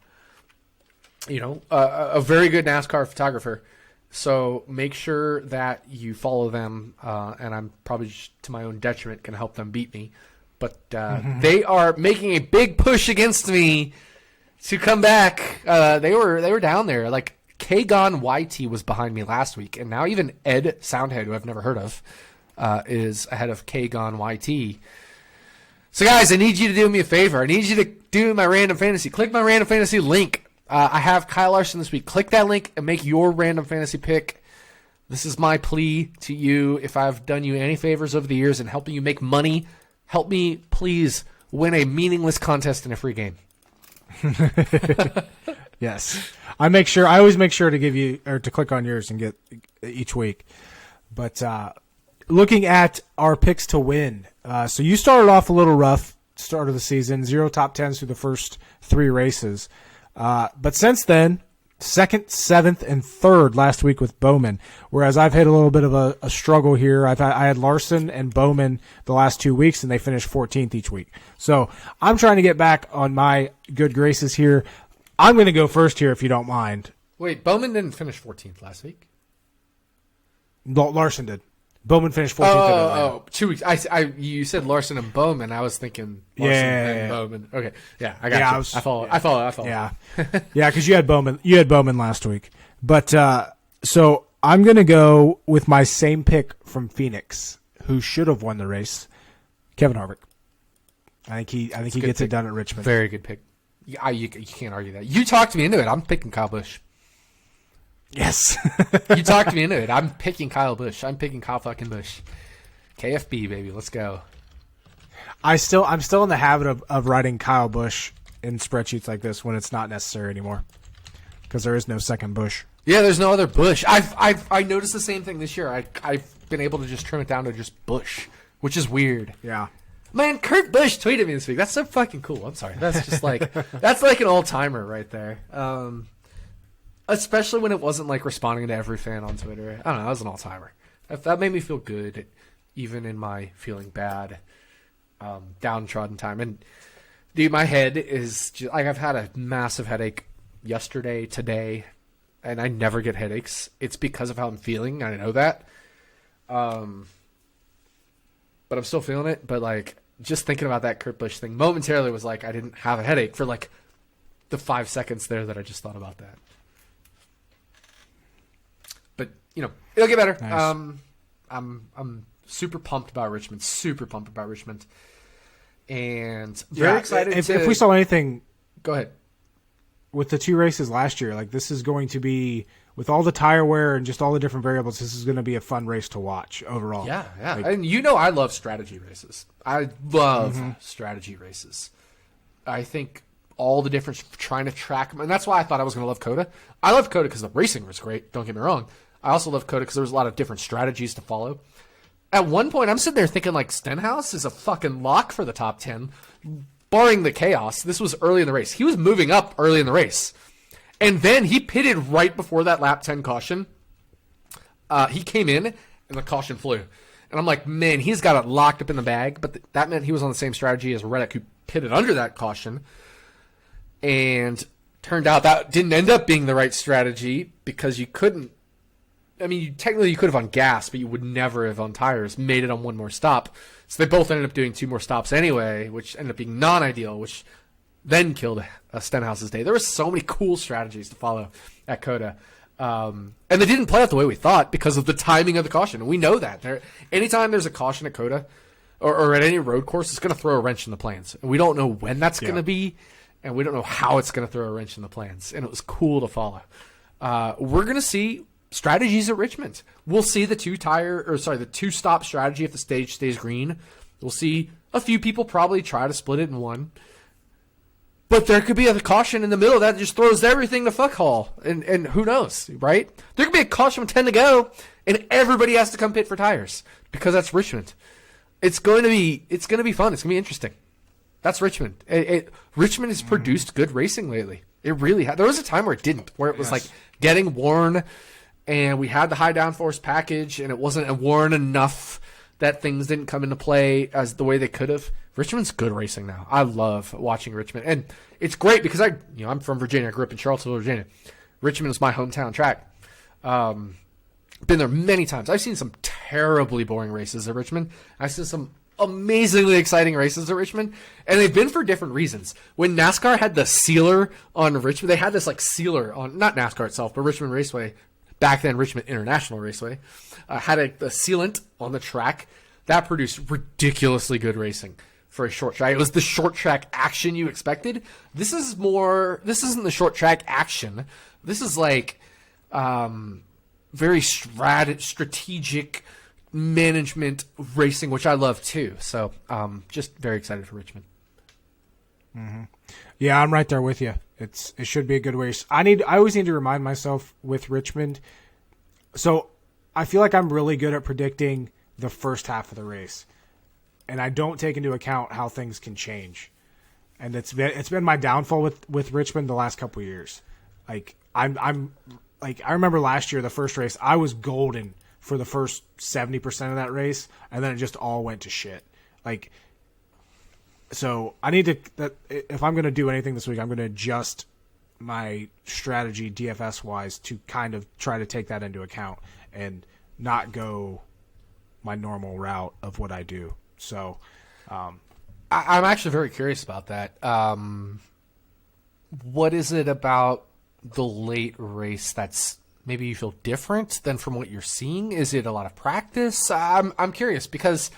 S2: very good NASCAR photographer. So make sure that you follow them, and I'm probably just, to my own detriment, going to help them beat me. But they are making a big push against me to come back. They were down there, like. K-Gon YT was behind me last week, and now even Ed Soundhead, who I've never heard of, is ahead of K-Gon YT. So, guys, I need you to do me a favor. I need you to do my random fantasy. Click my random fantasy link. I have Kyle Larson this week. Click that link and make your random fantasy pick. This is my plea to you. If I've done you any favors over the years in helping you make money, help me, please, win a meaningless contest in a free game.
S1: Yes. I always make sure to give you, or to click on yours and get each week. But looking at our picks to win. So you started off a little rough, start of the season, 0 top 10s through the first 3 races. But since then, 2nd, 7th, and 3rd last week with Bowman. Whereas I've had a little bit of a struggle here. I had Larson and Bowman the last 2 weeks, and they finished 14th each week. So I'm trying to get back on my good graces here. I'm going to go first here if you don't mind.
S2: Wait, Bowman didn't finish 14th last week?
S1: Larson did. Bowman finished 14th.
S2: 2 weeks. You said Larson and Bowman. I was thinking Larson and Bowman. Okay, yeah, I got you. I follow.
S1: Yeah, yeah, because you had Bowman last week. But so I'm going to go with my same pick from Phoenix, who should have won the race, Kevin Harvick. I think he gets it done at Richmond.
S2: Very good pick. You can't argue that. You talked me into it. I'm picking Kyle Busch.
S1: Yes.
S2: You talked me into it. I'm picking Kyle Busch. I'm picking Kyle fucking Busch. KFB, baby. Let's go.
S1: I'm still in the habit of writing Kyle Busch in spreadsheets like this when it's not necessary anymore, because there is no second Busch.
S2: Yeah, there's no other Busch. I noticed the same thing this year. I've been able to just trim it down to just Busch, which is weird.
S1: Yeah.
S2: Man, Kurt Busch tweeted me this week. That's so fucking cool. I'm sorry. That's just like that's like an old timer right there. Especially when it wasn't like responding to every fan on Twitter. I don't know. That was an all timer. That made me feel good, even in my feeling bad, downtrodden time. And dude, my head is just, like, I've had a massive headache yesterday, today, and I never get headaches. It's because of how I'm feeling. I know that. But I'm still feeling it. But, like, just thinking about that Kurt Busch thing momentarily was like I didn't have a headache for, like, the 5 seconds there that I just thought about that. But, you know, it'll get better. Nice. I'm super pumped about Richmond. Super pumped about Richmond. And very excited
S1: if we saw anything...
S2: Go ahead.
S1: With the 2 races last year, like, this is going to be... With all the tire wear and just all the different variables, this is going to be a fun race to watch overall.
S2: Yeah. Like, and you know I love strategy races. I love strategy races. I think all the difference trying to track them. And that's why I thought I was going to love COTA. I love COTA because the racing was great. Don't get me wrong. I also love COTA because there was a lot of different strategies to follow. At one point, I'm sitting there thinking, like, Stenhouse is a fucking lock for the top 10. barring the chaos, this was early in the race. He was moving up early in the race. And then he pitted right before that lap 10 caution. He came in, and the caution flew. And I'm like, man, he's got it locked up in the bag. But that meant he was on the same strategy as Reddick, who pitted under that caution. And turned out that didn't end up being the right strategy because you couldn't. I mean, technically you could have on gas, but you would never have on tires. Made it on one more stop. So they both ended up doing 2 more stops anyway, which ended up being non-ideal, which then killed Stenhouse's day. There were so many cool strategies to follow at COTA. And they didn't play out the way we thought because of the timing of the caution. We know that. Anytime there's a caution at COTA or at any road course, it's going to throw a wrench in the plans. And we don't know when that's going to be, and we don't know how it's going to throw a wrench in the plans. And it was cool to follow. We're going to see strategies at Richmond. We'll see the 2-stop strategy if the stage stays green. We'll see a few people probably try to split it in one. But there could be a caution in the middle that just throws everything to fuck all. And who knows, right? There could be a caution with 10 to go, and everybody has to come pit for tires because that's Richmond. It's going to be fun. It's going to be interesting. That's Richmond. Richmond has produced good racing lately. It really has. There was a time where it didn't, where it was like getting worn, and we had the high downforce package, and it wasn't worn enough that things didn't come into play as the way they could have. Richmond's good racing now. I love watching Richmond. And it's great because I'm from Virginia. I grew up in Charlottesville, Virginia. Richmond is my hometown track. Been there many times. I've seen some terribly boring races at Richmond. I've seen some amazingly exciting races at Richmond, and they've been for different reasons. When NASCAR had the sealer on Richmond, they had this like sealer on, not NASCAR itself, but Richmond Raceway, back then Richmond International Raceway, had a sealant on the track that produced ridiculously good racing for a short track. It was the short track action you expected. This isn't the short track action. This is like very strategic management racing, which I love too. So just very excited for Richmond.
S1: Mm-hmm. Yeah, I'm right there with you. It should be a good race. I always need to remind myself with Richmond. So I feel like I'm really good at predicting the first half of the race, and I don't take into account how things can change. And it's been my downfall with Richmond the last couple of years. Like I'm like, I remember last year, the first race, I was golden for the first 70% of that race, and then it just all went to shit. Like, so I need to, if I'm going to do anything this week, I'm going to adjust my strategy DFS wise to kind of try to take that into account and not go my normal route of what I do. So,
S2: I'm actually very curious about that. What is it about the late race that's maybe you feel different than from what you're seeing? Is it a lot of practice? I'm curious because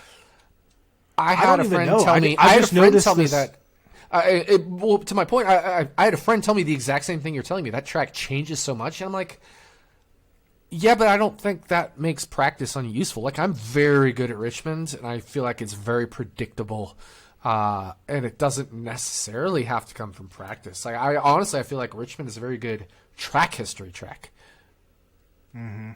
S2: I had a friend tell me. I had a friend tell me that. Well, to my point, I had a friend tell me the exact same thing you're telling me. That track changes so much, and I'm like, yeah, but I don't think that makes practice unuseful. Like, I'm very good at Richmond, and I feel like it's very predictable, and it doesn't necessarily have to come from practice. Like, I feel like Richmond is a very good track history track.
S1: Mm-hmm.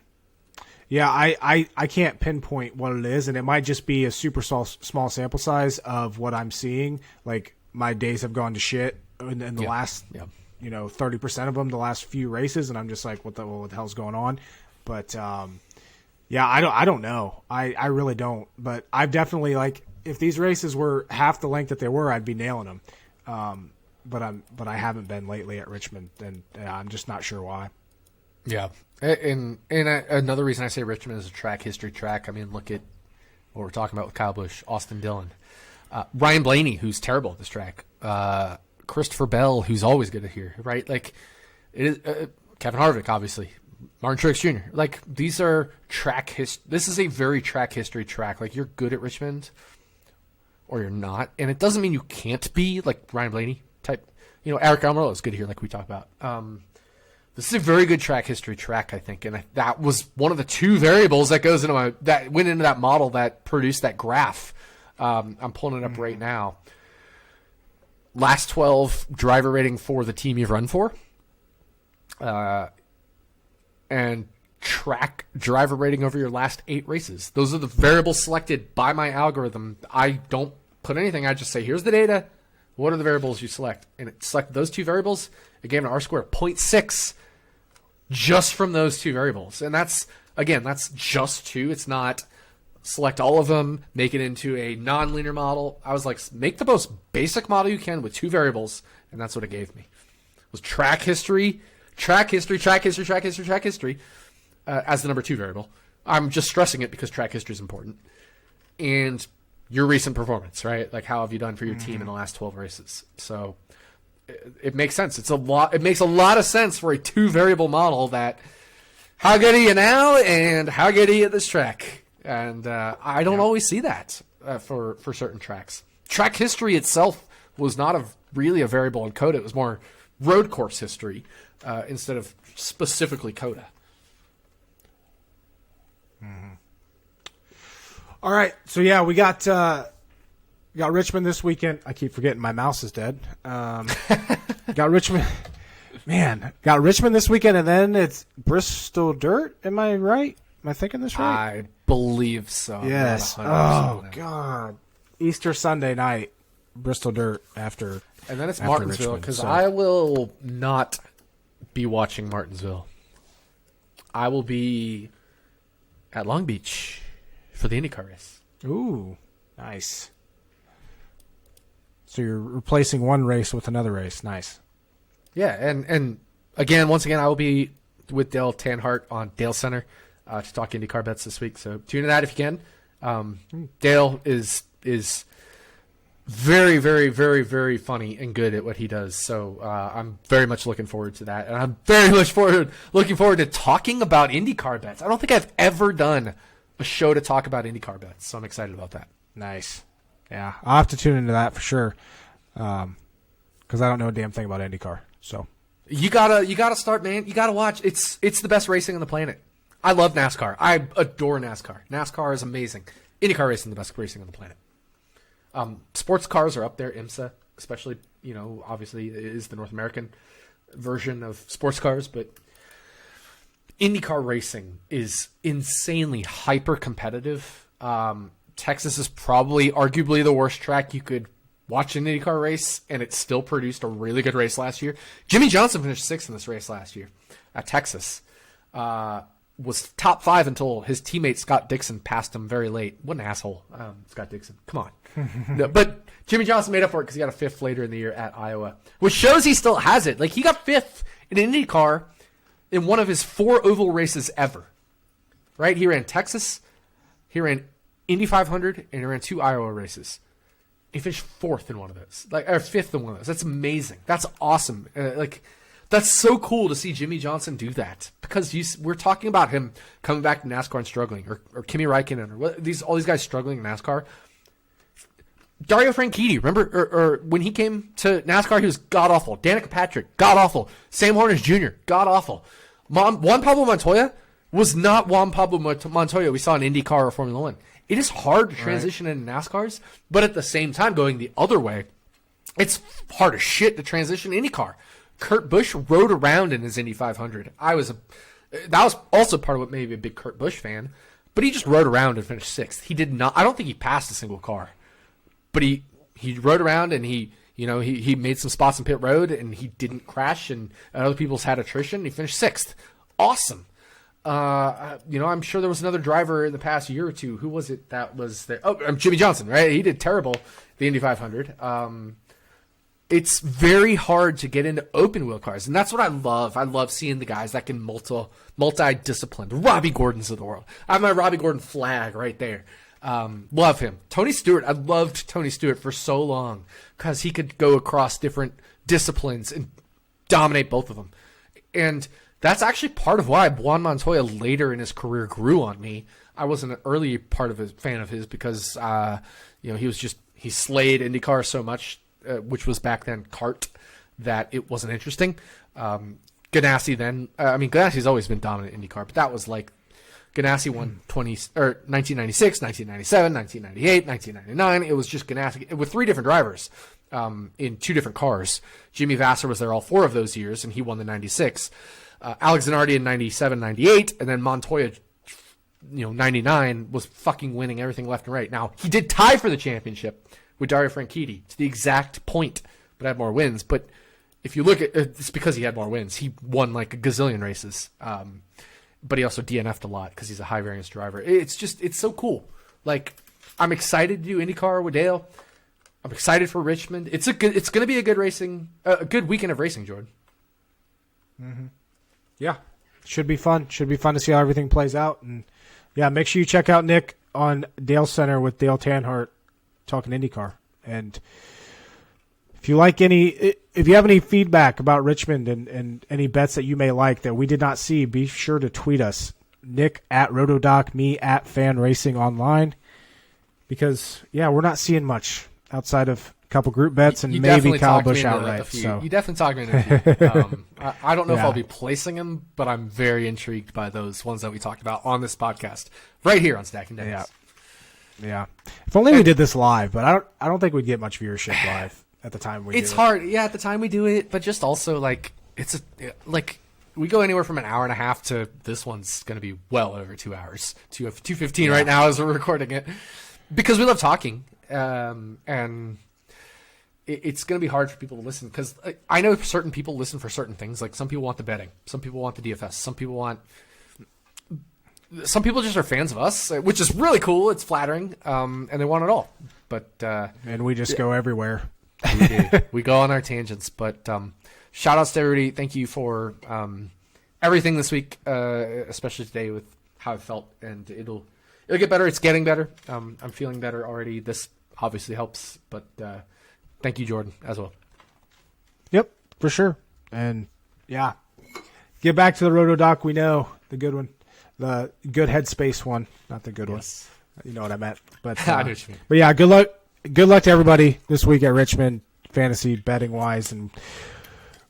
S1: Yeah, I can't pinpoint what it is, and it might just be a super small sample size of what I'm seeing. Like, my days have gone to shit in the last, 30% of them, the last few races, and I'm just like, what the hell's going on? But yeah, I don't know. I really don't. But I've definitely, like, if these races were half the length that they were, I'd be nailing them. But I haven't been lately at Richmond, and I'm just not sure why.
S2: Yeah, and another reason I say Richmond is a track history track. I mean, look at what we're talking about with Kyle Busch, Austin Dillon, Ryan Blaney, who's terrible at this track, Christopher Bell, who's always good at here, right? Like, it is Kevin Harvick, obviously, Martin Truex Jr. Like, these are this is a very track history track. Like, you're good at Richmond, or you're not, and it doesn't mean you can't be like Ryan Blaney type. Eric Almirola is good here, like we talked about. This is a very good track history track, I think, and that was one of the two variables that went into that model that produced that graph. I'm pulling it up right now. Last 12 driver rating for the team you've run for, and track driver rating over your last 8 races. Those are the variables selected by my algorithm. I don't put anything. I just say, here's the data. What are the variables you select? And it selected those two variables. It gave an R-square of 0.6 just from those two variables. And that's just two. It's not select all of them, make it into a non-linear model. I was like, make the most basic model you can with two variables, and that's what it gave me. It was track history as the number two variable. I'm just stressing it because track history is important. And your recent performance, right? Like, how have you done for your team in the last 12 races? So it makes sense. It makes a lot of sense for a two-variable model that how good are you now and how good are you at this track? And I don't always see that for certain tracks. Track history itself was not really a variable in COTA. It was more road course history instead of specifically COTA.
S1: All right, so yeah, we got Richmond this weekend. I keep forgetting my mouse is dead. Got Richmond this weekend, and then it's Bristol Dirt. Am I right? Am I thinking this right?
S2: I believe so.
S1: Yes. Oh God, Easter Sunday night, Bristol Dirt after,
S2: and then it's Martinsville because I will not be watching Martinsville. I will be at Long Beach for the IndyCar race.
S1: Ooh, nice. So you're replacing one race with another race. Nice.
S2: Yeah, and once again, I will be with Dale Tanhart on Dale Center to talk IndyCar bets this week. So tune in that if you can. Dale is very, very, very, very funny and good at what he does. So I'm very much looking forward to that, and I'm very much looking forward to talking about IndyCar bets. I don't think I've ever done a show to talk about IndyCar bets, so I'm excited about that.
S1: Nice. Yeah, I'll have to tune into that for sure, because I don't know a damn thing about IndyCar. So
S2: you gotta start, man. You gotta watch. It's the best racing on the planet. I love NASCAR. I adore NASCAR. NASCAR is amazing. IndyCar racing is the best racing on the planet. Sports cars are up there. IMSA, especially, obviously is the North American version of sports cars, but IndyCar racing is insanely hyper competitive. Texas is probably arguably the worst track you could watch an IndyCar race, and it still produced a really good race last year. Jimmie Johnson finished sixth in this race last year at Texas. Was top five until his teammate Scott Dixon passed him very late. What an asshole, Scott Dixon. Come on. No, but Jimmie Johnson made up for it because he got a fifth later in the year at Iowa, which shows he still has it. Like, he got fifth in an IndyCar in one of his 4 oval races ever. Right? He ran Texas, he ran Indy 500, and he ran 2 Iowa races. He finished fourth in one of those, or fifth in one of those. That's amazing. That's awesome. That's so cool to see Jimmie Johnson do that, because we're talking about him coming back to NASCAR and struggling, or Kimi Räikkönen, or all these guys struggling in NASCAR. Dario Franchitti, remember, or when he came to NASCAR, he was god awful. Danica Patrick, god awful. Sam Hornish Jr., god awful. Juan Pablo Montoya was not Juan Pablo Montoya we saw in IndyCar or Formula One. It is hard to transition into NASCARs, but at the same time, going the other way, it's hard as shit to transition to IndyCar. Kurt Busch rode around in his Indy 500. That was also part of what made me a big Kurt Busch fan, but he just rode around and finished sixth. He did not. I don't think he passed a single car, but he rode around and he made some spots in pit road and he didn't crash, and other people's had attrition. And he finished sixth. Awesome. I'm sure there was another driver in the past year or two. Who was it that was there? Oh, Jimmie Johnson, right? He did terrible the Indy 500. It's very hard to get into open wheel cars, and that's what I love. I love seeing the guys that can multi-discipline. The Robbie Gordons of the world. I have my Robbie Gordon flag right there. Love him. Tony Stewart. I loved Tony Stewart for so long because he could go across different disciplines and dominate both of them. And that's actually part of why Juan Montoya later in his career grew on me. I wasn't an early fan of his because he slayed IndyCar so much, which was back then kart, that it wasn't interesting. Ganassi then, Ganassi's always been dominant IndyCar, but that was like Ganassi won 1996, 1997, 1998, 1999. It was just Ganassi with 3 different drivers in 2 different cars. Jimmy Vasser was there all 4 of those years, and he won the 96. Alex Zanardi in 97, 98, and then Montoya, 99, was fucking winning everything left and right. Now, he did tie for the championship with Dario Franchitti to the exact point, but had more wins. But if you look at it's because he had more wins. He won like a gazillion races, but he also DNF'd a lot because he's a high variance driver. It's so cool. Like, I'm excited to do IndyCar with Dale. I'm excited for Richmond. It's going to be a good weekend of racing, Jordan.
S1: Mm-hmm. Yeah, should be fun. Should be fun to see how everything plays out. And yeah, make sure you check out Nick on Dale Center with Dale Tanhart talking IndyCar. And if you have any feedback about Richmond and any bets that you may like that we did not see, be sure to tweet us. Nick at RotoDoc, me at Fan Racing Online. Because we're not seeing much outside of a couple group bets and maybe Kyle Busch outright. So
S2: you definitely talked me into a few. I don't know if I'll be placing them, but I'm very intrigued by those ones that we talked about on this podcast, right here on Stacking Dennys.
S1: Yeah. If only we did this live, but I don't think we'd get much viewership live at the time we do it.
S2: It's hard, at the time we do it, but just also like we go anywhere from an hour and a half to this one's going to be well over 2 hours. 2:15 right now as we're recording it. Because we love talking, and it's going to be hard for people to listen. Because I know certain people listen for certain things. Like, some people want the betting. Some people want the DFS. Some people just are fans of us, which is really cool. It's flattering, and they want it all. But
S1: and we just go everywhere.
S2: We do. We go on our tangents. But shout outs to everybody. Thank you for everything this week, especially today with how it felt. And it'll get better. It's getting better. I'm feeling better already. This obviously helps, but thank you, Jordan, as well.
S1: Yep, for sure. And get back to the RotoDoc. We know the good one, the good headspace one, not the good one. You know what I meant. But
S2: I know what you mean.
S1: But yeah, good luck. Good luck to everybody this week at Richmond, fantasy betting wise, and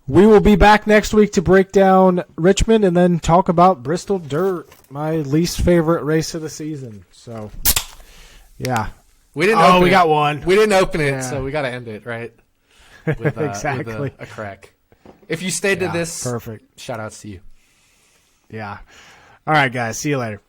S1: we will be back next week to break down Richmond and then talk about Bristol Dirt, my least favorite race of the season. So, yeah.
S2: We got
S1: one.
S2: We didn't open it, so we got to end it, right? With,
S1: exactly.
S2: With a crack. If you stayed to this,
S1: perfect.
S2: Shout outs to you.
S1: Yeah. All right, guys. See you later.